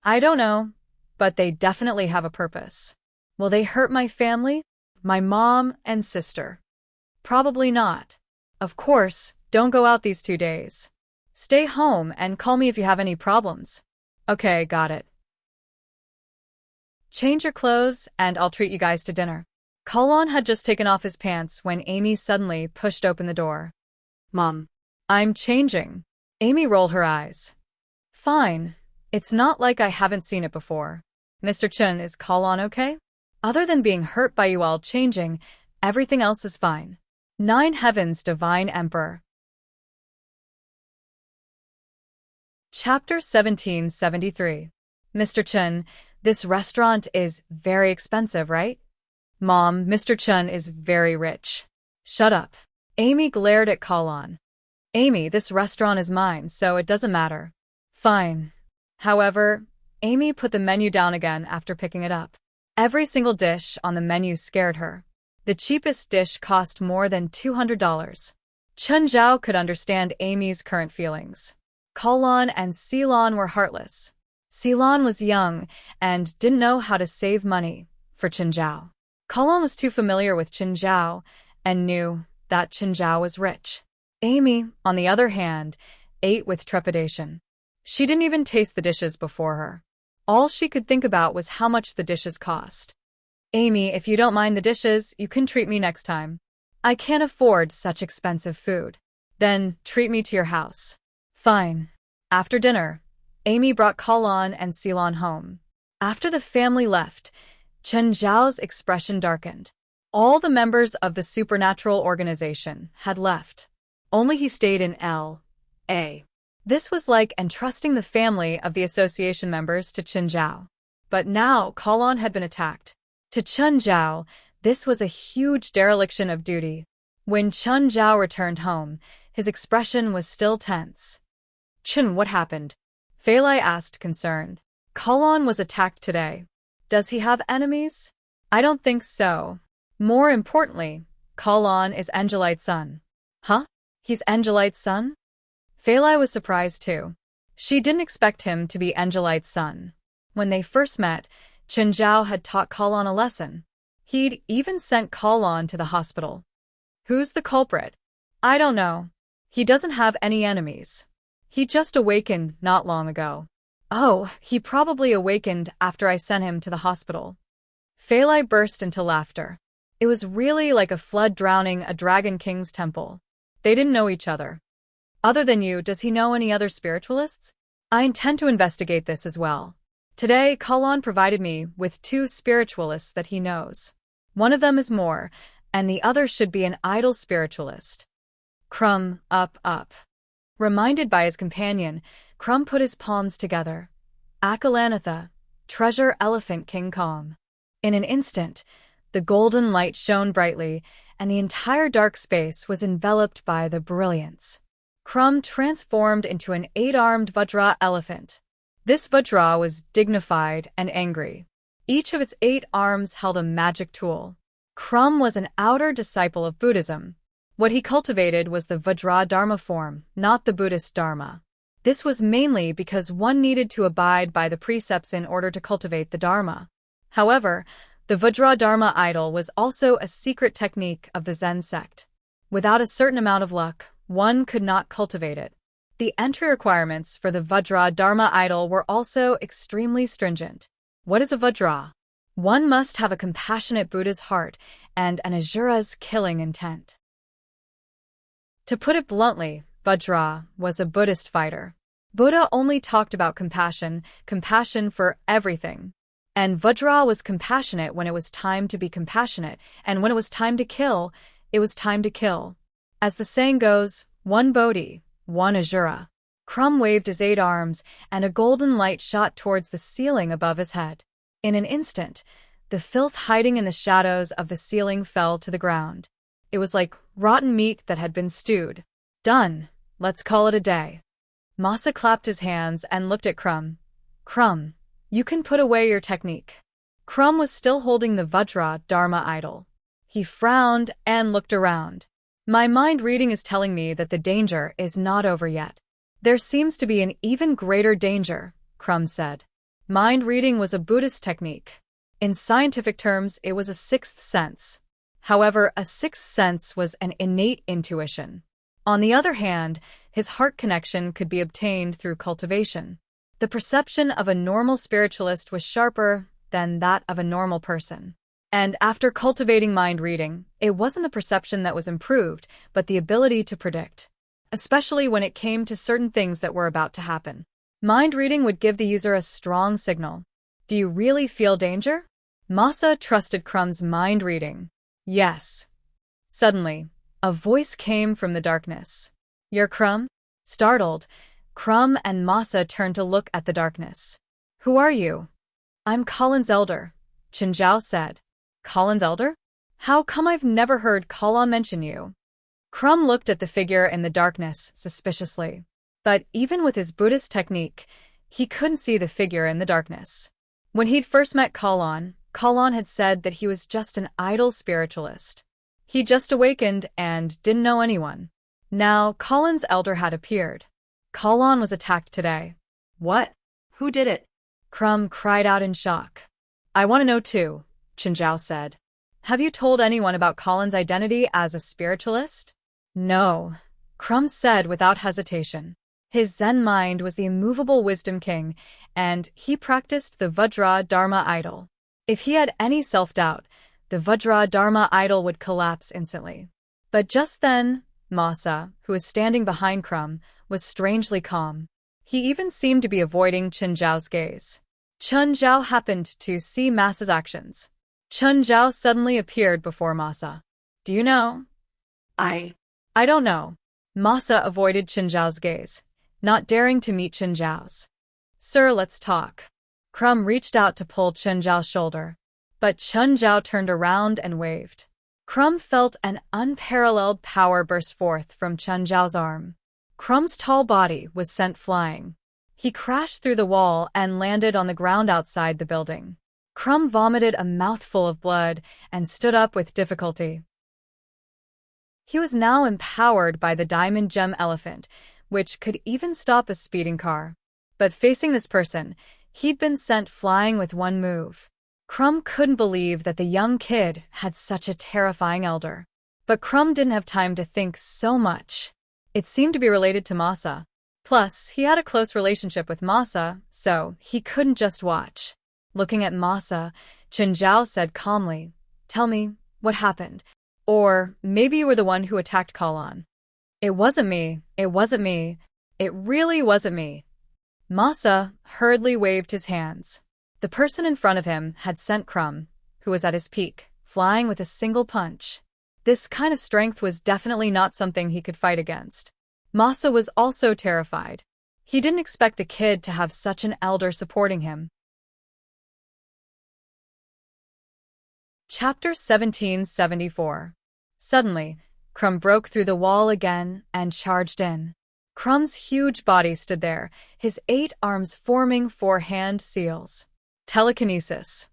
I don't know, but they definitely have a purpose. Will they hurt my family? My mom and sister? Probably not. Of course, don't go out these 2 days. Stay home and call me if you have any problems. Okay, got it. Change your clothes and I'll treat you guys to dinner. Kalon had just taken off his pants when Amy suddenly pushed open the door. Mom. I'm changing. Amy rolled her eyes. Fine. It's not like I haven't seen it before. Mr. Chen, is Kalon okay? Other than being hurt by you while changing, everything else is fine. 9 Heavens, Divine Emperor. Chapter 1773. Mr. Chen, this restaurant is very expensive, right? Mom, Mr. Chen is very rich. Shut up. Amy glared at Kalon. Amy, this restaurant is mine, so it doesn't matter. Fine. However, Amy put the menu down again after picking it up. Every single dish on the menu scared her. The cheapest dish cost more than $200. Chen Zhao could understand Amy's current feelings. Kalon and Ceylon were heartless. Ceylon was young and didn't know how to save money for Chen Zhao. Kalon was too familiar with Chen Zhao and knew that Chen Zhao was rich. Amy, on the other hand, ate with trepidation. She didn't even taste the dishes before her. All she could think about was how much the dishes cost. Amy, if you don't mind the dishes, you can treat me next time. I can't afford such expensive food. Then treat me to your house. Fine. After dinner, Amy brought Kalon and Ceylon home. After the family left, Chen Zhao's expression darkened. All the members of the supernatural organization had left. Only he stayed in L.A. This was like entrusting the family of the association members to Chen Zhao. But now Kalon had been attacked. To Chen Zhao, this was a huge dereliction of duty. When Chen Zhao returned home, his expression was still tense. Chen, what happened? Fei Lai asked, concerned. Kalon was attacked today. Does he have enemies? I don't think so. More importantly, Kalon is Angelite's son. Huh? He's Angelite's son? Fei Lai was surprised too. She didn't expect him to be Angelite's son. When they first met, Chen Zhao had taught Kalon a lesson. He'd even sent Kalon to the hospital. Who's the culprit? I don't know. He doesn't have any enemies. He just awakened not long ago. Oh, he probably awakened after I sent him to the hospital. Fei Lai burst into laughter. It was really like a flood drowning a Dragon King's temple. They didn't know each other. Other than you, does he know any other spiritualists? I intend to investigate this as well. Today, Kalon provided me with 2 spiritualists that he knows. One of them is more, and the other should be an idol spiritualist. Crumb, up. Reminded by his companion, Crumb put his palms together. Akalanatha, treasure elephant King Kong. In an instant, the golden light shone brightly, and the entire dark space was enveloped by the brilliance. Crumb transformed into an 8-armed Vajra elephant. This Vajra was dignified and angry. Each of its 8 arms held a magic tool. Crumb was an outer disciple of Buddhism. What he cultivated was the Vajra Dharma form, not the Buddhist Dharma. This was mainly because one needed to abide by the precepts in order to cultivate the Dharma. However, the Vajra Dharma idol was also a secret technique of the Zen sect. Without a certain amount of luck, one could not cultivate it. The entry requirements for the Vajra Dharma idol were also extremely stringent. What is a Vajra? One must have a compassionate Buddha's heart and an Asura's killing intent. To put it bluntly, Vajra was a Buddhist fighter. Buddha only talked about compassion for everything. And Vajra was compassionate when it was time to be compassionate, and when it was time to kill, it was time to kill. As the saying goes, one Bodhi, one Azura. Crumb waved his 8 arms, and a golden light shot towards the ceiling above his head. In an instant, the filth hiding in the shadows of the ceiling fell to the ground. It was like rotten meat that had been stewed. Done. Let's call it a day. Masa clapped his hands and looked at Crumb. Crumb, you can put away your technique. Crumb was still holding the Vajra Dharma idol. He frowned and looked around. My mind reading is telling me that the danger is not over yet. There seems to be an even greater danger, Crumb said. Mind reading was a Buddhist technique. In scientific terms, it was a sixth sense. However, a sixth sense was an innate intuition. On the other hand, his heart connection could be obtained through cultivation. The perception of a normal spiritualist was sharper than that of a normal person. And after cultivating mind reading, it wasn't the perception that was improved, but the ability to predict. Especially when it came to certain things that were about to happen. Mind reading would give the user a strong signal. Do you really feel danger? Masa trusted Crumb's mind reading. Yes. Suddenly, a voice came from the darkness. You're Crumb? Startled, Crumb and Masa turned to look at the darkness. Who are you? I'm Colin's elder, Chinjiao said. Colin's elder? How come I've never heard Colin mention you? Crumb looked at the figure in the darkness suspiciously. But even with his Buddhist technique, he couldn't see the figure in the darkness. When he'd first met Colin had said that he was just an idle spiritualist. He just awakened and didn't know anyone. Now, Colin's elder had appeared. Colin was attacked today. What? Who did it? Crumb cried out in shock. I want to know too, Chinjiao said. Have you told anyone about Colin's identity as a spiritualist? No, Crumb said without hesitation. His Zen mind was the immovable wisdom king, and he practiced the Vajra Dharma idol. If he had any self-doubt, the Vajra Dharma idol would collapse instantly. But just then, Masa, who was standing behind Crumb, was strangely calm. He even seemed to be avoiding Chinjiao's gaze. Chinjiao happened to see Masa's actions. Chinjiao suddenly appeared before Masa. Do you know? I don't know. Masa avoided Chinjiao's gaze, not daring to meet Chinjiao's. Sir, let's talk. Crumb reached out to pull Chinjiao's shoulder, but Chinjiao turned around and waved. Crumb felt an unparalleled power burst forth from Chinjiao's arm. Crumb's tall body was sent flying. He crashed through the wall and landed on the ground outside the building. Crumb vomited a mouthful of blood and stood up with difficulty. He was now empowered by the diamond gem elephant, which could even stop a speeding car. But facing this person, he'd been sent flying with one move. Crumb couldn't believe that the young kid had such a terrifying elder. But Crumb didn't have time to think so much. It seemed to be related to Masa. Plus, he had a close relationship with Masa, so he couldn't just watch. Looking at Masa, Chinjiao said calmly, Tell me, what happened? Or maybe you were the one who attacked Colin. It wasn't me. It wasn't me. It really wasn't me. Masa hurriedly waved his hands. The person in front of him had sent Crumb, who was at his peak, flying with a single punch. This kind of strength was definitely not something he could fight against. Masa was also terrified. He didn't expect the kid to have such an elder supporting him. Chapter 1774. Suddenly, Crumb broke through the wall again and charged in. Crumb's huge body stood there, his 8 arms forming 4 hand seals. Telekinesis.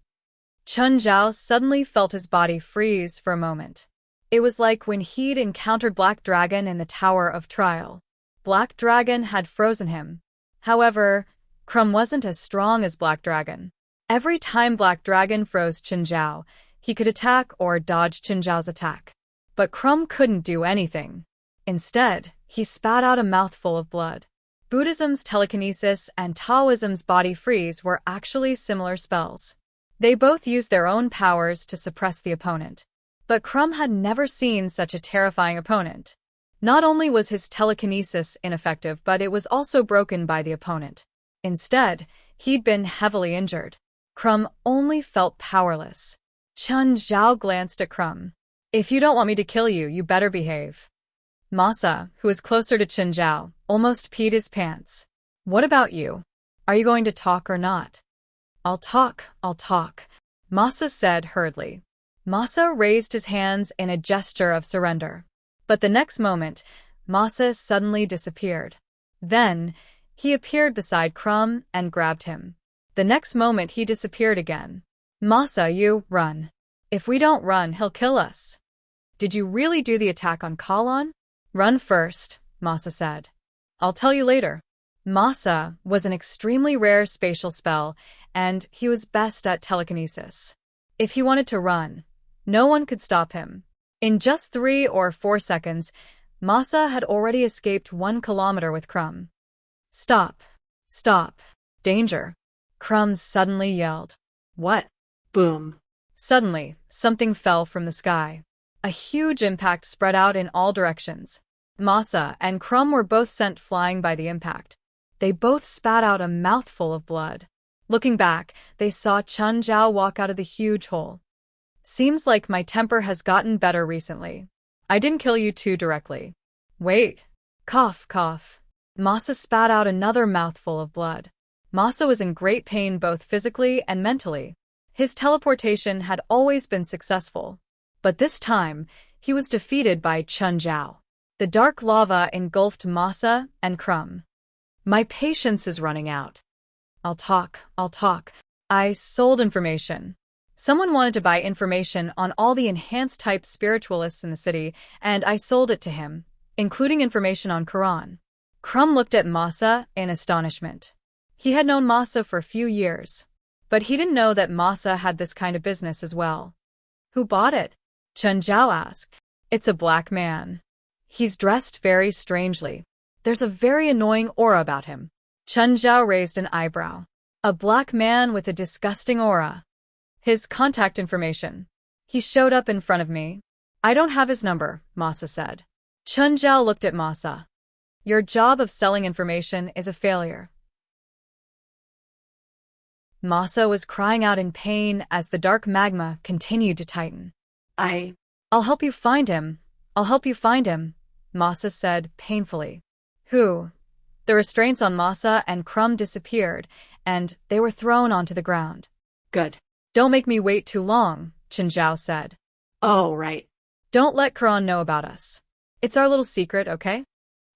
Chinjiao suddenly felt his body freeze for a moment. It was like when he'd encountered Black Dragon in the Tower of Trial. Black Dragon had frozen him. However, Crumb wasn't as strong as Black Dragon. Every time Black Dragon froze Chinjiao, he could attack or dodge Chinjiao's attack. But Crumb couldn't do anything. Instead, he spat out a mouthful of blood. Buddhism's telekinesis and Taoism's body freeze were actually similar spells. They both used their own powers to suppress the opponent. But Crumb had never seen such a terrifying opponent. Not only was his telekinesis ineffective, but it was also broken by the opponent. Instead, he'd been heavily injured. Crumb only felt powerless. Chun Zhao glanced at Crumb. If you don't want me to kill you, you better behave. Masa, who was closer to Chun Zhao, almost peed his pants. What about you? Are you going to talk or not? I'll talk, Masa said hurriedly. Masa raised his hands in a gesture of surrender. But the next moment, Masa suddenly disappeared. Then, he appeared beside Crumb and grabbed him. The next moment he disappeared again. Masa, you run. If we don't run, he'll kill us. Did you really do the attack on Kalon? Run first, Masa said. I'll tell you later. Masa was an extremely rare spatial spell, and he was best at telekinesis. If he wanted to run, no one could stop him. In just 3 or 4 seconds, Masa had already escaped 1 kilometer with Crumb. Stop. Stop. Danger. Crumb suddenly yelled. What? Boom. Suddenly, something fell from the sky. A huge impact spread out in all directions. Masa and Crumb were both sent flying by the impact. They both spat out a mouthful of blood. Looking back, they saw Chun Zhao walk out of the huge hole. Seems like my temper has gotten better recently. I didn't kill you too directly. Wait. Cough, cough. Masa spat out another mouthful of blood. Masa was in great pain both physically and mentally. His teleportation had always been successful. But this time, he was defeated by Chun Zhao. The dark lava engulfed Masa and Crumb. My patience is running out. I'll talk. I sold information. Someone wanted to buy information on all the enhanced type spiritualists in the city, and I sold it to him, including information on Quran. Crumb looked at Masa in astonishment. He had known Masa for a few years, but he didn't know that Masa had this kind of business as well. Who bought it? Chun Zhao asked. It's a black man. He's dressed very strangely. There's a very annoying aura about him. Chun Zhao raised an eyebrow. A black man with a disgusting aura. His contact information. He showed up in front of me. I don't have his number, Masa said. Chun Zhao looked at Masa. Your job of selling information is a failure. Masa was crying out in pain as the dark magma continued to tighten. I'll help you find him. Masa said painfully. Who? The restraints on Masa and Crumb disappeared, and they were thrown onto the ground. Good. Don't make me wait too long, Chun Zhao said. Oh, right. Don't let Karan know about us. It's our little secret, okay?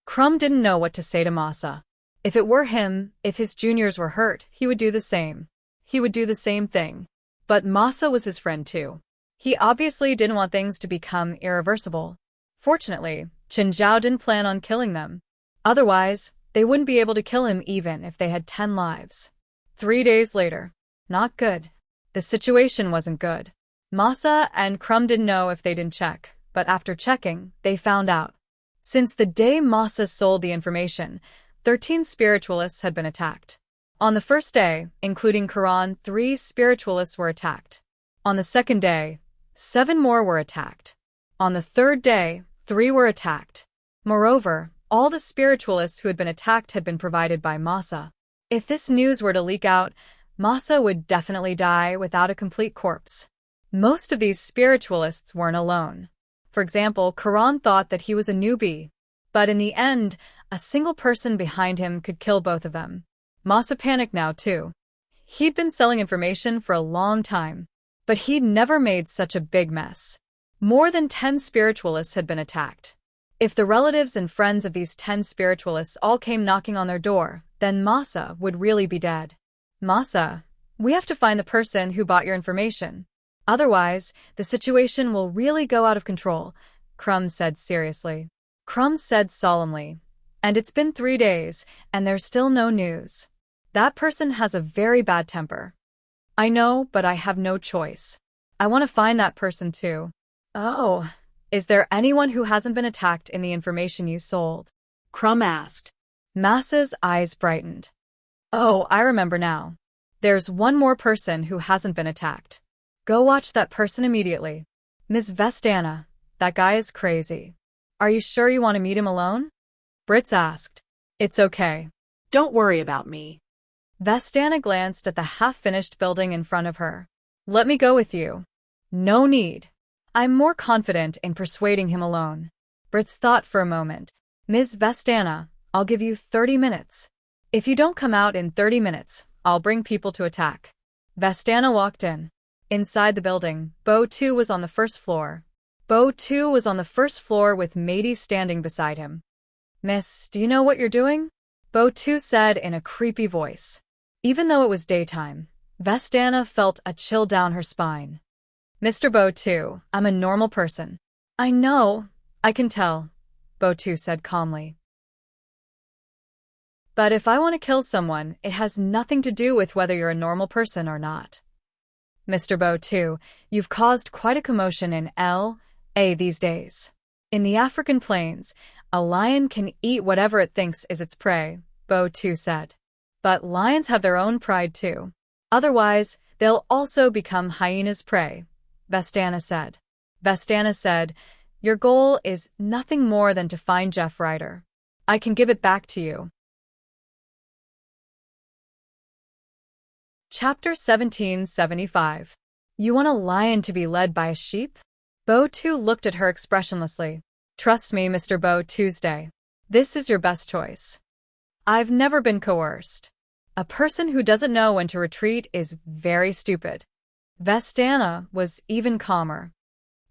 Crumb didn't know what to say to Masa. If it were him, if his juniors were hurt, he would do the same. He would do the same thing. But Masa was his friend too. He obviously didn't want things to become irreversible. Fortunately, Chun Zhao didn't plan on killing them. Otherwise, they wouldn't be able to kill him even if they had 10 lives. 3 days later. Not good. The situation wasn't good. Masa and Crumb didn't know if they didn't check, but after checking, they found out. Since the day Masa sold the information, 13 spiritualists had been attacked. On the first day, including Quran, 3 spiritualists were attacked. On the second day, 7 more were attacked. On the third day, 3 were attacked. Moreover, all the spiritualists who had been attacked had been provided by Masa. If this news were to leak out, Masa would definitely die without a complete corpse. Most of these spiritualists weren't alone. For example, Quran thought that he was a newbie. But in the end, a single person behind him could kill both of them. Masa panicked now too. He'd been selling information for a long time, but he'd never made such a big mess. More than 10 spiritualists had been attacked. If the relatives and friends of these 10 spiritualists all came knocking on their door, then Masa would really be dead. Masa, we have to find the person who bought your information. Otherwise, the situation will really go out of control, Crumb said seriously. Crumb said solemnly, and it's been 3 days, and there's still no news. That person has a very bad temper. I know, but I have no choice. I want to find that person too. Oh, is there anyone who hasn't been attacked in the information you sold? Crumb asked. Masa's eyes brightened. Oh, I remember now. There's one more person who hasn't been attacked. Go watch that person immediately. Ms. Vestana, that guy is crazy. Are you sure you want to meet him alone? Brits asked. It's okay. Don't worry about me. Vestana glanced at the half-finished building in front of her. Let me go with you. No need. I'm more confident in persuading him alone. Britz thought for a moment. Ms. Vestana, I'll give you 30 minutes. If you don't come out in 30 minutes, I'll bring people to attack. Vestana walked in. Inside the building, Bo 2 was on the first floor. Bo 2 was on the first floor with Matey standing beside him. Miss, do you know what you're doing? Bo 2 said in a creepy voice. Even though it was daytime, Vestana felt a chill down her spine. Mr. Bo 2, I'm a normal person. I know, I can tell, Bo 2 said calmly. But if I want to kill someone, it has nothing to do with whether you're a normal person or not. Mr. Bo 2, you've caused quite a commotion in L.A. these days. In the African plains, a lion can eat whatever it thinks is its prey, Bo 2 said. But lions have their own pride too. Otherwise, they'll also become hyenas' prey, Vestana said. Vestana said, your goal is nothing more than to find Jeff Ryder. I can give it back to you. Chapter 1775. You want a lion to be led by a sheep? Bo 2 looked at her expressionlessly. Trust me, Mr. Bo Tuesday. This is your best choice. I've never been coerced. A person who doesn't know when to retreat is very stupid. Vestana was even calmer.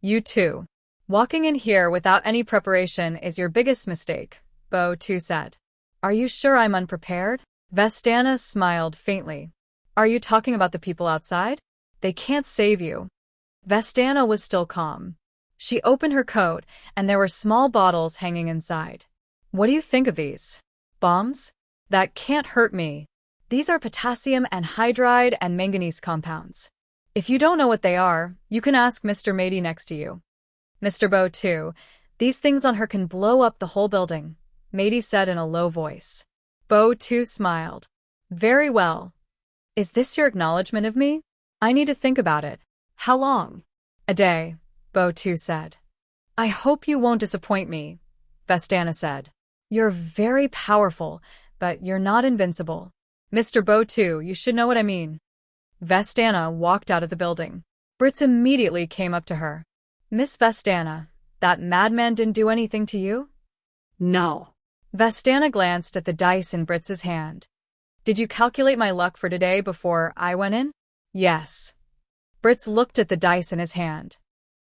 You too. Walking in here without any preparation is your biggest mistake, Bo 2 said. Are you sure I'm unprepared? Vestana smiled faintly. Are you talking about the people outside? They can't save you. Vestana was still calm. She opened her coat, and there were small bottles hanging inside. What do you think of these? Bombs? That can't hurt me. These are potassium anhydride and manganese compounds. If you don't know what they are, you can ask Mr. Matey next to you. Mr. Bo 2, these things on her can blow up the whole building, Matey said in a low voice. Bo 2 smiled. Very well. Is this your acknowledgement of me? I need to think about it. How long? A day, Bo 2 said. I hope you won't disappoint me, Vestana said. You're very powerful, but you're not invincible. Mr. Bo 2, you should know what I mean. Vestana walked out of the building. Britz immediately came up to her. Miss Vestana, that madman didn't do anything to you? No. Vestana glanced at the dice in Britz's hand. Did you calculate my luck for today before I went in? Yes. Britz looked at the dice in his hand.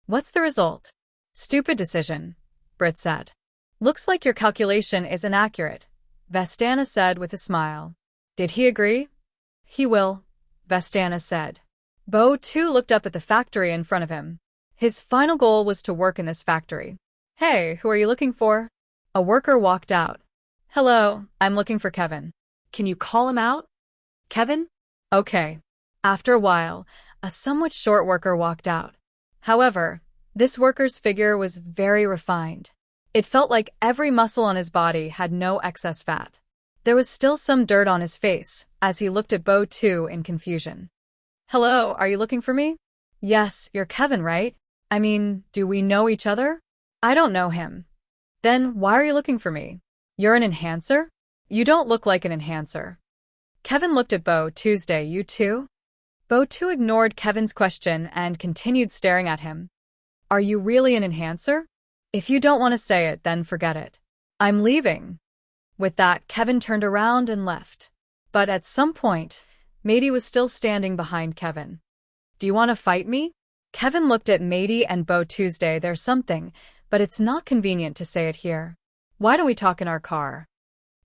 What's the result? Stupid decision, Britz said. Looks like your calculation is inaccurate, Vestana said with a smile. Did he agree? He will, Vestana said. Bo 2 looked up at the factory in front of him. His final goal was to work in this factory. Hey, who are you looking for? A worker walked out. Hello, I'm looking for Kevin. Can you call him out? Kevin? Okay. After a while, a somewhat short worker walked out. However, this worker's figure was very refined. It felt like every muscle on his body had no excess fat. There was still some dirt on his face, as he looked at Bo 2 in confusion. Hello, are you looking for me? Yes, you're Kevin, right? I mean, do we know each other? I don't know him. Then why are you looking for me? You're an enhancer? You don't look like an enhancer. Kevin looked at Bo Tuesday. You too? Bo 2 ignored Kevin's question and continued staring at him. Are you really an enhancer? If you don't want to say it, then forget it. I'm leaving. With that, Kevin turned around and left. But at some point, Matey was still standing behind Kevin. Do you want to fight me? Kevin looked at Matey and Bo Tuesday. There's something, but it's not convenient to say it here. Why don't we talk in our car?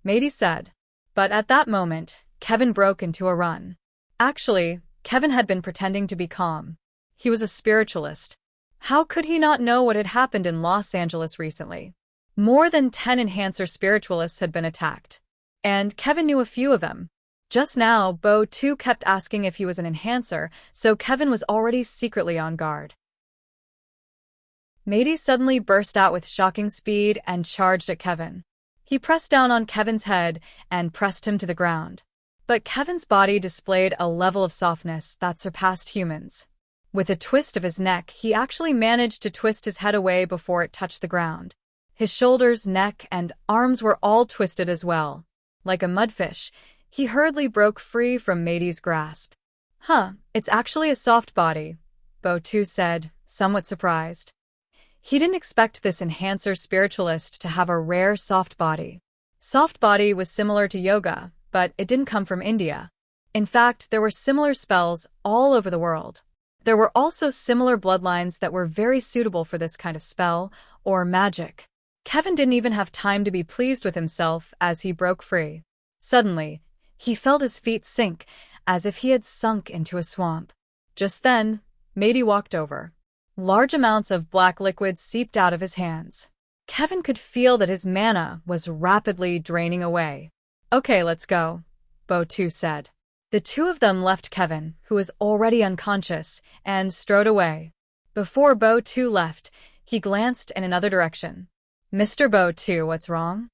Matey said. But at that moment, Kevin broke into a run. Actually, Kevin had been pretending to be calm. He was a spiritualist. How could he not know what had happened in Los Angeles recently? More than 10 enhancer spiritualists had been attacked. And Kevin knew a few of them. Just now, Bo 2 kept asking if he was an enhancer, so Kevin was already secretly on guard. Matey suddenly burst out with shocking speed and charged at Kevin. He pressed down on Kevin's head and pressed him to the ground. But Kevin's body displayed a level of softness that surpassed humans. With a twist of his neck, he actually managed to twist his head away before it touched the ground. His shoulders, neck, and arms were all twisted as well. Like a mudfish, He hurriedly broke free from Matey's grasp. Huh, it's actually a soft body, Bo2 said, somewhat surprised. He didn't expect this enhancer spiritualist to have a rare soft body. Soft body was similar to yoga, but it didn't come from India. In fact, there were similar spells all over the world. There were also similar bloodlines that were very suitable for this kind of spell or magic. Kevin didn't even have time to be pleased with himself as he broke free. Suddenly, he felt his feet sink as if he had sunk into a swamp. Just then, Matey walked over. Large amounts of black liquid seeped out of his hands. Kevin could feel that his mana was rapidly draining away. Okay, let's go, Bo2 said. The two of them left Kevin, who was already unconscious, and strode away. Before Bo2 left, he glanced in another direction. Mr. Bo2, what's wrong?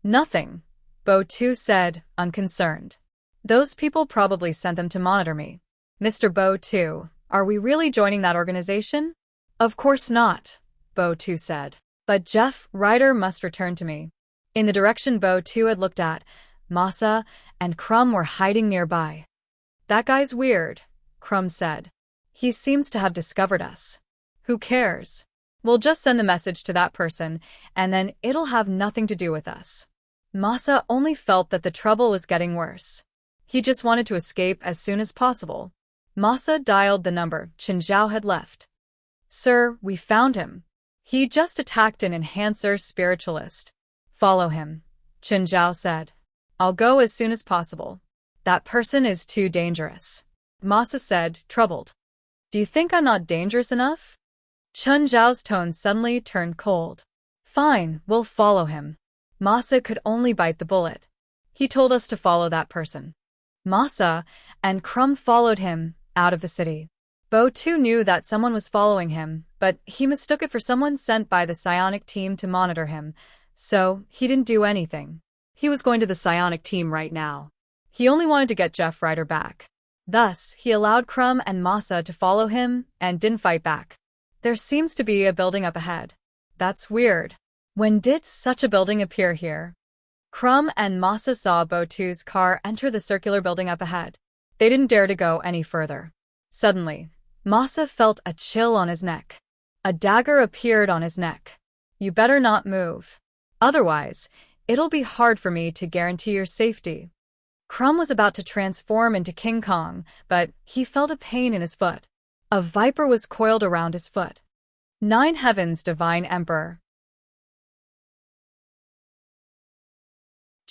Nothing, Bo2 said, unconcerned. Those people probably sent them to monitor me. Mr. Bo2, are we really joining that organization? Of course not, Bo2 said. But Jeff Ryder must return to me. In the direction Bo2 had looked at, Masa and Crumb were hiding nearby. That guy's weird, Crumb said. He seems to have discovered us. Who cares? We'll just send the message to that person, and then it'll have nothing to do with us. Masa only felt that the trouble was getting worse. He just wanted to escape as soon as possible. Masa dialed the number Chinzhao had left. Sir, we found him. He just attacked an enhancer spiritualist. Follow him, Chinzhao said. I'll go as soon as possible. That person is too dangerous, Masa said, troubled. Do you think I'm not dangerous enough? Chinzhao's tone suddenly turned cold. Fine, we'll follow him. Masa could only bite the bullet. He told us to follow that person. Masa and Crumb followed him out of the city. Bo2 knew that someone was following him, but he mistook it for someone sent by the psionic team to monitor him, so he didn't do anything. He was going to the psionic team right now. He only wanted to get Jeff Ryder back. Thus, he allowed Crumb and Masa to follow him and didn't fight back. There seems to be a building up ahead. That's weird. When did such a building appear here? Crumb and Masa saw Bo2's car enter the circular building up ahead. They didn't dare to go any further. Suddenly, Masa felt a chill on his neck. A dagger appeared on his neck. You better not move. Otherwise, it'll be hard for me to guarantee your safety. Crumb was about to transform into King Kong, but he felt a pain in his foot. A viper was coiled around his foot. 9 Heavens, Divine Emperor.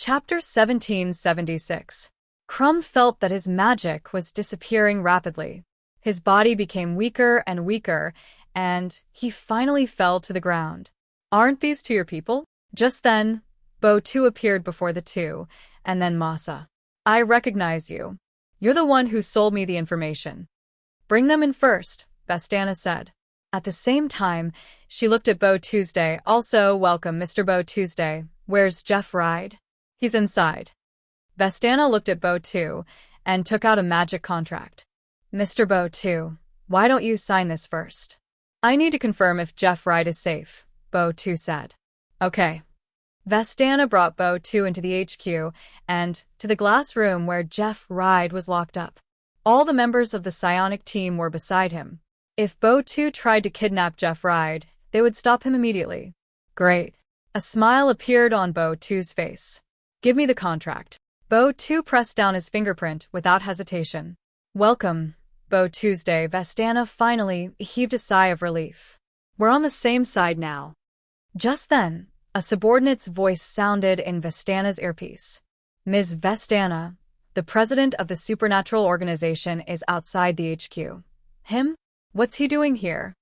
Chapter 1776. Crumb felt that his magic was disappearing rapidly. His body became weaker and weaker, and he finally fell to the ground. Aren't these two your people? Just then, Bo2 appeared before the two, and then Masa. I recognize you. You're the one who sold me the information. Bring them in first, Vestana said. At the same time, she looked at Bo Tuesday. Also, welcome, Mr. Bo Tuesday. Where's Jeff Ryder? He's inside. Vestana looked at Bo 2 and took out a magic contract. Mr. Bo 2, why don't you sign this first? I need to confirm if Jeff Ryder is safe, Bo 2 said. Okay. Vestana brought Bo 2 into the HQ and to the glass room where Jeff Ryder was locked up. All the members of the psionic team were beside him. If Bo 2 tried to kidnap Jeff Ryder, they would stop him immediately. Great. A smile appeared on Bo 2's face. Give me the contract. Bo 2 pressed down his fingerprint without hesitation. Welcome, Bo Tuesday. Vestana finally heaved a sigh of relief. We're on the same side now. Just then, a subordinate's voice sounded in Vestana's earpiece. Ms. Vestana, the president of the supernatural organization, is outside the HQ. Him? What's he doing here?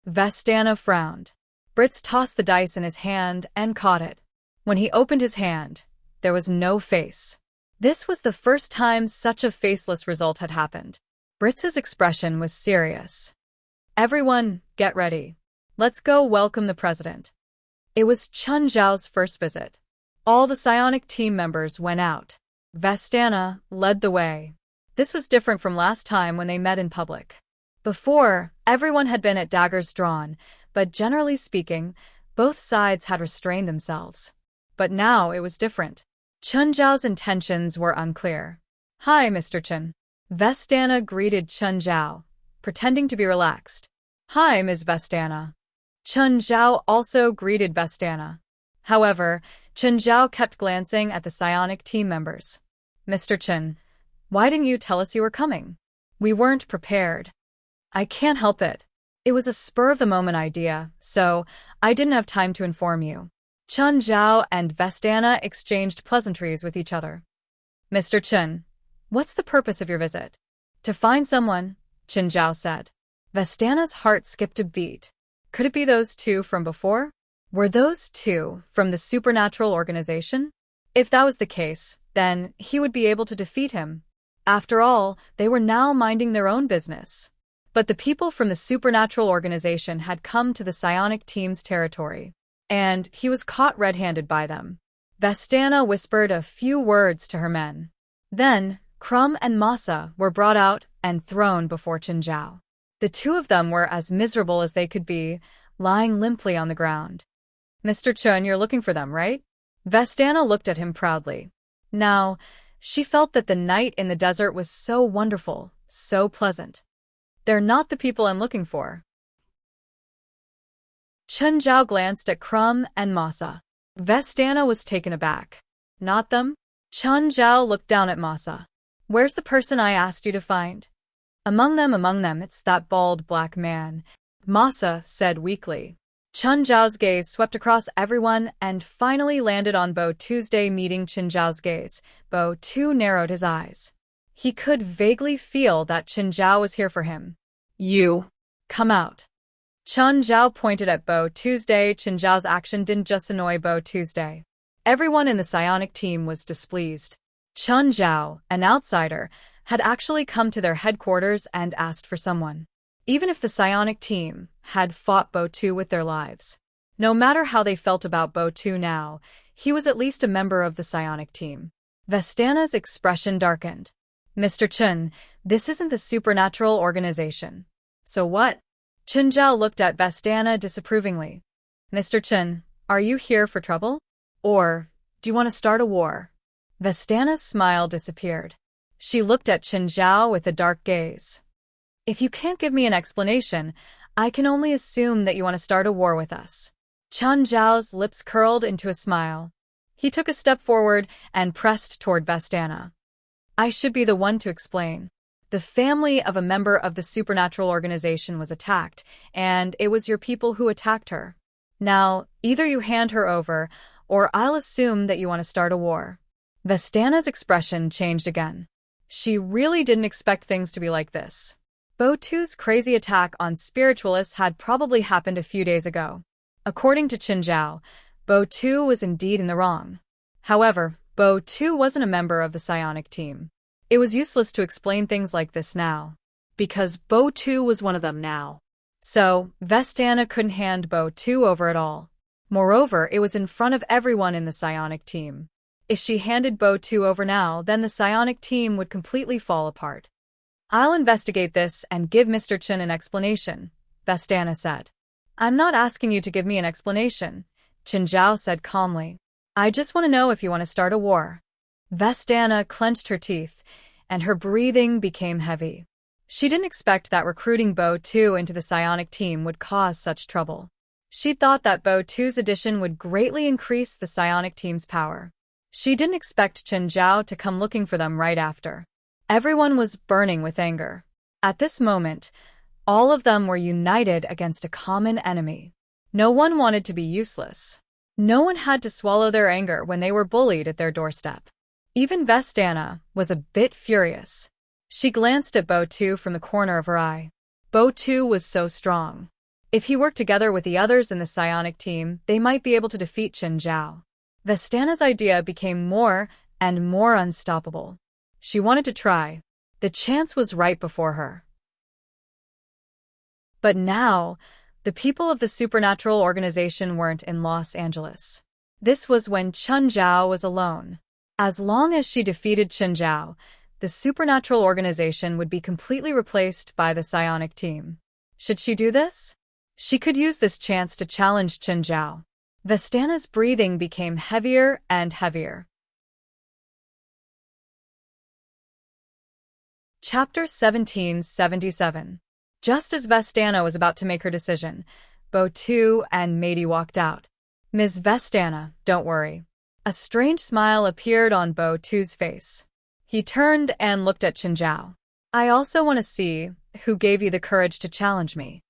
Vestana frowned. Britz tossed the dice in his hand and caught it. When he opened his hand, there was no face. This was the first time such a faceless result had happened. Britz's expression was serious. Everyone, get ready. Let's go welcome the president. It was Chun Zhao's first visit. All the psionic team members went out. Vestana led the way. This was different from last time when they met in public. Before, everyone had been at daggers drawn, but generally speaking, both sides had restrained themselves. But now it was different. Chun Zhao's intentions were unclear. "Hi, Mr. Chen." Vestana greeted Chun Zhao, pretending to be relaxed. "Hi, Ms. Vestana." Chun Zhao also greeted Vestana. However, Chun Zhao kept glancing at the psionic team members. "Mr. Chen, why didn't you tell us you were coming? We weren't prepared." "I can't help it. It was a spur-of-the-moment idea, so I didn't have time to inform you." Chun Zhao and Vestana exchanged pleasantries with each other. "Mr. Chen, what's the purpose of your visit?" "To find someone," Chun Zhao said. Vestana's heart skipped a beat. Could it be those two from before? Were those two from the supernatural organization? If that was the case, then he would be able to defeat him. After all, they were now minding their own business. But the people from the supernatural organization had come to the psionic team's territory, and he was caught red-handed by them. Vestana whispered a few words to her men. Then, Crumb and Masa were brought out and thrown before Chun Zhao. The two of them were as miserable as they could be, lying limply on the ground. "Mr. Chun, you're looking for them, right?" Vestana looked at him proudly. Now, she felt that the night in the desert was so wonderful, so pleasant. "They're not the people I'm looking for." Chun Zhao glanced at Crumb and Masa. Vestana was taken aback. "Not them?" Chun Zhao looked down at Masa. "Where's the person I asked you to find?" Among them, it's that bald black man," Masa said weakly. Chun Zhao's gaze swept across everyone and finally landed on Bo Tuesday. Meeting Chun Zhao's gaze, Bo Tu narrowed his eyes. He could vaguely feel that Chun Zhao was here for him. "You, come out." Chun Zhao pointed at Bo Tuesday. Chun Zhao's action didn't just annoy Bo Tuesday. Everyone in the psionic team was displeased. Chun Zhao, an outsider, had actually come to their headquarters and asked for someone. Even if the psionic team had fought Bo Tu with their lives. No matter how they felt about Bo Tu now, he was at least a member of the psionic team. Vestana's expression darkened. "Mr. Chun, this isn't the supernatural organization." "So what?" Chun Zhao looked at Vestana disapprovingly. "Mr. Chun, are you here for trouble? Or do you want to start a war?" Vestana's smile disappeared. She looked at Chun Zhao with a dark gaze. "If you can't give me an explanation, I can only assume that you want to start a war with us." Chun Zhao's lips curled into a smile. He took a step forward and pressed toward Vestana. "I should be the one to explain. The family of a member of the supernatural organization was attacked, and it was your people who attacked her. Now, either you hand her over, or I'll assume that you want to start a war." Vestana's expression changed again. She really didn't expect things to be like this. Bo Tu's crazy attack on spiritualists had probably happened a few days ago. According to Chun Zhao, Bo Tu was indeed in the wrong. However, Bo Tu wasn't a member of the psionic team. It was useless to explain things like this now, because Bo Tu was one of them now. So, Vestana couldn't hand Bo Tu over at all. Moreover, it was in front of everyone in the psionic team. If she handed Bo Tu over now, then the psionic team would completely fall apart. "I'll investigate this and give Mr. Chun an explanation," Vestana said. "I'm not asking you to give me an explanation," Chun Zhao said calmly. "I just want to know if you want to start a war." Vestana clenched her teeth, and her breathing became heavy. She didn't expect that recruiting Bo Tu into the psionic team would cause such trouble. She thought that Bo Tu's addition would greatly increase the psionic team's power. She didn't expect Chun Zhao to come looking for them right after. Everyone was burning with anger. At this moment, all of them were united against a common enemy. No one wanted to be useless. No one had to swallow their anger when they were bullied at their doorstep. Even Vestana was a bit furious. She glanced at Bo Tu from the corner of her eye. Bo Tu was so strong. If he worked together with the others in the psionic team, they might be able to defeat Chun Zhao. Vestana's idea became more and more unstoppable. She wanted to try. The chance was right before her. But now, the people of the supernatural organization weren't in Los Angeles. This was when Chun Zhao was alone. As long as she defeated Chun Zhao, the supernatural organization would be completely replaced by the psionic team. Should she do this? She could use this chance to challenge Chun Zhao. Vestana's breathing became heavier and heavier. Chapter 1777. Just as Vestana was about to make her decision, Bo2 and Matey walked out. "Ms. Vestana, don't worry." A strange smile appeared on Bo2's face. He turned and looked at Chinzhao. "I also want to see who gave you the courage to challenge me."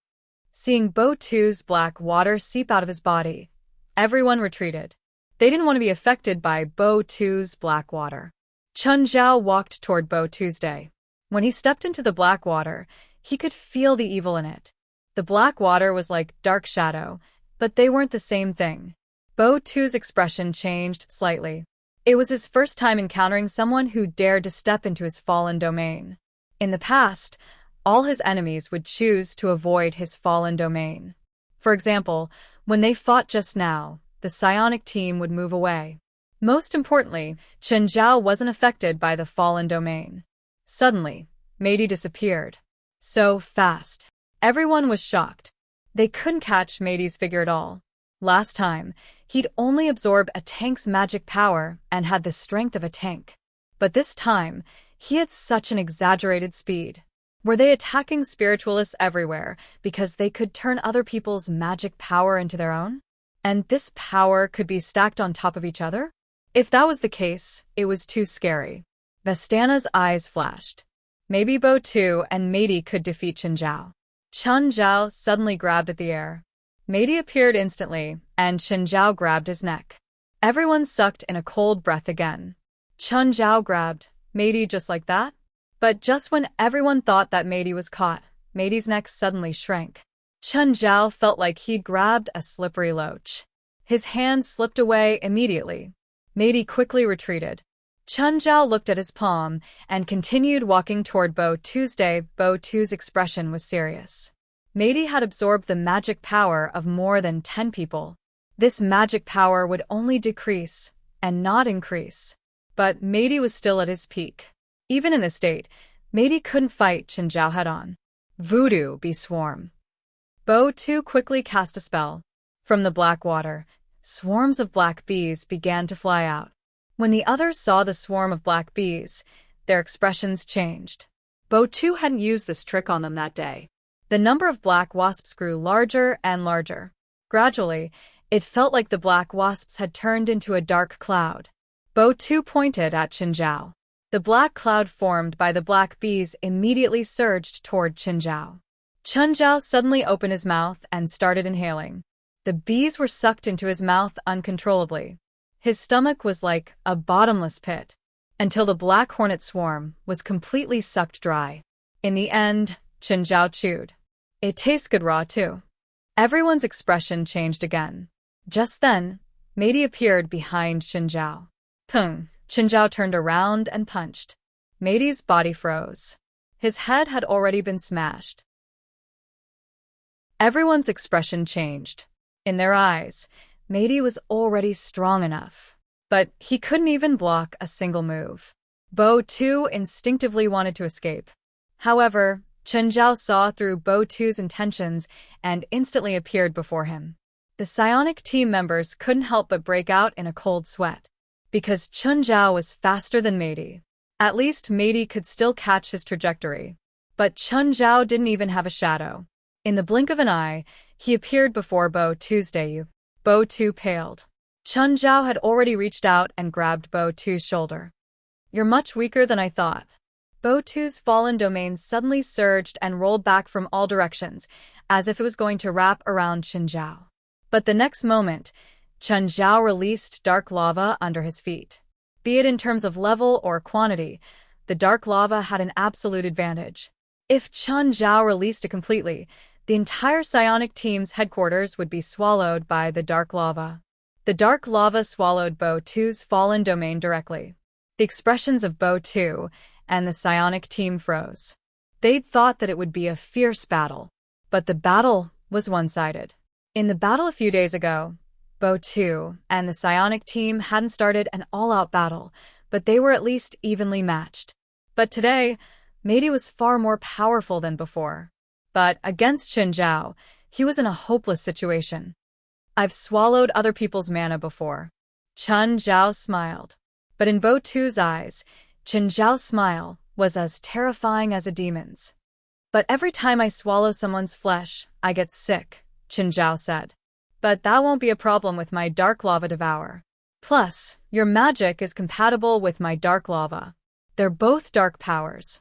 Seeing Bo2's black water seep out of his body, everyone retreated. They didn't want to be affected by Bo2's black water. Chinzhao walked toward Bo2's day. When he stepped into the black water, he could feel the evil in it. The black water was like dark shadow, but they weren't the same thing. Bo2's expression changed slightly. It was his first time encountering someone who dared to step into his fallen domain. In the past, all his enemies would choose to avoid his fallen domain. For example, when they fought just now, the psionic team would move away. Most importantly, Chinzhao wasn't affected by the fallen domain. Suddenly, Matey disappeared. So fast. Everyone was shocked. They couldn't catch Matey's figure at all. Last time, he'd only absorbed a tank's magic power and had the strength of a tank. But this time, he had such an exaggerated speed. Were they attacking spiritualists everywhere because they could turn other people's magic power into their own? And this power could be stacked on top of each other? If that was the case, it was too scary. Vestana's eyes flashed. Maybe Bo2 and Matey could defeat Chinzhao. Chinzhao suddenly grabbed at the air. Matey appeared instantly, and Chinzhao grabbed his neck. Everyone sucked in a cold breath again. Chinzhao grabbed Matey just like that. But just when everyone thought that Matey was caught, Matey's neck suddenly shrank. Chinzhao felt like he'd grabbed a slippery loach. His hand slipped away immediately. Matey quickly retreated. Chinzhao looked at his palm and continued walking toward Bo2's day. Bo2's expression was serious. Matey had absorbed the magic power of more than 10 people. This magic power would only decrease and not increase. But Matey was still at his peak. Even in this state, Matey couldn't fight Chinzhao head-on. Voodoo be swarm. Bo2 quickly cast a spell. From the black water, swarms of black bees began to fly out. When the others saw the swarm of black bees, their expressions changed. Bo2 hadn't used this trick on them that day. The number of black wasps grew larger and larger. Gradually, it felt like the black wasps had turned into a dark cloud. Bo2 pointed at Chinzhao. The black cloud formed by the black bees immediately surged toward Chinzhao. Chinzhao suddenly opened his mouth and started inhaling. The bees were sucked into his mouth uncontrollably. His stomach was like a bottomless pit, until the black hornet swarm was completely sucked dry. In the end, Chinzhao chewed. It tastes good raw too. Everyone's expression changed again. Just then, Matey appeared behind Chinzhao. Pung! Chinzhao turned around and punched. Matey's body froze. His head had already been smashed. Everyone's expression changed. In their eyes, Matey was already strong enough. But he couldn't even block a single move. Bo2 instinctively wanted to escape. However, Chinzhao saw through Bo2's intentions and instantly appeared before him. The psionic team members couldn't help but break out in a cold sweat. Because Chinzhao was faster than Matey. At least Matey could still catch his trajectory. But Chinzhao didn't even have a shadow. In the blink of an eye, he appeared before Bo2's day. Bo2 paled. Chinzhao had already reached out and grabbed Bo2's shoulder. "You're much weaker than I thought." Bo2's fallen domain suddenly surged and rolled back from all directions, as if it was going to wrap around Chinzhao. But the next moment, Chinzhao released dark lava under his feet. Be it in terms of level or quantity, the dark lava had an absolute advantage. If Chinzhao released it completely, the entire psionic team's headquarters would be swallowed by the dark lava. The dark lava swallowed Bo2's fallen domain directly. The expressions of Bo2 and the psionic team froze. They'd thought that it would be a fierce battle, but the battle was one-sided. In the battle a few days ago, Bo2 and the psionic team hadn't started an all-out battle, but they were at least evenly matched. But today, Matey was far more powerful than before. But against Chinzhao, he was in a hopeless situation. "I've swallowed other people's mana before." Chinzhao smiled. But in Bo2's eyes, Chinzhao's smile was as terrifying as a demon's. But every time I swallow someone's flesh, I get sick, Chen Zhao said. But that won't be a problem with my dark lava devour. Plus, your magic is compatible with my dark lava. They're both dark powers.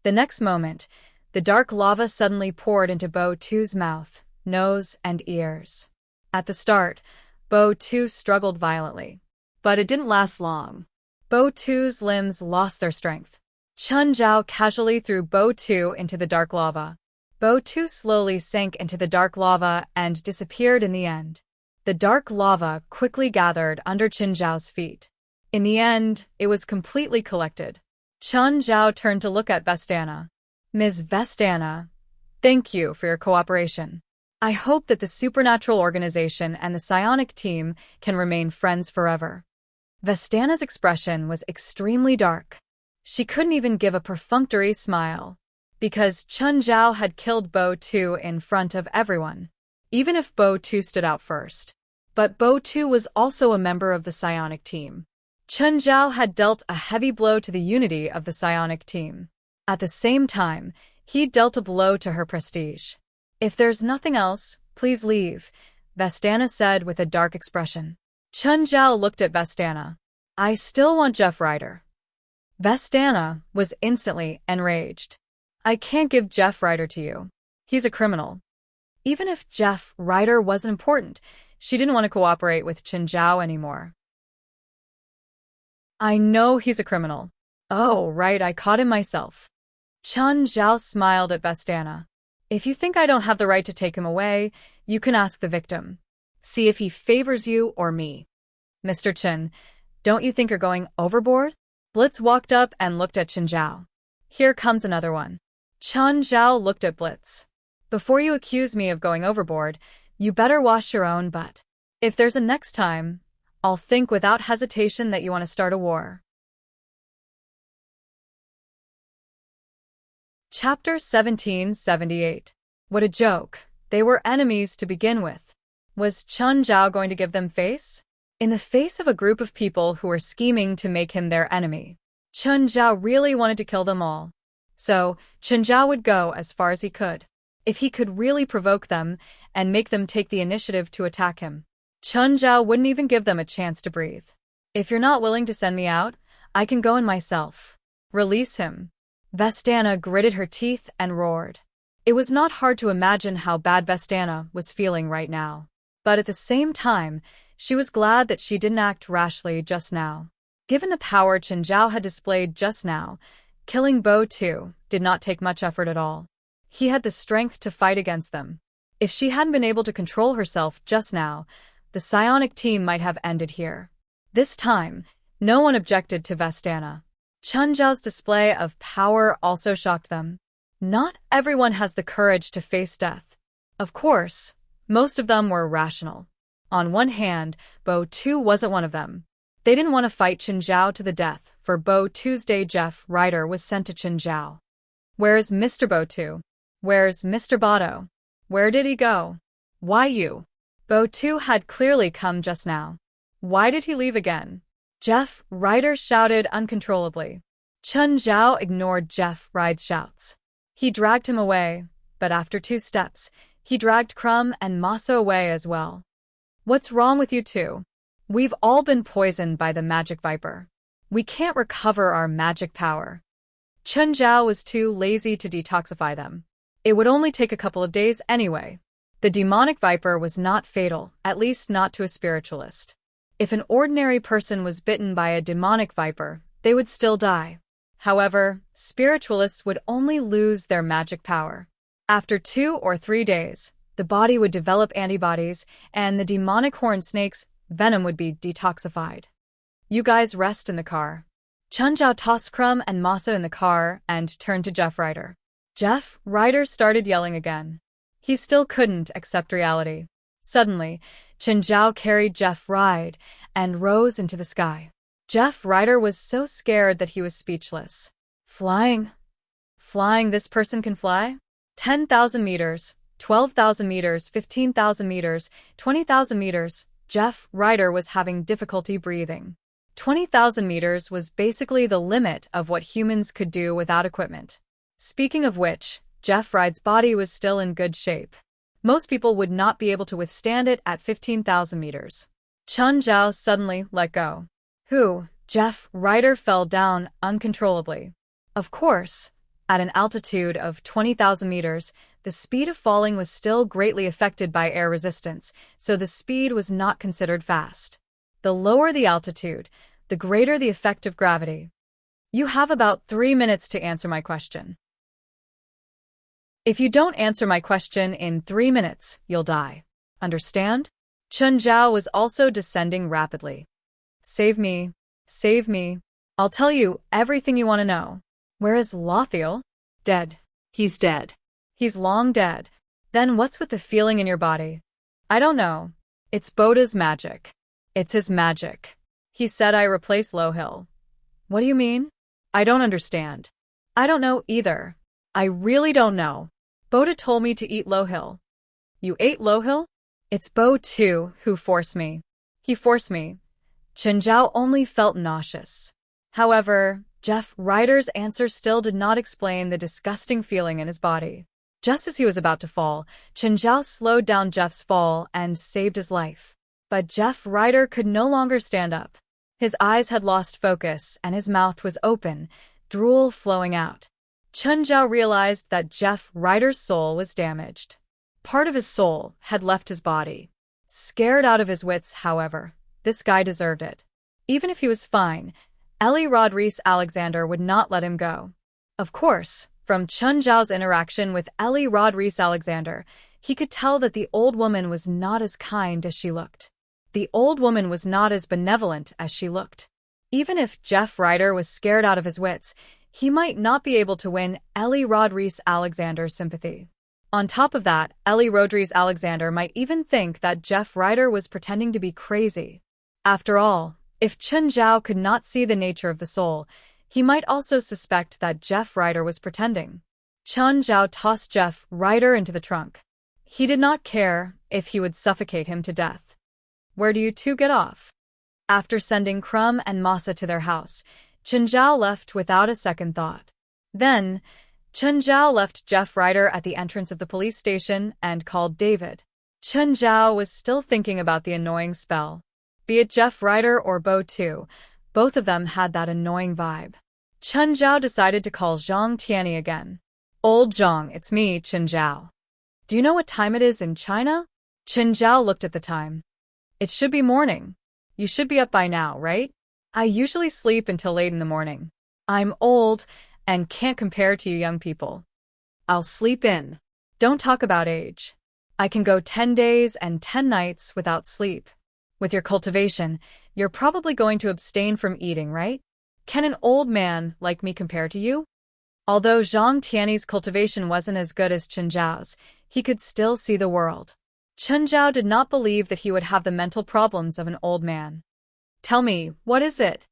The next moment, the dark lava suddenly poured into Bo Tu's mouth, nose, and ears. At the start, Bo Tu struggled violently. But it didn't last long. Bo Tu's limbs lost their strength. Chen Zhao casually threw Bo Tu into the dark lava. Bo Tu slowly sank into the dark lava and disappeared in the end. The dark lava quickly gathered under Chen Zhao's feet. In the end, it was completely collected. Chen Zhao turned to look at Vestana. Ms. Vestana, thank you for your cooperation. I hope that the supernatural organization and the psionic team can remain friends forever. Vestana's expression was extremely dark. She couldn't even give a perfunctory smile. Because Chen Zhao had killed Bo Tu in front of everyone, even if Bo Tu stood out first. But Bo Tu was also a member of the psionic team. Chen Zhao had dealt a heavy blow to the unity of the psionic team. At the same time, he dealt a blow to her prestige. If there's nothing else, please leave, Vestana said with a dark expression. Chen Zhao looked at Vestana. I still want Jeff Ryder. Vestana was instantly enraged. I can't give Jeff Ryder to you. He's a criminal. Even if Jeff Ryder wasn't important, she didn't want to cooperate with Chen Zhao anymore. I know he's a criminal. Oh, right, I caught him myself. Chen Zhao smiled at Vestana. If you think I don't have the right to take him away, you can ask the victim. See if he favors you or me. Mr. Chen, don't you think you're going overboard? Blitz walked up and looked at Chen Zhao. Here comes another one. Chen Zhao looked at Blitz. Before you accuse me of going overboard, you better wash your own butt. If there's a next time, I'll think without hesitation that you want to start a war. Chapter 1778. What a joke. They were enemies to begin with. Was Chen Zhao going to give them face? In the face of a group of people who were scheming to make him their enemy, Chen Zhao really wanted to kill them all. So, Chen Zhao would go as far as he could. If he could really provoke them and make them take the initiative to attack him, Chen Zhao wouldn't even give them a chance to breathe. If you're not willing to send me out, I can go in myself. Release him. Vestana gritted her teeth and roared. It was not hard to imagine how bad Vestana was feeling right now. But at the same time, she was glad that she didn't act rashly just now. Given the power Chen Zhao had displayed just now, killing Bo Tu did not take much effort at all. He had the strength to fight against them. If she hadn't been able to control herself just now, the psionic team might have ended here. This time, no one objected to Vestana. Chen Zhao's display of power also shocked them. Not everyone has the courage to face death. Of course, most of them were rational. On one hand, Bo Tu wasn't one of them. They didn't want to fight Chen Zhao to the death. For Bo Tuesday, Jeff Ryder was sent to Chen Zhao. Where's Mr. Bo Tu? Where's Mr. Bado? Where did he go? Why you? Bo Tu had clearly come just now. Why did he leave again? Jeff Ryder shouted uncontrollably. Chen Zhao ignored Jeff Ryder's shouts. He dragged him away, but after 2 steps, he dragged Crumb and Masa away as well. What's wrong with you two? We've all been poisoned by the magic viper. We can't recover our magic power. Chen Zhao was too lazy to detoxify them. It would only take a couple of days anyway. The demonic viper was not fatal, at least not to a spiritualist. If an ordinary person was bitten by a demonic viper, they would still die. However, spiritualists would only lose their magic power. After 2 or 3 days, the body would develop antibodies, and the demonic horned snake's venom would be detoxified. You guys rest in the car. Chen Zhao tossed Crumb and Masa in the car and turned to Jeff Ryder. Jeff Ryder started yelling again. He still couldn't accept reality. Suddenly, Chen Zhao carried Jeff Ryder and rose into the sky. Jeff Ryder was so scared that he was speechless. Flying? Flying, this person can fly? 10,000 meters, 12,000 meters, 15,000 meters, 20,000 meters. Jeff Ryder was having difficulty breathing. 20,000 meters was basically the limit of what humans could do without equipment. Speaking of which, Jeff Ride's body was still in good shape. Most people would not be able to withstand it at 15,000 meters. Chun Zhao suddenly let go. Jeff Rider fell down uncontrollably. Of course, at an altitude of 20,000 meters, the speed of falling was still greatly affected by air resistance, so the speed was not considered fast. The lower the altitude, the greater the effect of gravity. You have about 3 minutes to answer my question. If you don't answer my question in 3 minutes, you'll die. Understand? Chun Zhao was also descending rapidly. Save me. Save me. I'll tell you everything you want to know. Where is Lothiel? Dead. He's dead. He's long dead. Then what's with the feeling in your body? I don't know. It's Boda's magic. It's his magic. He said I replaced Lowhill. What do you mean? I don't understand. I don't know either. I really don't know. Boda told me to eat Lowhill. You ate Lowhill? It's Bo too who forced me. He forced me. Chun Zhao only felt nauseous. However, Jeff Rider's answer still did not explain the disgusting feeling in his body. Just as he was about to fall, Chun Zhao slowed down Jeff's fall and saved his life. But Jeff Rider could no longer stand up. His eyes had lost focus and his mouth was open, drool flowing out. Chun Zhao realized that Jeff Rider's soul was damaged. Part of his soul had left his body. Scared out of his wits, however, this guy deserved it. Even if he was fine, Ellie Rodriguez Alexander would not let him go. Of course, from Chun Zhao's interaction with Ellie Rodriguez Alexander, he could tell that the old woman was not as kind as she looked. The old woman was not as benevolent as she looked. Even if Jeff Rider was scared out of his wits, he might not be able to win Ellie Rodriguez Alexander's sympathy. On top of that, Ellie Rodriguez Alexander might even think that Jeff Rider was pretending to be crazy. After all, if Chun Zhao could not see the nature of the soul, he might also suspect that Jeff Rider was pretending. Chun Zhao tossed Jeff Rider into the trunk. He did not care if he would suffocate him to death. Where do you two get off? After sending Crumb and Masa to their house, Chun Zhao left without a second thought. Then, Chun Zhao left Jeff Rider at the entrance of the police station and called David. Chun Zhao was still thinking about the annoying spell. Be it Jeff Rider or Bo too, both of them had that annoying vibe. Chun Zhao decided to call Zhang Tianyi again. Old Zhang, it's me, Chun Zhao. Do you know what time it is in China? Chun Zhao looked at the time. It should be morning. You should be up by now, right? I usually sleep until late in the morning. I'm old and can't compare to you young people. I'll sleep in. Don't talk about age. I can go 10 days and 10 nights without sleep. With your cultivation, you're probably going to abstain from eating, right? Can an old man like me compare to you? Although Zhang Tianyi's cultivation wasn't as good as Chun Zhao's, he could still see the world. Chun Zhao did not believe that he would have the mental problems of an old man. Tell me, what is it?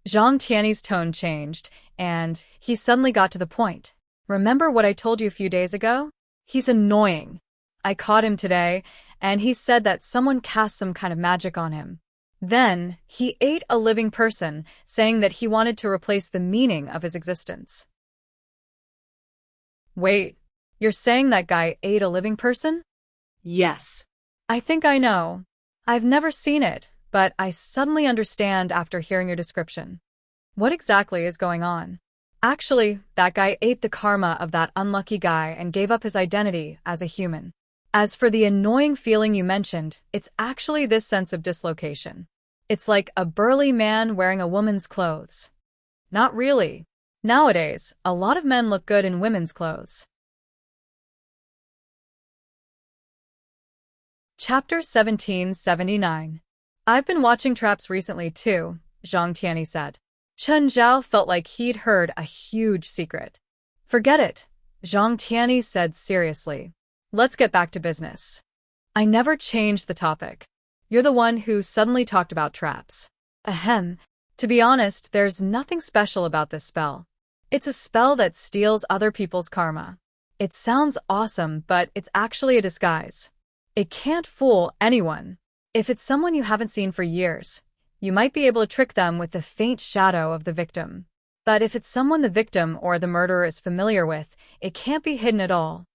Zhang Tianyi's tone changed, and he suddenly got to the point. Remember what I told you a few days ago? He's annoying. I caught him today, and he said that someone cast some kind of magic on him. Then, he ate a living person, saying that he wanted to replace the meaning of his existence. Wait, you're saying that guy ate a living person? Yes. I think I know. I've never seen it, but I suddenly understand after hearing your description. What exactly is going on? Actually, that guy ate the karma of that unlucky guy and gave up his identity as a human. As for the annoying feeling you mentioned, it's actually this sense of dislocation. It's like a burly man wearing a woman's clothes. Not really. Nowadays, a lot of men look good in women's clothes. Chapter 1779. I've been watching traps recently too, Zhang Tianyi said. Chun Zhao felt like he'd heard a huge secret. Forget it, Zhang Tianyi said seriously. Let's get back to business. I never changed the topic. You're the one who suddenly talked about traps. Ahem. To be honest, there's nothing special about this spell. It's a spell that steals other people's karma. It sounds awesome, but it's actually a disguise. It can't fool anyone. If it's someone you haven't seen for years, You might be able to trick them with the faint shadow of the victim. But if it's someone the victim or the murderer is familiar with, it can't be hidden at all.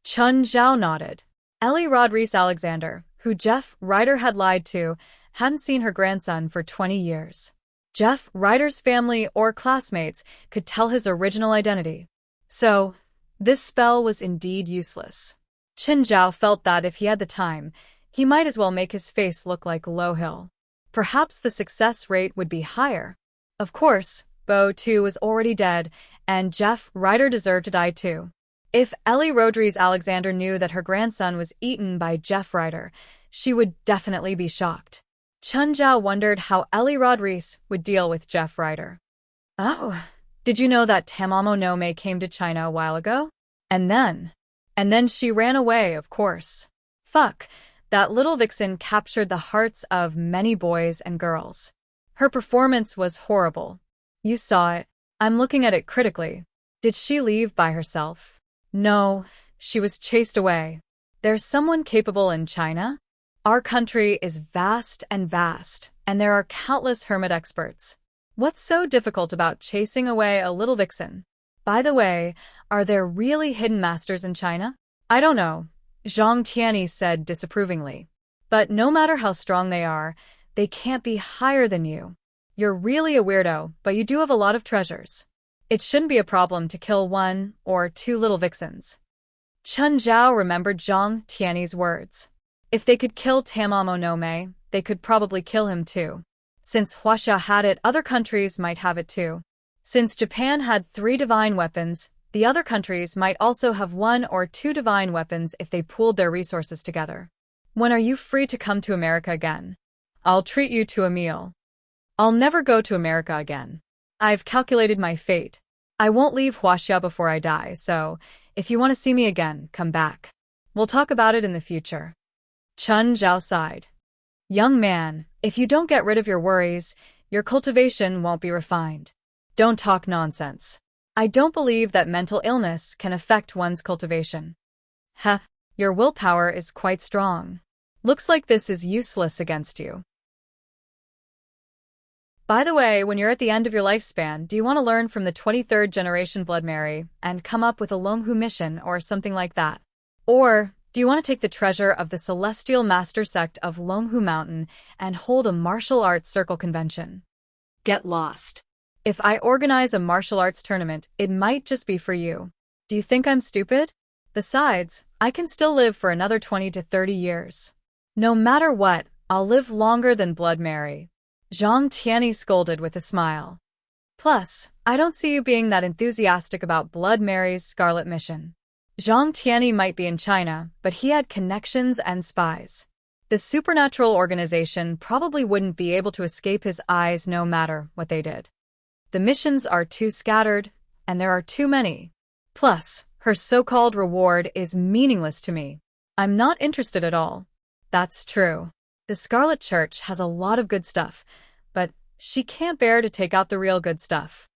Chun Zhao nodded. Ellie Rodriguez Alexander, who Jeff Ryder had lied to, hadn't seen her grandson for 20 years. Jeff Ryder's family or classmates could tell his original identity. So, this spell was indeed useless. Qin Zhao felt that if he had the time, he might as well make his face look like low hill. Perhaps the success rate would be higher. Of course, Bo too was already dead, and Jeff Ryder deserved to die too. If Ellie Rodriguez Alexander knew that her grandson was eaten by Jeff Ryder, she would definitely be shocked. Chun Zhao wondered how Ellie Rodriguez would deal with Jeff Ryder. Oh, did you know that Tamamo no Mae came to China a while ago? And then she ran away, of course. Fuck, that little vixen captured the hearts of many boys and girls. Her performance was horrible. You saw it. I'm looking at it critically. Did she leave by herself? No, she was chased away. There's someone capable in China? Our country is vast, and there are countless hermit experts. What's so difficult about chasing away a little vixen? By the way, are there really hidden masters in China? I don't know, Zhang Tianyi said disapprovingly. But no matter how strong they can't be higher than you. You're really a weirdo, but you do have a lot of treasures. It shouldn't be a problem to kill 1 or 2 little vixens. Chun Zhao remembered Zhang Tianyi's words. If they could kill Tamamo no Mae, they could probably kill him too. Since Huaxia had it, other countries might have it too. Since Japan had 3 divine weapons, the other countries might also have 1 or 2 divine weapons if they pooled their resources together. When are you free to come to America again? I'll treat you to a meal. I'll never go to America again. I've calculated my fate. I won't leave Huaxia before I die, so if you want to see me again, come back. We'll talk about it in the future. Chun Zhao sighed. Young man, if you don't get rid of your worries, your cultivation won't be refined. Don't talk nonsense. I don't believe that mental illness can affect one's cultivation. Heh, your willpower is quite strong. Looks like this is useless against you. By the way, when you're at the end of your lifespan, do you want to learn from the 23rd generation Blood Mary and come up with a Longhu mission or something like that? Or do you want to take the treasure of the Celestial Master Sect of Longhu Mountain and hold a martial arts circle convention? Get lost. If I organize a martial arts tournament, it might just be for you. Do you think I'm stupid? Besides, I can still live for another 20 to 30 years. No matter what, I'll live longer than Blood Mary. Zhang Tianyi scolded with a smile. Plus, I don't see you being that enthusiastic about Blood Mary's Scarlet Mission. Zhang Tianyi might be in China, but he had connections and spies. The supernatural organization probably wouldn't be able to escape his eyes no matter what they did. The missions are too scattered, and there are too many. Plus, her so-called reward is meaningless to me. I'm not interested at all. That's true. The Scarlet Church has a lot of good stuff, but she can't bear to take out the real good stuff.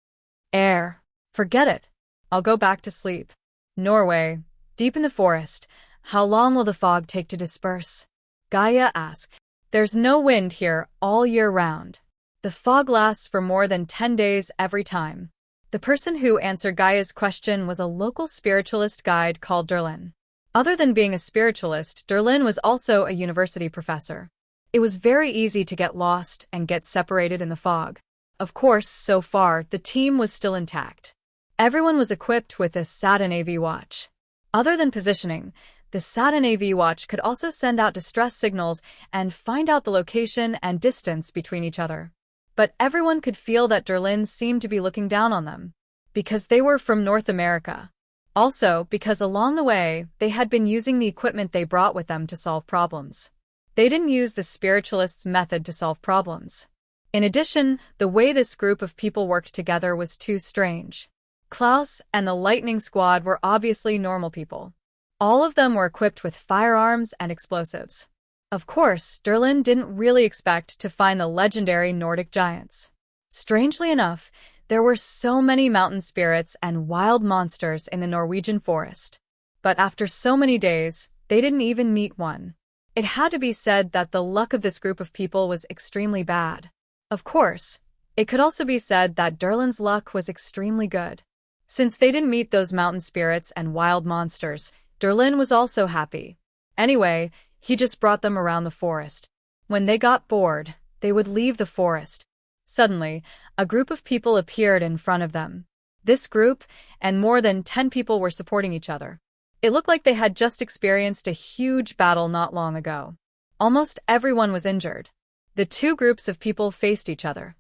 Forget it. I'll go back to sleep. Norway, deep in the forest, how long will the fog take to disperse? Gaia asked. There's no wind here all year round. The fog lasts for more than 10 days every time. The person who answered Gaia's question was a local spiritualist guide called Derlin. Other than being a spiritualist, Derlin was also a university professor. It was very easy to get lost and get separated in the fog. Of course, so far, the team was still intact. Everyone was equipped with a Saturn AV watch. Other than positioning, the Saturn AV watch could also send out distress signals and find out the location and distance between each other. But everyone could feel that Derlin seemed to be looking down on them, because they were from North America. Also, because along the way, they had been using the equipment they brought with them to solve problems. They didn't use the spiritualists' method to solve problems. In addition, the way this group of people worked together was too strange. Klaus and the Lightning Squad were obviously normal people. All of them were equipped with firearms and explosives. Of course, Derlin didn't really expect to find the legendary Nordic giants. Strangely enough, there were so many mountain spirits and wild monsters in the Norwegian forest. But after so many days, they didn't even meet one. It had to be said that the luck of this group of people was extremely bad. Of course, it could also be said that Derlin's luck was extremely good. Since they didn't meet those mountain spirits and wild monsters, Derlin was also happy. Anyway, he just brought them around the forest. When they got bored, they would leave the forest. Suddenly, a group of people appeared in front of them. This group, and more than 10 people were supporting each other. It looked like they had just experienced a huge battle not long ago. Almost everyone was injured. The two groups of people faced each other.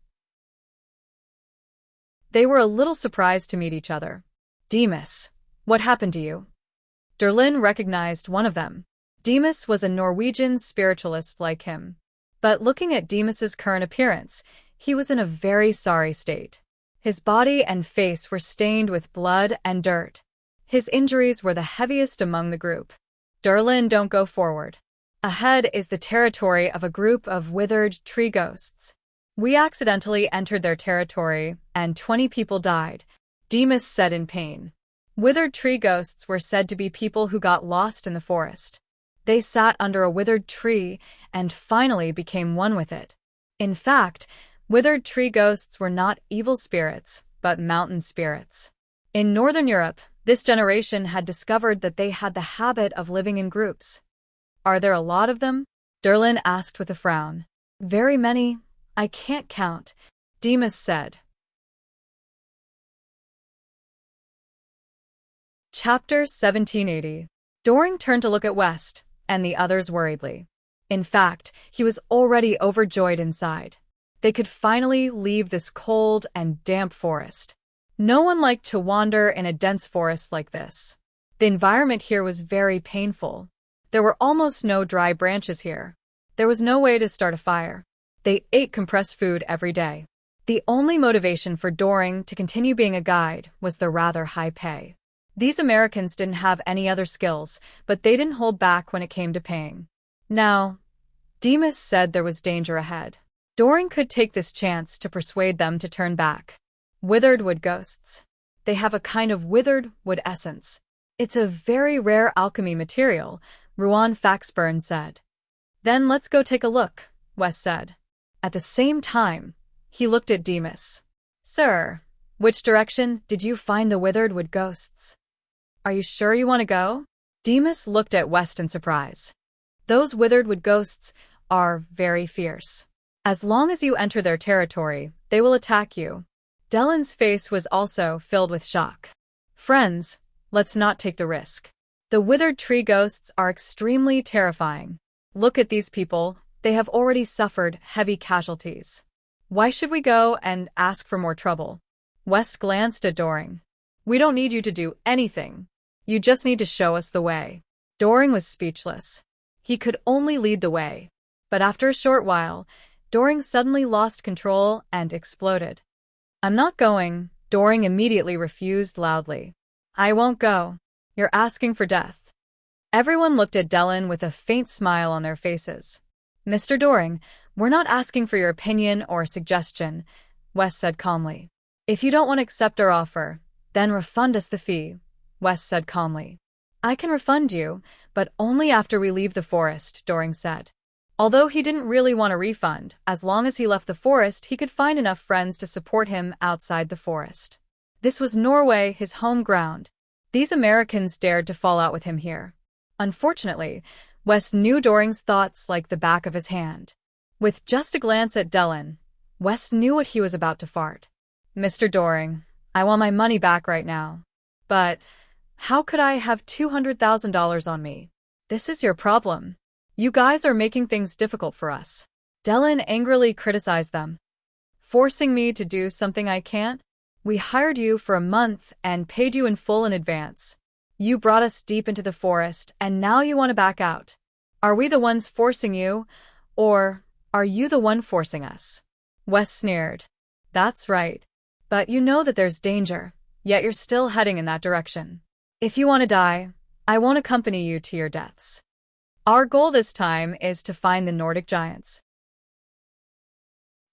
They were a little surprised to meet each other. Demas, what happened to you? Derlin recognized one of them. Demas was a Norwegian spiritualist like him. But looking at Demas's current appearance, he was in a very sorry state. His body and face were stained with blood and dirt. His injuries were the heaviest among the group. Derlin, don't go forward. Ahead is the territory of a group of withered tree ghosts. We accidentally entered their territory, and 20 people died, Demas said in pain. Withered tree ghosts were said to be people who got lost in the forest. They sat under a withered tree and finally became one with it. In fact, withered tree ghosts were not evil spirits, but mountain spirits. In Northern Europe, this generation had discovered that they had the habit of living in groups. Are there a lot of them? Derlin asked with a frown. Very many. I can't count, Demas said. Chapter 1780. Doring turned to look at West, and the others worriedly. In fact, he was already overjoyed inside. They could finally leave this cold and damp forest. No one liked to wander in a dense forest like this. The environment here was very painful. There were almost no dry branches here. There was no way to start a fire. They ate compressed food every day. The only motivation for Doring to continue being a guide was the rather high pay. These Americans didn't have any other skills, but they didn't hold back when it came to paying. Now, Demas said there was danger ahead. Doring could take this chance to persuade them to turn back. Withered wood ghosts. They have a kind of withered wood essence. It's a very rare alchemy material, Ruan Faxburn said. Then let's go take a look, Wes said. At the same time, he looked at Demas. Sir, which direction did you find the withered wood ghosts? Are you sure you want to go? Demas looked at West in surprise. Those withered wood ghosts are very fierce. As long as you enter their territory, they will attack you. Dellen's face was also filled with shock. Friends, let's not take the risk. The withered tree ghosts are extremely terrifying. Look at these people, they have already suffered heavy casualties. Why should we go and ask for more trouble? West glanced at Doring. We don't need you to do anything. You just need to show us the way. Doring was speechless. He could only lead the way. But after a short while, Doring suddenly lost control and exploded. I'm not going, Doring immediately refused loudly. I won't go. You're asking for death. Everyone looked at Dellen with a faint smile on their faces. Mr. Doring, we're not asking for your opinion or suggestion, Wes said calmly. If you don't want to accept our offer, then refund us the fee, Wes said calmly. I can refund you, but only after we leave the forest, Doring said. Although he didn't really want a refund, as long as he left the forest, he could find enough friends to support him outside the forest. This was Norway, his home ground. These Americans dared to fall out with him here. Unfortunately, Wes knew Doring's thoughts like the back of his hand. With just a glance at Dellen, Wes knew what he was about to fart. Mr. Doring, I want my money back right now. But how could I have $200,000 on me? This is your problem. You guys are making things difficult for us. Dellen angrily criticized them. Forcing me to do something I can't? We hired you for a month and paid you in full in advance. You brought us deep into the forest and now you want to back out. Are we the ones forcing you, or are you the one forcing us? Wes sneered. That's right. But you know that there's danger, yet you're still heading in that direction. If you want to die, I won't accompany you to your deaths. Our goal this time is to find the Nordic giants.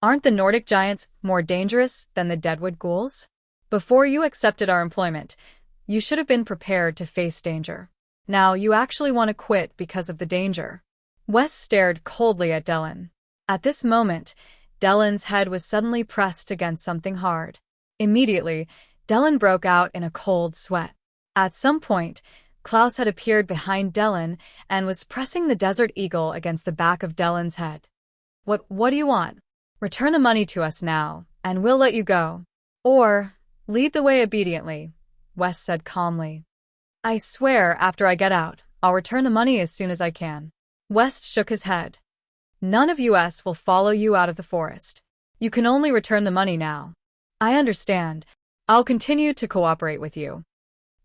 Aren't the Nordic giants more dangerous than the Deadwood ghouls? Before you accepted our employment, you should have been prepared to face danger. Now you actually want to quit because of the danger. Wes stared coldly at Dellen. At this moment, Dylan's head was suddenly pressed against something hard. Immediately, Dylan broke out in a cold sweat. At some point, Klaus had appeared behind Dylan and was pressing the Desert Eagle against the back of Dylan's head. What do you want? Return the money to us now, and we'll let you go. Or, lead the way obediently, West said calmly. I swear, after I get out, I'll return the money as soon as I can. West shook his head. None of us will follow you out of the forest. You can only return the money now. I understand. I'll continue to cooperate with you.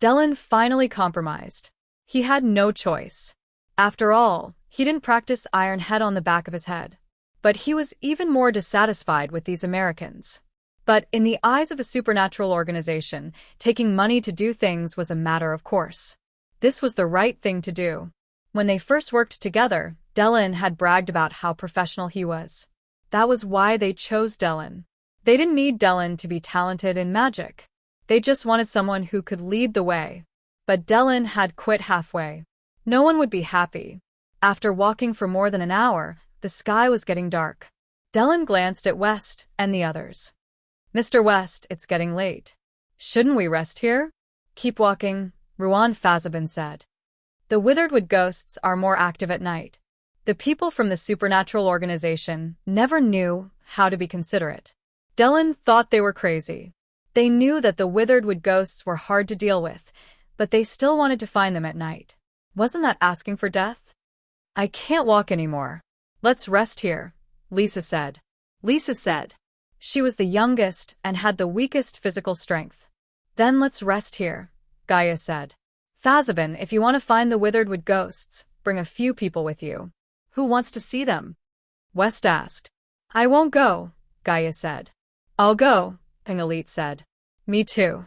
Dylan finally compromised. He had no choice. After all, he didn't practice Iron Head on the back of his head. But he was even more dissatisfied with these Americans. But in the eyes of the supernatural organization, taking money to do things was a matter of course. This was the right thing to do. When they first worked together, Dylan had bragged about how professional he was. That was why they chose Dylan. They didn't need Dylan to be talented in magic. They just wanted someone who could lead the way. But Dylan had quit halfway. No one would be happy. After walking for more than an hour, the sky was getting dark. Dylan glanced at West and the others. Mr. West, it's getting late. Shouldn't we rest here? Keep walking, Ruan Fazabin said. The Witheredwood ghosts are more active at night. The people from the supernatural organization never knew how to be considerate. Dylan thought they were crazy. They knew that the Witheredwood ghosts were hard to deal with, but they still wanted to find them at night. Wasn't that asking for death? I can't walk anymore. Let's rest here, Lisa said. She was the youngest and had the weakest physical strength. Then let's rest here, Gaia said. Fazabin, if you want to find the Witheredwood ghosts, bring a few people with you. Who wants to see them? West asked. I won't go, Gaia said. I'll go, Angelit said. Me too.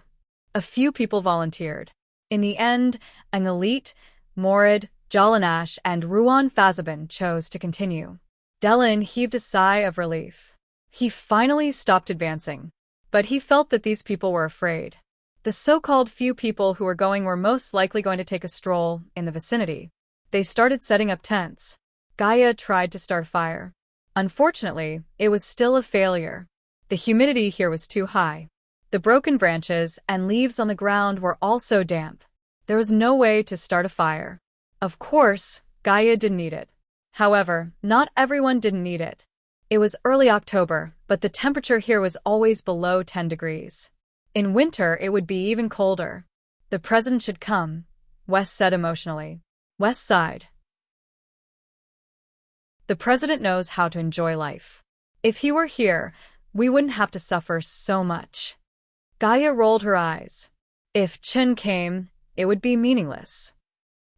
A few people volunteered. In the end, Angelit, Morid, Jalanash, and Ruan Fazabin chose to continue. Dylan heaved a sigh of relief. He finally stopped advancing. But he felt that these people were afraid. The so-called few people who were going were most likely going to take a stroll in the vicinity. They started setting up tents. Gaia tried to start a fire. Unfortunately, it was still a failure. The humidity here was too high. The broken branches and leaves on the ground were also damp. There was no way to start a fire. Of course, Gaia didn't need it. However, not everyone didn't need it. It was early October, but the temperature here was always below 10 degrees. In winter, it would be even colder. The president should come, West said emotionally. West sighed. The president knows how to enjoy life. If he were here, we wouldn't have to suffer so much. Gaia rolled her eyes. If Chen came, it would be meaningless.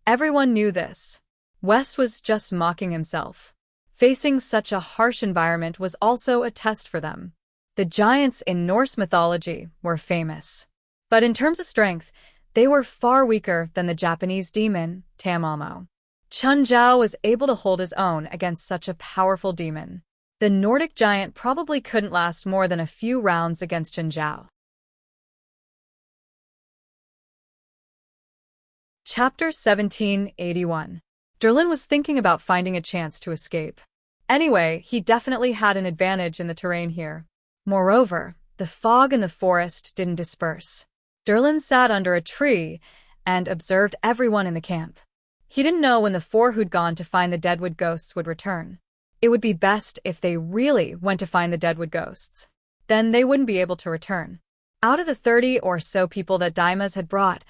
Everyone knew this. West was just mocking himself. Facing such a harsh environment was also a test for them. The giants in Norse mythology were famous. But in terms of strength, they were far weaker than the Japanese demon, Tamamo. Chun Zhao was able to hold his own against such a powerful demon. The Nordic giant probably couldn't last more than a few rounds against Chun Zhao. Chapter 1781. Derlin was thinking about finding a chance to escape. Anyway, he definitely had an advantage in the terrain here. Moreover, the fog in the forest didn't disperse. Derlin sat under a tree and observed everyone in the camp. He didn't know when the four who'd gone to find the Deadwood ghosts would return. It would be best if they really went to find the Deadwood ghosts. Then they wouldn't be able to return. Out of the 30 or so people that Daimas had brought,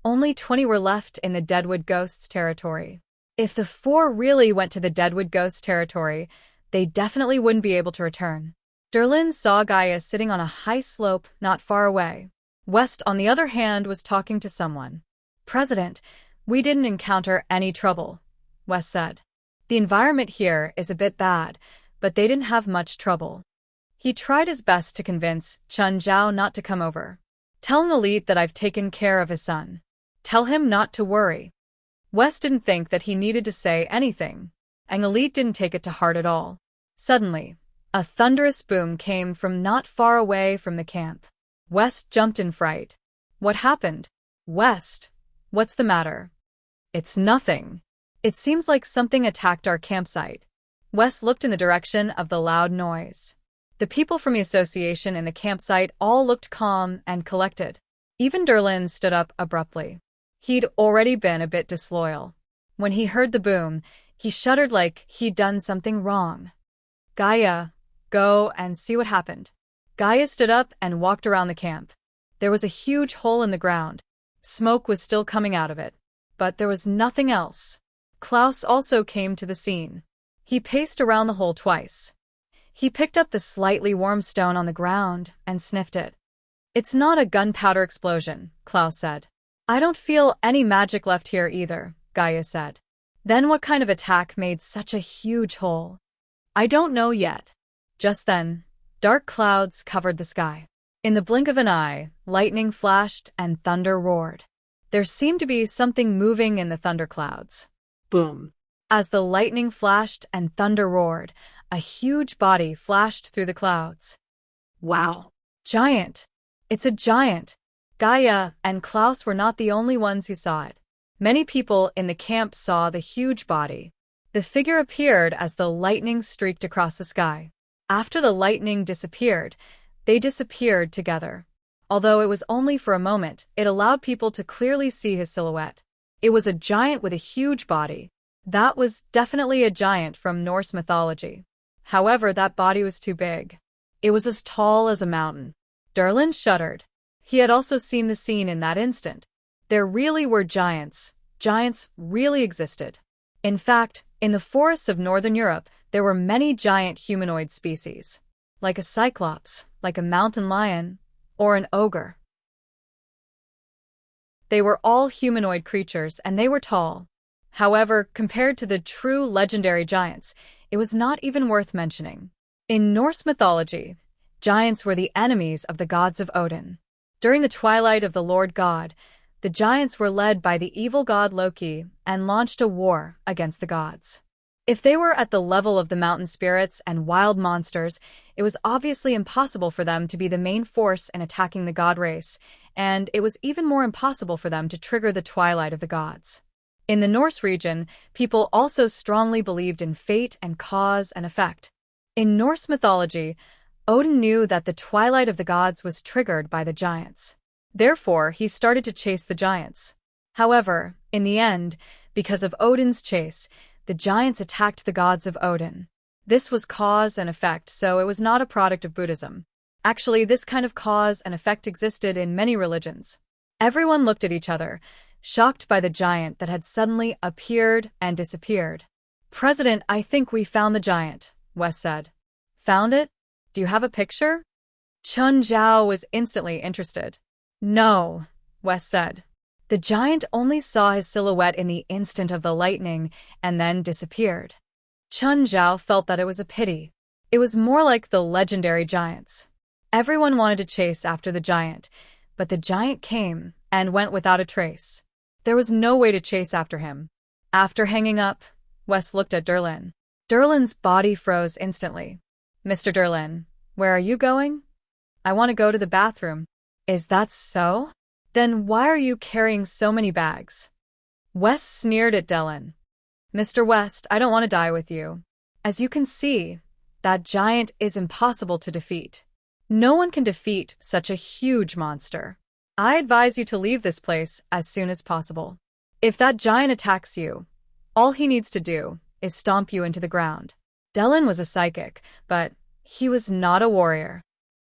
only 20 were left in the Deadwood ghosts territory. If the four really went to the Deadwood ghosts territory, they definitely wouldn't be able to return. Derlin saw Gaia sitting on a high slope not far away. West, on the other hand, was talking to someone. President, we didn't encounter any trouble, West said. The environment here is a bit bad, but they didn't have much trouble. He tried his best to convince Chun Zhao not to come over. Tell Elite that I've taken care of his son. Tell him not to worry. West didn't think that he needed to say anything, and Elite didn't take it to heart at all. Suddenly, a thunderous boom came from not far away from the camp. West jumped in fright. What happened? West, what's the matter? It's nothing. It seems like something attacked our campsite. West looked in the direction of the loud noise. The people from the association in the campsite all looked calm and collected. Even Derlin stood up abruptly. He'd already been a bit disloyal. When he heard the boom, he shuddered like he'd done something wrong. Gaia, go and see what happened. Gaia stood up and walked around the camp. There was a huge hole in the ground. Smoke was still coming out of it. But there was nothing else. Klaus also came to the scene. He paced around the hole twice. He picked up the slightly warm stone on the ground and sniffed it. It's not a gunpowder explosion, Klaus said. I don't feel any magic left here either, Gaia said. Then what kind of attack made such a huge hole? I don't know yet. Just then, dark clouds covered the sky. In the blink of an eye, lightning flashed and thunder roared. There seemed to be something moving in the thunderclouds. Boom. As the lightning flashed and thunder roared, a huge body flashed through the clouds. Wow. Giant. It's a giant. Gaia and Klaus were not the only ones who saw it. Many people in the camp saw the huge body. The figure appeared as the lightning streaked across the sky. After the lightning disappeared, they disappeared together. Although it was only for a moment, it allowed people to clearly see his silhouette. It was a giant with a huge body. That was definitely a giant from Norse mythology. However, that body was too big. It was as tall as a mountain. Derlin shuddered. He had also seen the scene in that instant. There really were giants. Giants really existed. In fact, in the forests of Northern Europe, there were many giant humanoid species. Like a cyclops, like a mountain lion, or an ogre. They were all humanoid creatures and they were tall. However, compared to the true legendary giants, it was not even worth mentioning. In Norse mythology, giants were the enemies of the gods of Odin. During the twilight of the Lord God, the giants were led by the evil god Loki and launched a war against the gods. If they were at the level of the mountain spirits and wild monsters, it was obviously impossible for them to be the main force in attacking the god race, and it was even more impossible for them to trigger the twilight of the gods. In the Norse region, people also strongly believed in fate and cause and effect. In Norse mythology, Odin knew that the twilight of the gods was triggered by the giants. Therefore, he started to chase the giants. However, in the end, because of Odin's chase, the giants attacked the gods of Odin. This was cause and effect, so it was not a product of Buddhism. Actually, this kind of cause and effect existed in many religions. Everyone looked at each other, shocked by the giant that had suddenly appeared and disappeared. President, I think we found the giant, Wes said. Found it? Do you have a picture? Chun Zhao was instantly interested. No, Wes said. The giant only saw his silhouette in the instant of the lightning and then disappeared. Chun Zhao felt that it was a pity. It was more like the legendary giants. Everyone wanted to chase after the giant, but the giant came and went without a trace. There was no way to chase after him. After hanging up, Wes looked at Derlin. Derlin's body froze instantly. Mr. Derlin, where are you going? I want to go to the bathroom. Is that so? Then why are you carrying so many bags? Wes sneered at Derlin. Mr. West, I don't want to die with you. As you can see, that giant is impossible to defeat. No one can defeat such a huge monster. I advise you to leave this place as soon as possible. If that giant attacks you, all he needs to do is stomp you into the ground. Derlin was a psychic, but he was not a warrior.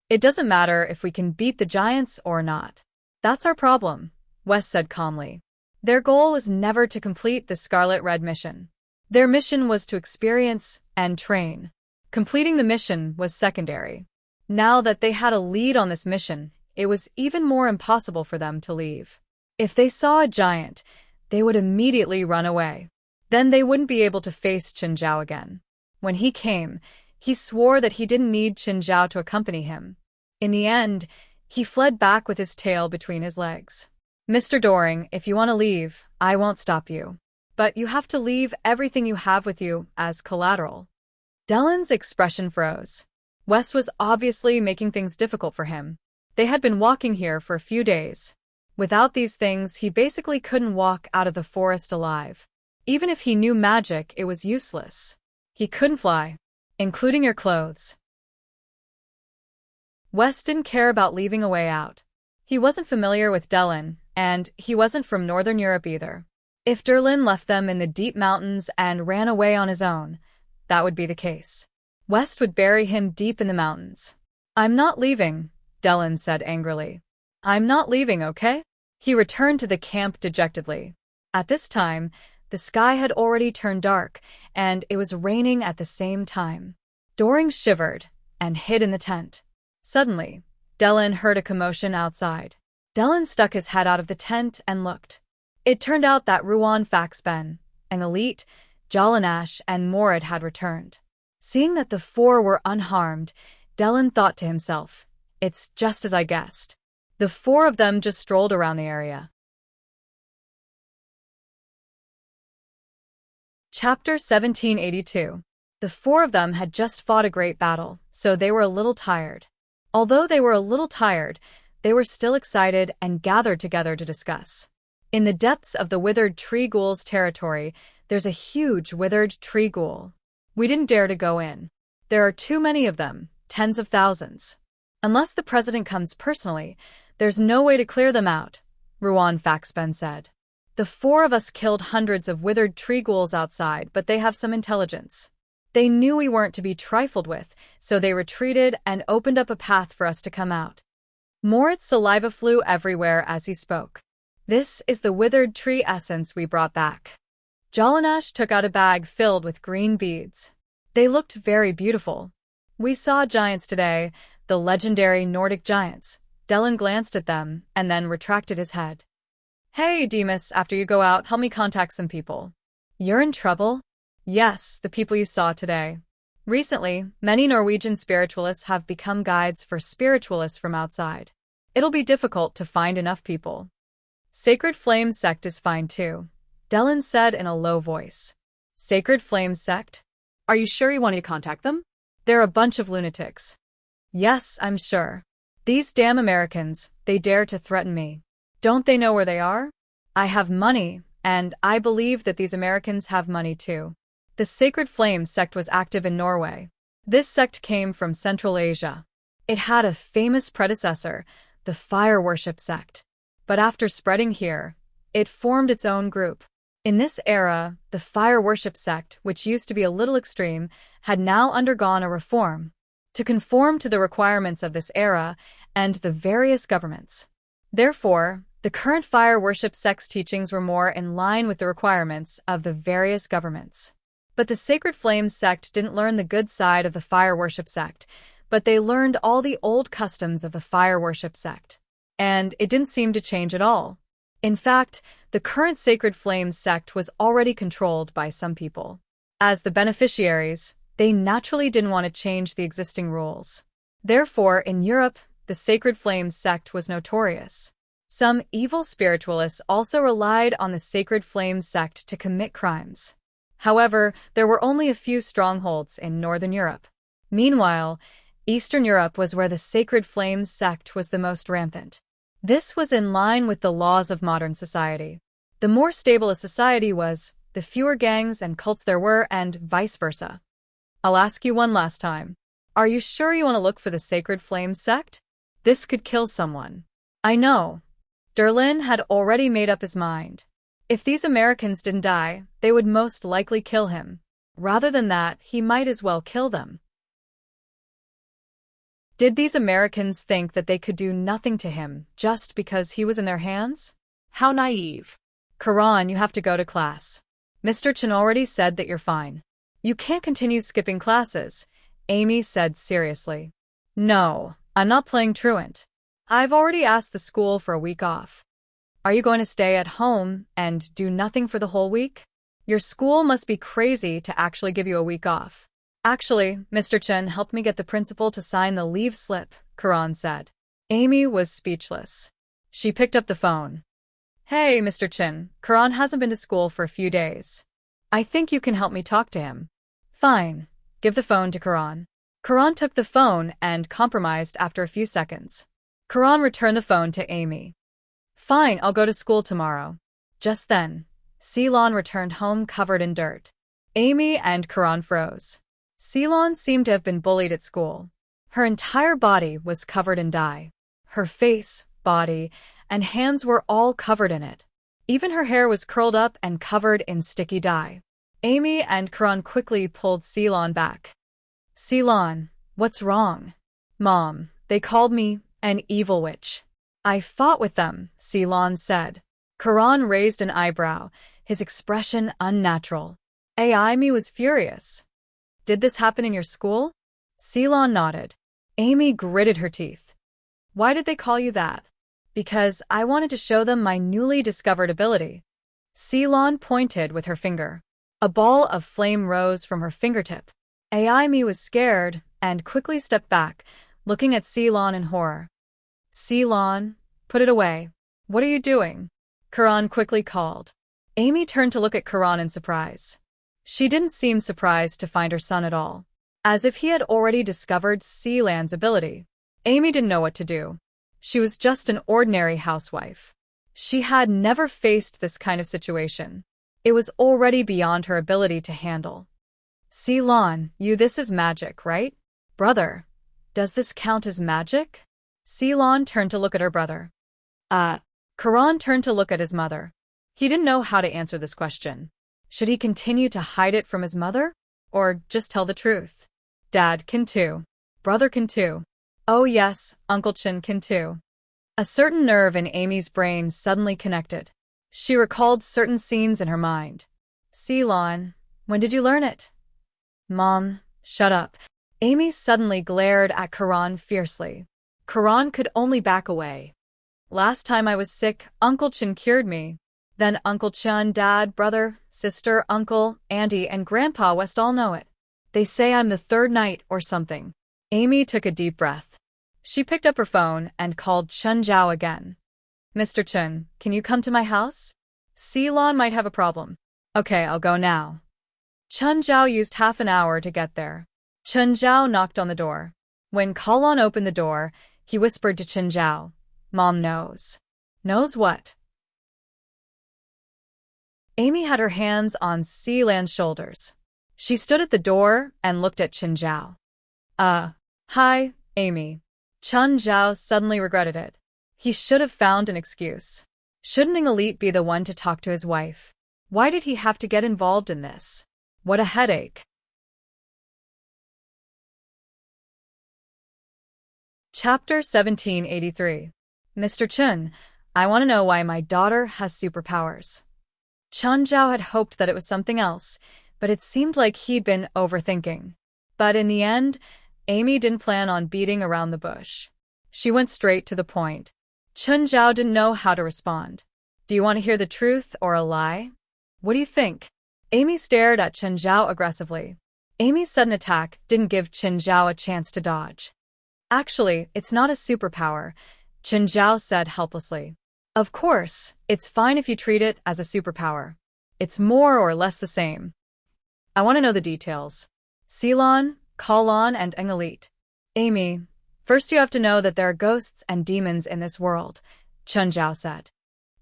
It doesn't matter if we can beat the giants or not. That's our problem, Wes said calmly. Their goal was never to complete the Scarlet Red mission. Their mission was to experience and train. Completing the mission was secondary. Now that they had a lead on this mission, it was even more impossible for them to leave. If they saw a giant, they would immediately run away. Then they wouldn't be able to face Chun Zhao again. When he came, he swore that he didn't need Chun Zhao to accompany him. In the end, he fled back with his tail between his legs. Mr. Doring, if you want to leave, I won't stop you. But you have to leave everything you have with you as collateral. Derlin's expression froze. Wes was obviously making things difficult for him. They had been walking here for a few days. Without these things, he basically couldn't walk out of the forest alive. Even if he knew magic, it was useless. He couldn't fly, including your clothes. West didn't care about leaving a way out. He wasn't familiar with Dylan, and he wasn't from Northern Europe either. If Dylan left them in the deep mountains and ran away on his own, that would be the case. West would bury him deep in the mountains. "I'm not leaving," Dylan said angrily. "I'm not leaving, okay?" He returned to the camp dejectedly. At this time, the sky had already turned dark, and it was raining at the same time. Doring shivered and hid in the tent. Suddenly, Dylan heard a commotion outside. Dylan stuck his head out of the tent and looked. It turned out that Ruan Faxben, an elite, Jalanash, and Morid had returned. Seeing that the four were unharmed, Dylan thought to himself, "It's just as I guessed." The four of them just strolled around the area. Chapter 1782. The four of them had just fought a great battle, so they were a little tired. Although they were a little tired, they were still excited and gathered together to discuss. In the depths of the withered tree ghoul's territory, there's a huge withered tree ghoul. We didn't dare to go in. There are too many of them, tens of thousands. Unless the president comes personally, there's no way to clear them out, Ruan Faxben said. The four of us killed hundreds of withered tree ghouls outside, but they have some intelligence. They knew we weren't to be trifled with, so they retreated and opened up a path for us to come out. Morit's saliva flew everywhere as he spoke. "This is the withered tree essence we brought back." Jalanash took out a bag filled with green beads. They looked very beautiful. "We saw giants today, the legendary Nordic giants." Dylan glanced at them and then retracted his head. "Hey, Demas, after you go out, help me contact some people." "You're in trouble?" "Yes, the people you saw today. Recently, many Norwegian spiritualists have become guides for spiritualists from outside. It'll be difficult to find enough people." "Sacred Flame Sect is fine too," Dylan said in a low voice. "Sacred Flame Sect? Are you sure you want to contact them? They're a bunch of lunatics." "Yes, I'm sure. These damn Americans, they dare to threaten me. Don't they know where they are? I have money, and I believe that these Americans have money too." The Sacred Flame Sect was active in Norway. This sect came from Central Asia. It had a famous predecessor, the Fire Worship Sect. But after spreading here, it formed its own group. In this era, the Fire Worship Sect, which used to be a little extreme, had now undergone a reform to conform to the requirements of this era and the various governments. Therefore, the current Fire Worship Sect's teachings were more in line with the requirements of the various governments. But the Sacred Flame Sect didn't learn the good side of the Fire Worship Sect, but they learned all the old customs of the Fire Worship Sect. And it didn't seem to change at all. In fact, the current Sacred Flame Sect was already controlled by some people. As the beneficiaries, they naturally didn't want to change the existing rules. Therefore, in Europe, the Sacred Flame Sect was notorious. Some evil spiritualists also relied on the Sacred Flame Sect to commit crimes. However, there were only a few strongholds in Northern Europe. Meanwhile, Eastern Europe was where the Sacred Flame Sect was the most rampant. This was in line with the laws of modern society. The more stable a society was, the fewer gangs and cults there were, and vice versa. I'll ask you one last time. Are you sure you want to look for the Sacred Flame Sect? This could kill someone. I know. Derlin had already made up his mind. If these Americans didn't die, they would most likely kill him. Rather than that, he might as well kill them. Did these Americans think that they could do nothing to him just because he was in their hands? How naive. Karan, you have to go to class. Mr. Chen already said that you're fine. You can't continue skipping classes, Amy said seriously. No, I'm not playing truant. I've already asked the school for a week off. Are you going to stay at home and do nothing for the whole week? Your school must be crazy to actually give you a week off. Actually, Mr. Chen helped me get the principal to sign the leave slip, Karan said. Amy was speechless. She picked up the phone. Hey, Mr. Chen, Karan hasn't been to school for a few days. I think you can help me talk to him. Fine. Give the phone to Karan. Karan took the phone and compromised after a few seconds. Karan returned the phone to Amy. Fine, I'll go to school tomorrow. Just then, Ceylon returned home covered in dirt. Amy and Karan froze. Ceylon seemed to have been bullied at school. Her entire body was covered in dye. Her face, body, and hands were all covered in it. Even her hair was curled up and covered in sticky dye. Amy and Karan quickly pulled Ceylon back. Ceylon, what's wrong? Mom, they called me an evil witch. I fought with them, Ceylon said. Karan raised an eyebrow, his expression unnatural. Amy was furious. Did this happen in your school? Ceylon nodded. Amy gritted her teeth. Why did they call you that? Because I wanted to show them my newly discovered ability. Ceylon pointed with her finger. A ball of flame rose from her fingertip. Amy was scared and quickly stepped back, looking at Ceylon in horror. Ceylon, put it away. What are you doing? Karan quickly called. Amy turned to look at Karan in surprise. She didn't seem surprised to find her son at all, as if he had already discovered Ceylon's ability. Amy didn't know what to do. She was just an ordinary housewife. She had never faced this kind of situation. It was already beyond her ability to handle. Ceylon, this is magic, right? Brother, does this count as magic? Ceylon turned to look at her brother. Karan turned to look at his mother. He didn't know how to answer this question. Should he continue to hide it from his mother? Or just tell the truth? Dad can too. Brother can too. Oh yes, Uncle Chin can too. A certain nerve in Amy's brain suddenly connected. She recalled certain scenes in her mind. Ceylon, when did you learn it? Mom, shut up. Amy suddenly glared at Karan fiercely. Karan could only back away. Last time I was sick, Uncle Chin cured me. Then Uncle Chin, Dad, brother, sister, uncle, auntie, and Grandpa West all know it. They say I'm the third night or something. Amy took a deep breath. She picked up her phone and called Chun Zhao again. Mr. Chun, can you come to my house? Ceylon might have a problem. Okay, I'll go now. Chun Zhao used half an hour to get there. Chun Zhao knocked on the door. When Kalon opened the door, he whispered to Chun Zhao, Mom knows. Knows what? Amy had her hands on Ceylon's shoulders. She stood at the door and looked at Chun Zhao. Hi, Amy. Chun Zhao suddenly regretted it. He should have found an excuse. Shouldn't an elite be the one to talk to his wife? Why did he have to get involved in this? What a headache. Chapter 1783. Mr. Chun, I want to know why my daughter has superpowers. Chun Zhao had hoped that it was something else, but it seemed like he'd been overthinking. But in the end, Amy didn't plan on beating around the bush. She went straight to the point. Chun Zhao didn't know how to respond. Do you want to hear the truth or a lie? What do you think? Amy stared at Chun Zhao aggressively. Amy's sudden attack didn't give Chun Zhao a chance to dodge. Actually, it's not a superpower, Chun Zhao said helplessly. Of course, it's fine if you treat it as a superpower. It's more or less the same. I want to know the details. Ceylon, Kalon, and Engelite. Amy, first you have to know that there are ghosts and demons in this world, Chun Zhao said.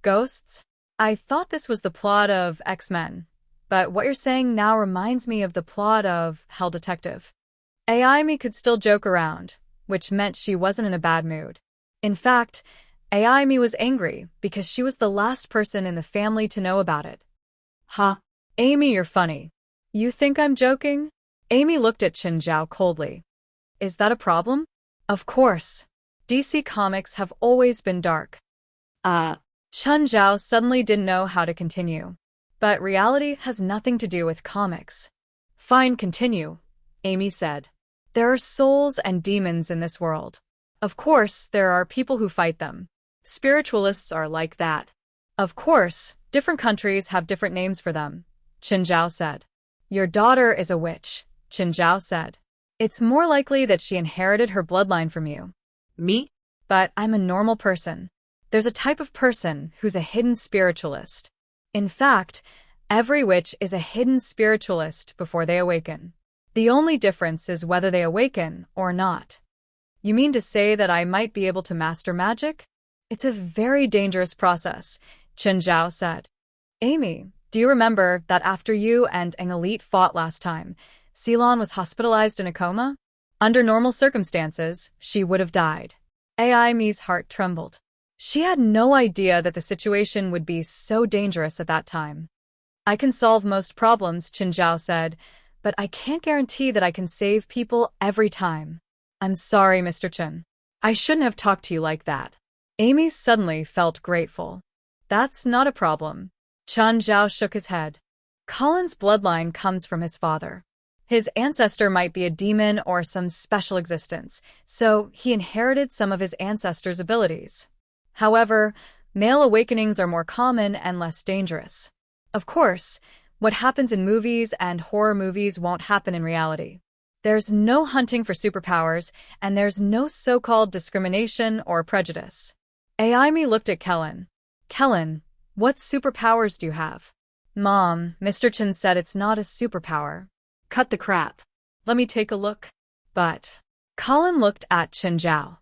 Ghosts? I thought this was the plot of X-Men, but what you're saying now reminds me of the plot of Hell Detective. Amy could still joke around, which meant she wasn't in a bad mood. In fact, Amy was angry because she was the last person in the family to know about it. Huh? Amy, you're funny. You think I'm joking? Amy looked at Chun Zhao coldly. Is that a problem? Of course. DC Comics have always been dark. Chun Zhao suddenly didn't know how to continue. But reality has nothing to do with comics. Fine, continue, Amy said. There are souls and demons in this world. Of course, there are people who fight them. Spiritualists are like that. Of course, different countries have different names for them, Chun Zhao said. Your daughter is a witch, Chun Zhao said. It's more likely that she inherited her bloodline from you. Me? But I'm a normal person. There's a type of person who's a hidden spiritualist. In fact, every witch is a hidden spiritualist before they awaken. The only difference is whether they awaken or not. You mean to say that I might be able to master magic? It's a very dangerous process, Chun Zhao said. Amy, do you remember that after you and Engelite fought last time, Ceylon was hospitalized in a coma? Under normal circumstances, she would have died. AI Mi's heart trembled. She had no idea that the situation would be so dangerous at that time. I can solve most problems, Chen Zhao said, but I can't guarantee that I can save people every time. I'm sorry, Mr. Chen. I shouldn't have talked to you like that. Amy suddenly felt grateful. That's not a problem. Chen Zhao shook his head. Colin's bloodline comes from his father. His ancestor might be a demon or some special existence, so he inherited some of his ancestor's abilities. However, male awakenings are more common and less dangerous. Of course, what happens in movies and horror movies won't happen in reality. There's no hunting for superpowers, and there's no so-called discrimination or prejudice. Amy looked at Kellen. Kellen, what superpowers do you have? Mom, Mr. Chen said it's not a superpower. Cut the crap. Let me take a look. But Colin looked at Chen Zhao.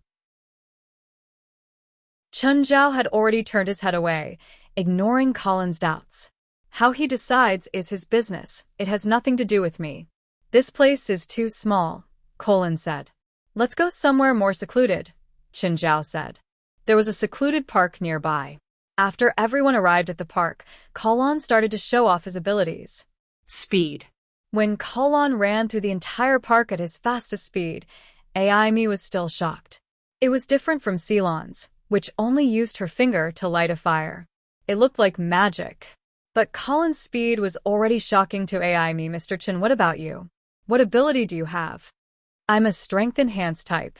Chen Zhao had already turned his head away, ignoring Colin's doubts. How he decides is his business. It has nothing to do with me. This place is too small, Colin said. Let's go somewhere more secluded, Chen Zhao said. There was a secluded park nearby. After everyone arrived at the park, Colin started to show off his abilities. Speed. When Colin ran through the entire park at his fastest speed, Amy was still shocked. It was different from Ceylon's, which only used her finger to light a fire. It looked like magic. But Colin's speed was already shocking to Amy. Mr. Chen, what about you? What ability do you have? I'm a strength-enhanced type.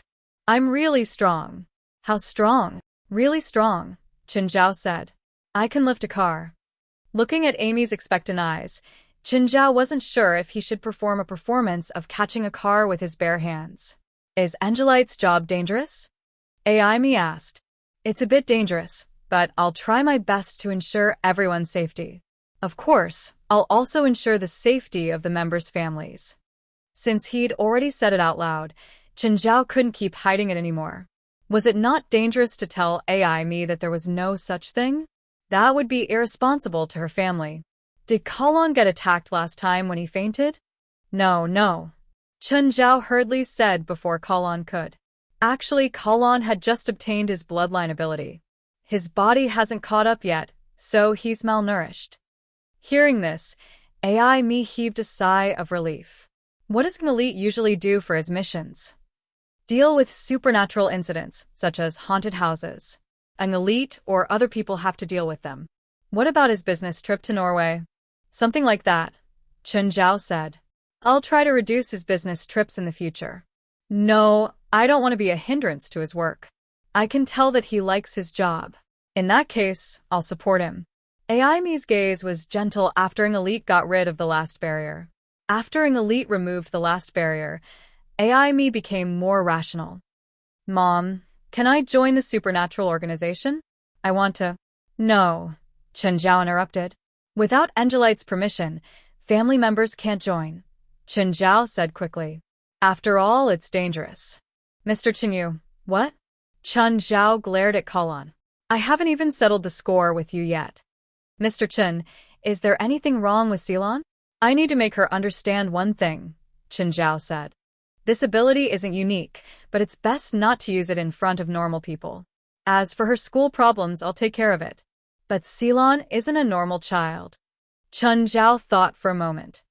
I'm really strong. How strong? Really strong, Chen Zhao said. I can lift a car. Looking at Amy's expectant eyes, Chen Zhao wasn't sure if he should perform a performance of catching a car with his bare hands. Is Angelite's job dangerous? Amy asked. It's a bit dangerous, but I'll try my best to ensure everyone's safety. Of course, I'll also ensure the safety of the members' families. Since he'd already said it out loud, Chen Zhao couldn't keep hiding it anymore. Was it not dangerous to tell Amy that there was no such thing? That would be irresponsible to her family. Did Colin get attacked last time when he fainted? No. Chen Zhao hurriedly said before Colin could. Actually, Colin had just obtained his bloodline ability. His body hasn't caught up yet, so he's malnourished. Hearing this, Amy heaved a sigh of relief. What does an elite usually do for his missions? Deal with supernatural incidents, such as haunted houses. An elite or other people have to deal with them. What about his business trip to Norway? Something like that, Chen Zhao said. I'll try to reduce his business trips in the future. No, I don't want to be a hindrance to his work. I can tell that he likes his job. In that case, I'll support him. Amy's gaze was gentle after an elite got rid of the last barrier. After an elite removed the last barrier, Amy became more rational. Mom, can I join the supernatural organization? I want to. No, Chen Zhao interrupted. Without Angelite's permission, family members can't join, Chen Zhao said quickly. After all, it's dangerous. Mr. Chen, what? Chen Zhao glared at Colin. I haven't even settled the score with you yet. Mr. Chen, is there anything wrong with Ceylon? I need to make her understand one thing, Chen Zhao said. This ability isn't unique, but it's best not to use it in front of normal people. As for her school problems, I'll take care of it. But Ceylon isn't a normal child. Chen Zhao thought for a moment.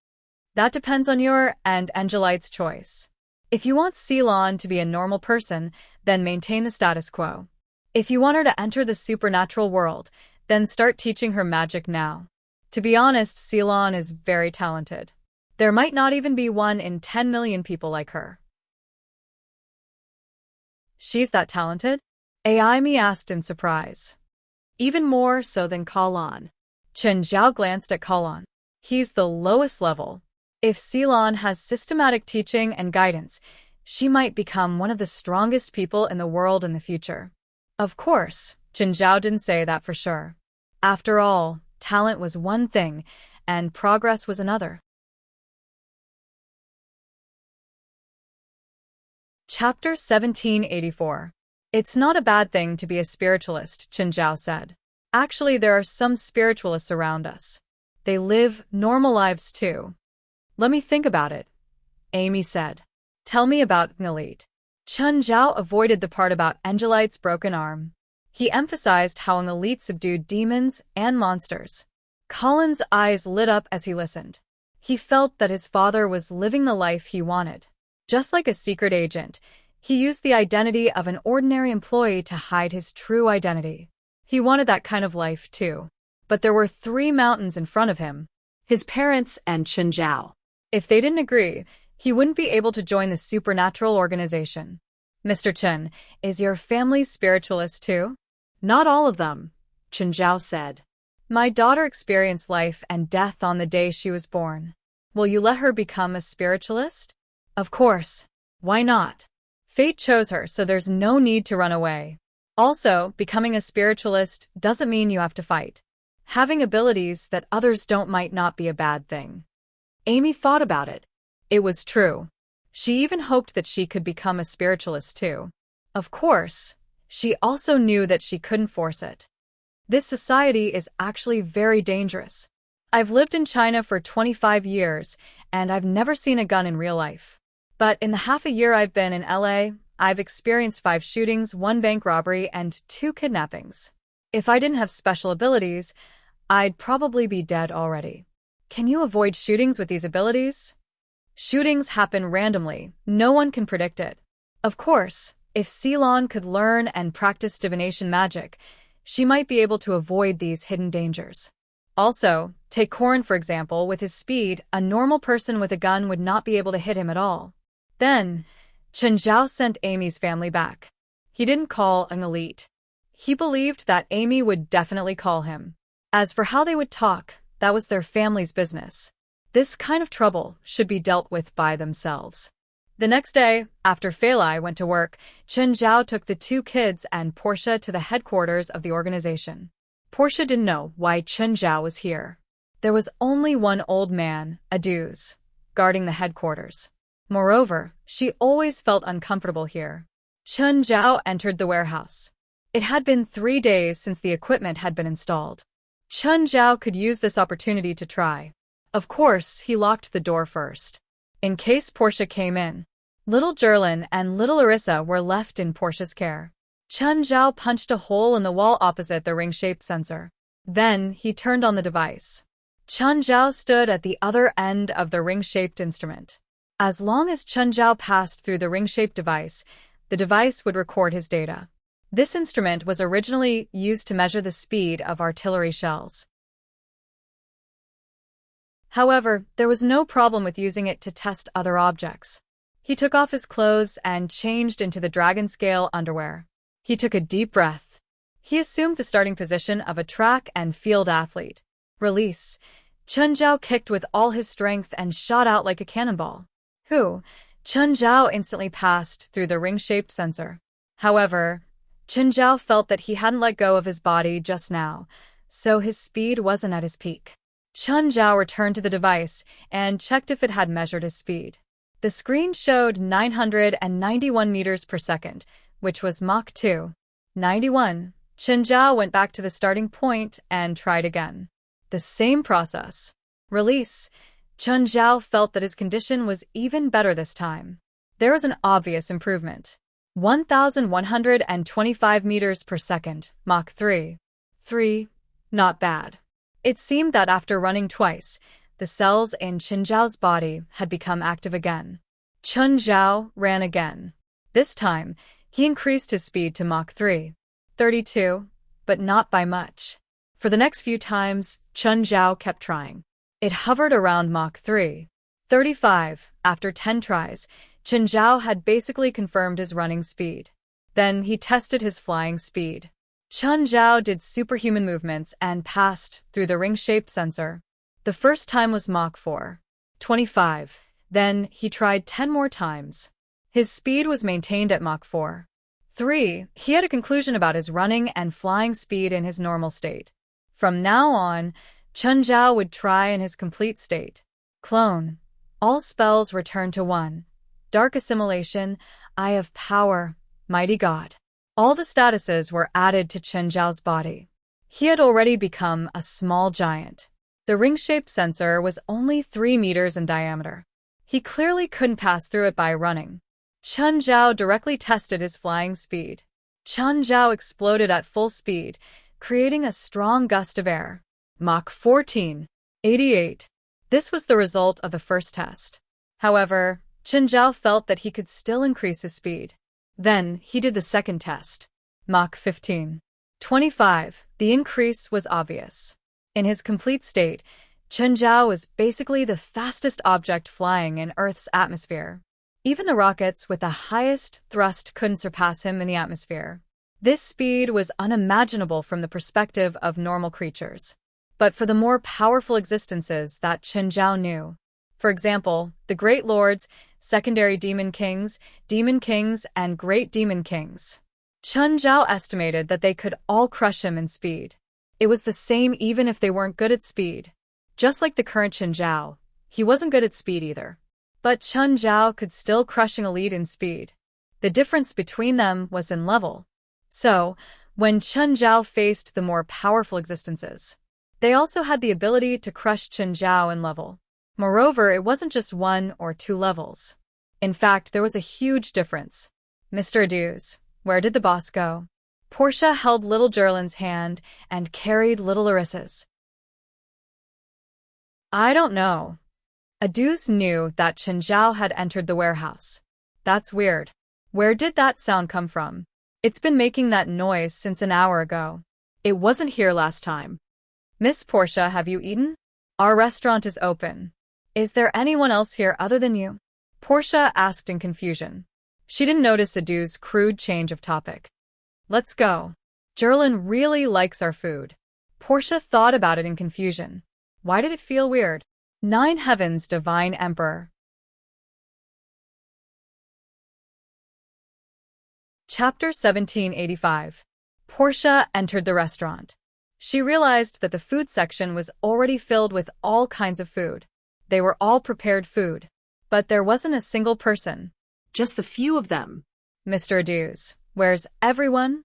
That depends on your and Angelite's choice. If you want Ceylon to be a normal person, then maintain the status quo. If you want her to enter the supernatural world, then start teaching her magic now. To be honest, Ceylon is very talented. There might not even be 1 in 10 million people like her. She's that talented? Amy asked in surprise. Even more so than Colin. Chen Zhao glanced at Colin. He's the lowest level. If Ceylon has systematic teaching and guidance, she might become one of the strongest people in the world in the future. Of course, Chen Zhao didn't say that for sure. After all, talent was one thing, and progress was another. Chapter 1784. It's not a bad thing to be a spiritualist, Chen Zhao said. Actually, there are some spiritualists around us. They live normal lives too. Let me think about it, Amy said. Tell me about an elite. Chen Zhao avoided the part about Angelite's broken arm. He emphasized how an elite subdued demons and monsters. Colin's eyes lit up as he listened. He felt that his father was living the life he wanted. Just like a secret agent, he used the identity of an ordinary employee to hide his true identity. He wanted that kind of life, too. But there were 3 mountains in front of him. His parents and Chen Zhao. If they didn't agree, he wouldn't be able to join the supernatural organization. Mr. Chen, is your family spiritualist too? Not all of them, Chen Zhao said. My daughter experienced life and death on the day she was born. Will you let her become a spiritualist? Of course. Why not? Fate chose her, so there's no need to run away. Also, becoming a spiritualist doesn't mean you have to fight. Having abilities that others don't might not be a bad thing. Amy thought about it. It was true. She even hoped that she could become a spiritualist too. Of course, she also knew that she couldn't force it. This society is actually very dangerous. I've lived in China for 25 years, and I've never seen a gun in real life. But in the half a year I've been in LA, I've experienced 5 shootings, 1 bank robbery, and 2 kidnappings. If I didn't have special abilities, I'd probably be dead already. Can you avoid shootings with these abilities? Shootings happen randomly. No one can predict it. Of course, if Ceylon could learn and practice divination magic, she might be able to avoid these hidden dangers. Also, take Corin for example. With his speed, a normal person with a gun would not be able to hit him at all. Then, Chen Zhao sent Amy's family back. He didn't call an elite. He believed that Amy would definitely call him. As for how they would talk, that was their family's business. This kind of trouble should be dealt with by themselves. The next day, after Feilai went to work, Chen Zhao took the 2 kids and Portia to the headquarters of the organization. Portia didn't know why Chen Zhao was here. There was only one old man, Aduz, guarding the headquarters. Moreover, she always felt uncomfortable here. Chen Zhao entered the warehouse. It had been 3 days since the equipment had been installed. Chen Zhao could use this opportunity to try. Of course, he locked the door first. In case Portia came in, little Jerlin and little Larissa were left in Portia's care. Chen Zhao punched a hole in the wall opposite the ring-shaped sensor. Then, he turned on the device. Chen Zhao stood at the other end of the ring-shaped instrument. As long as Chen Zhao passed through the ring-shaped device, the device would record his data. This instrument was originally used to measure the speed of artillery shells. However, there was no problem with using it to test other objects. He took off his clothes and changed into the dragon scale underwear. He took a deep breath. He assumed the starting position of a track and field athlete. Release. Chen Zhao kicked with all his strength and shot out like a cannonball. Chen Zhao instantly passed through the ring-shaped sensor. However, Chen Zhao felt that he hadn't let go of his body just now, so his speed wasn't at his peak. Chen Zhao returned to the device and checked if it had measured his speed. The screen showed 991 meters per second, which was Mach 2. 91. Chen Zhao went back to the starting point and tried again. The same process. Release. Chen Zhao felt that his condition was even better this time. There was an obvious improvement. 1,125 meters per second, Mach 3. 3. Not bad. It seemed that after running twice, the cells in Chen Zhao's body had become active again. Chen Zhao ran again. This time, he increased his speed to Mach 3. 32, but not by much. For the next few times, Chen Zhao kept trying. It hovered around Mach 3. 35. After 10 tries, Chen Zhao had basically confirmed his running speed. Then he tested his flying speed. Chen Zhao did superhuman movements and passed through the ring-shaped sensor. The first time was Mach 4. 25. Then he tried 10 more times. His speed was maintained at Mach 4. 3. He had a conclusion about his running and flying speed in his normal state. From now on, Chen Zhao would try in his complete state. Clone. All spells return to 1. Dark Assimilation, Eye of Power, Mighty God. All the statuses were added to Chen Zhao's body. He had already become a small giant. The ring-shaped sensor was only 3 meters in diameter. He clearly couldn't pass through it by running. Chun Zhao directly tested his flying speed. Chun Zhao exploded at full speed, creating a strong gust of air. Mach 14.88. This was the result of the first test. However, Chun Zhao felt that he could still increase his speed. Then, he did the second test. Mach 15.25. The increase was obvious. In his complete state, Chun Zhao was basically the fastest object flying in Earth's atmosphere. Even the rockets with the highest thrust couldn't surpass him in the atmosphere. This speed was unimaginable from the perspective of normal creatures. But for the more powerful existences that Chun Zhao knew, for example, the Great Lords, Secondary Demon Kings, and Great Demon Kings, Chun Zhao estimated that they could all crush him in speed. It was the same even if they weren't good at speed. Just like the current Chun Zhao, he wasn't good at speed either. But Chun Zhao could still crush an elite in speed. The difference between them was in level. So, when Chun Zhao faced the more powerful existences, they also had the ability to crush Chun Zhao in level. Moreover, it wasn't just 1 or 2 levels. In fact, there was a huge difference. Mr. Aduz, where did the boss go? Portia held little Gerlin's hand and carried little Larissa's. I don't know. Aduz knew that Chun Zhao had entered the warehouse. That's weird. Where did that sound come from? It's been making that noise since an hour ago. It wasn't here last time. Miss Portia, have you eaten? Our restaurant is open. Is there anyone else here other than you? Portia asked in confusion. She didn't notice Aduz's crude change of topic. Let's go. Gerlin really likes our food. Portia thought about it in confusion. Why did it feel weird? 9 Heavens, Divine Emperor. Chapter 1785. Portia entered the restaurant. She realized that the food section was already filled with all kinds of food. They were all prepared food. But there wasn't a single person. Just a few of them. Mr. Aduz, where's everyone?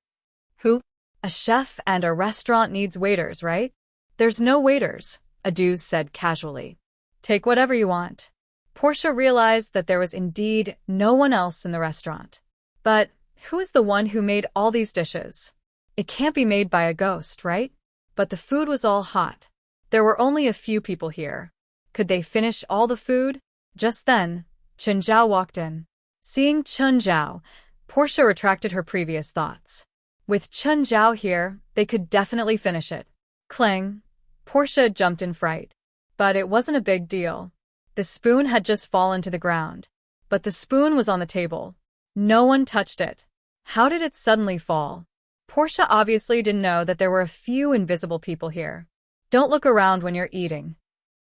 Who? A chef and a restaurant needs waiters, right? There's no waiters, Aduz said casually. Take whatever you want. Portia realized that there was indeed no one else in the restaurant. But who is the one who made all these dishes? It can't be made by a ghost, right? But the food was all hot. There were only a few people here. Could they finish all the food? Just then, Chun Zhao walked in. Seeing Chun Zhao, Portia retracted her previous thoughts. With Chun Zhao here, they could definitely finish it. Clang! Portia jumped in fright. But it wasn't a big deal. The spoon had just fallen to the ground. But the spoon was on the table. No one touched it. How did it suddenly fall? Portia obviously didn't know that there were a few invisible people here. Don't look around when you're eating.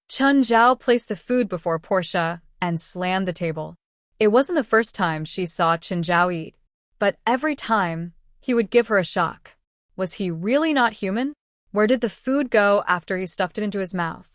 Chun Zhao placed the food before Portia and slammed the table. It wasn't the first time she saw Chun Zhao eat. But every time, he would give her a shock. Was he really not human? Where did the food go after he stuffed it into his mouth?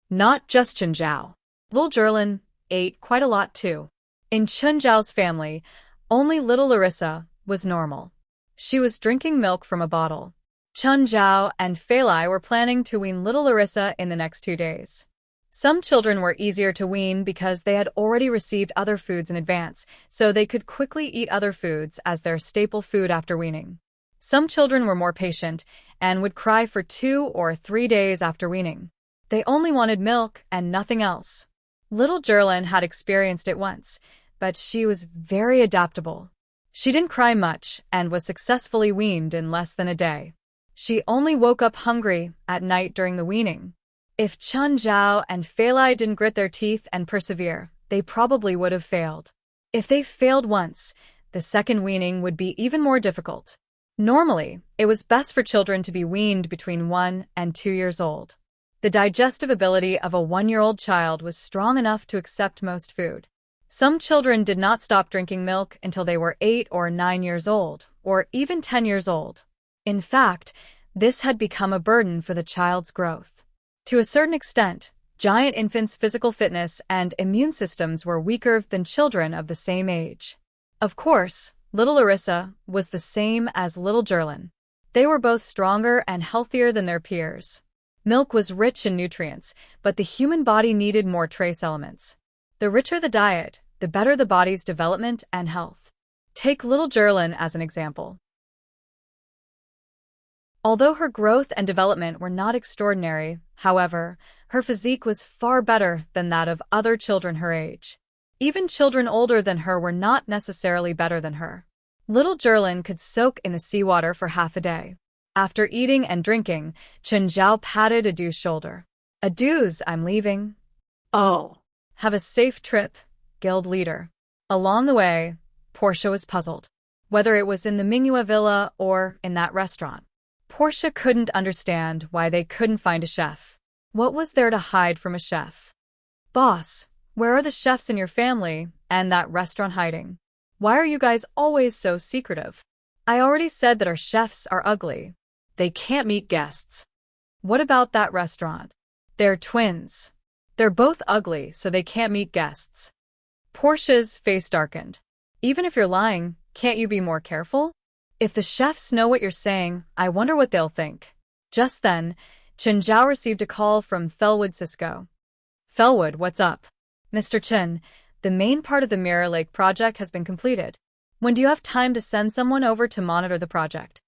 Not just Chun Zhao. Little Gerlin ate quite a lot too. In Chun Zhao's family, only little Larissa was normal. She was drinking milk from a bottle. Chun Zhao and Fei Lai were planning to wean little Larissa in the next 2 days. Some children were easier to wean because they had already received other foods in advance, so they could quickly eat other foods as their staple food after weaning. Some children were more patient and would cry for 2 or 3 days after weaning. They only wanted milk and nothing else. Little Gerlin had experienced it once, but she was very adaptable. She didn't cry much and was successfully weaned in less than a day. She only woke up hungry at night during the weaning. If Chun Zhao and Fei Lai didn't grit their teeth and persevere, they probably would have failed. If they failed once, the second weaning would be even more difficult. Normally, it was best for children to be weaned between 1 and 2 years old. The digestive ability of a 1-year-old child was strong enough to accept most food. Some children did not stop drinking milk until they were 8 or 9 years old, or even 10 years old. In fact, this had become a burden for the child's growth. To a certain extent, giant infants' physical fitness and immune systems were weaker than children of the same age. Of course, little Larissa was the same as little Gerlin. They were both stronger and healthier than their peers. Milk was rich in nutrients, but the human body needed more trace elements. The richer the diet, the better the body's development and health. Take little Jerlin as an example. Although her growth and development were not extraordinary, however, her physique was far better than that of other children her age. Even children older than her were not necessarily better than her. Little Jerlin could soak in the seawater for half a day. After eating and drinking, Chen Zhao patted Adu's shoulder. Adu's, I'm leaving. Oh. Have a safe trip, guild leader. Along the way, Portia was puzzled. Whether it was in the Mingyue villa or in that restaurant, Portia couldn't understand why they couldn't find a chef. What was there to hide from a chef? Boss, where are the chefs in your family and that restaurant hiding? Why are you guys always so secretive? I already said that our chefs are ugly. They can't meet guests. What about that restaurant? They're twins. They're both ugly, so they can't meet guests. Portia's face darkened. Even if you're lying, can't you be more careful? If the chefs know what you're saying, I wonder what they'll think. Just then, Chen Zhao received a call from Fellwood Cisco. Fellwood, what's up? Mr. Chen, the main part of the Mirror Lake project has been completed. When do you have time to send someone over to monitor the project?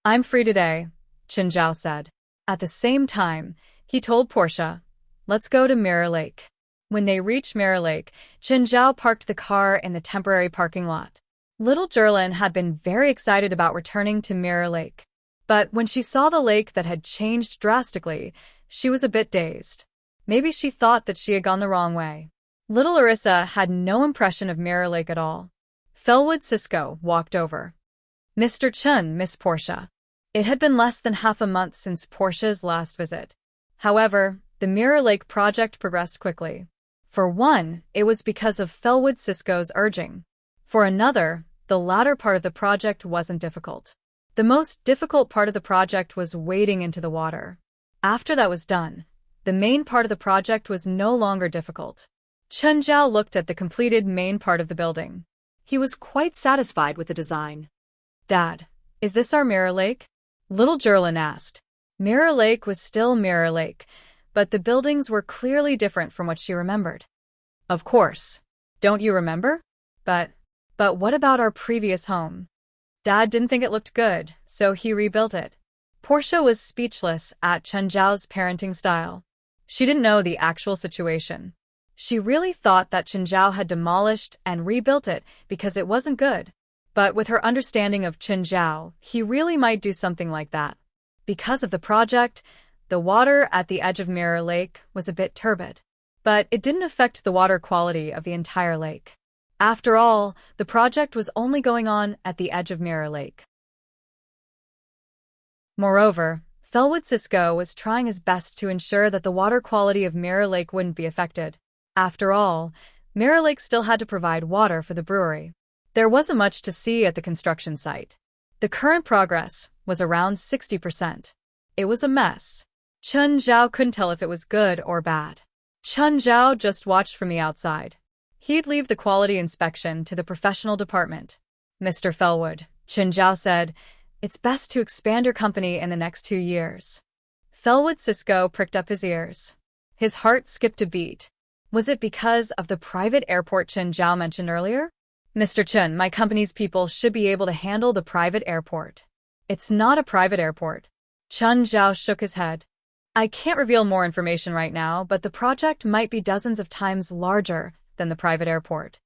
I'm free today, Chen Zhao said. At the same time, he told Portia, let's go to Mirror Lake. When they reached Mirror Lake, Chen Zhao parked the car in the temporary parking lot. Little Jerlin had been very excited about returning to Mirror Lake. But when she saw the lake that had changed drastically, she was a bit dazed. Maybe she thought that she had gone the wrong way. Little Larissa had no impression of Mirror Lake at all. Fellwood Cisco walked over. Mr. Chen, Miss Portia. It had been less than half a month since Portia's last visit. However, the Mirror Lake project progressed quickly. For one, it was because of Fellwood Cisco's urging. For another, the latter part of the project wasn't difficult. The most difficult part of the project was wading into the water. After that was done, the main part of the project was no longer difficult. Chen Zhao looked at the completed main part of the building. He was quite satisfied with the design. Dad, is this our Mirror Lake? Little Jerlin asked. Mirror Lake was still Mirror Lake, but the buildings were clearly different from what she remembered. Of course. Don't you remember? But what about our previous home? Dad didn't think it looked good, so he rebuilt it. Portia was speechless at Chen Zhao's parenting style. She didn't know the actual situation. She really thought that Chen Zhao had demolished and rebuilt it because it wasn't good. But with her understanding of Chen Zhao, he really might do something like that. Because of the project, the water at the edge of Mirror Lake was a bit turbid. But it didn't affect the water quality of the entire lake. After all, the project was only going on at the edge of Mirror Lake. Moreover, Fellwood Cisco was trying his best to ensure that the water quality of Mirror Lake wouldn't be affected. After all, Mirror Lake still had to provide water for the brewery. There wasn't much to see at the construction site. The current progress was around 60%. It was a mess. Chen Zhao couldn't tell if it was good or bad. Chen Zhao just watched from the outside. He'd leave the quality inspection to the professional department. Mr. Fellwood, Chen Zhao said, it's best to expand your company in the next 2 years. Fellwood Cisco pricked up his ears. His heart skipped a beat. Was it because of the private airport Chen Zhao mentioned earlier? Mr. Chen, my company's people should be able to handle the private airport. It's not a private airport. Chen Zhao shook his head. I can't reveal more information right now, but the project might be dozens of times larger than the private airport.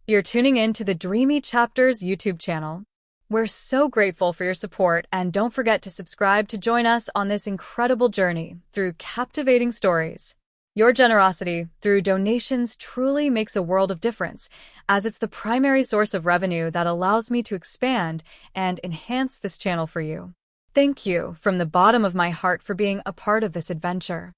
You're tuning in to the Dreamy Chapters YouTube channel. We're so grateful for your support, and don't forget to subscribe to join us on this incredible journey through captivating stories. Your generosity through donations truly makes a world of difference, as it's the primary source of revenue that allows me to expand and enhance this channel for you. Thank you from the bottom of my heart for being a part of this adventure.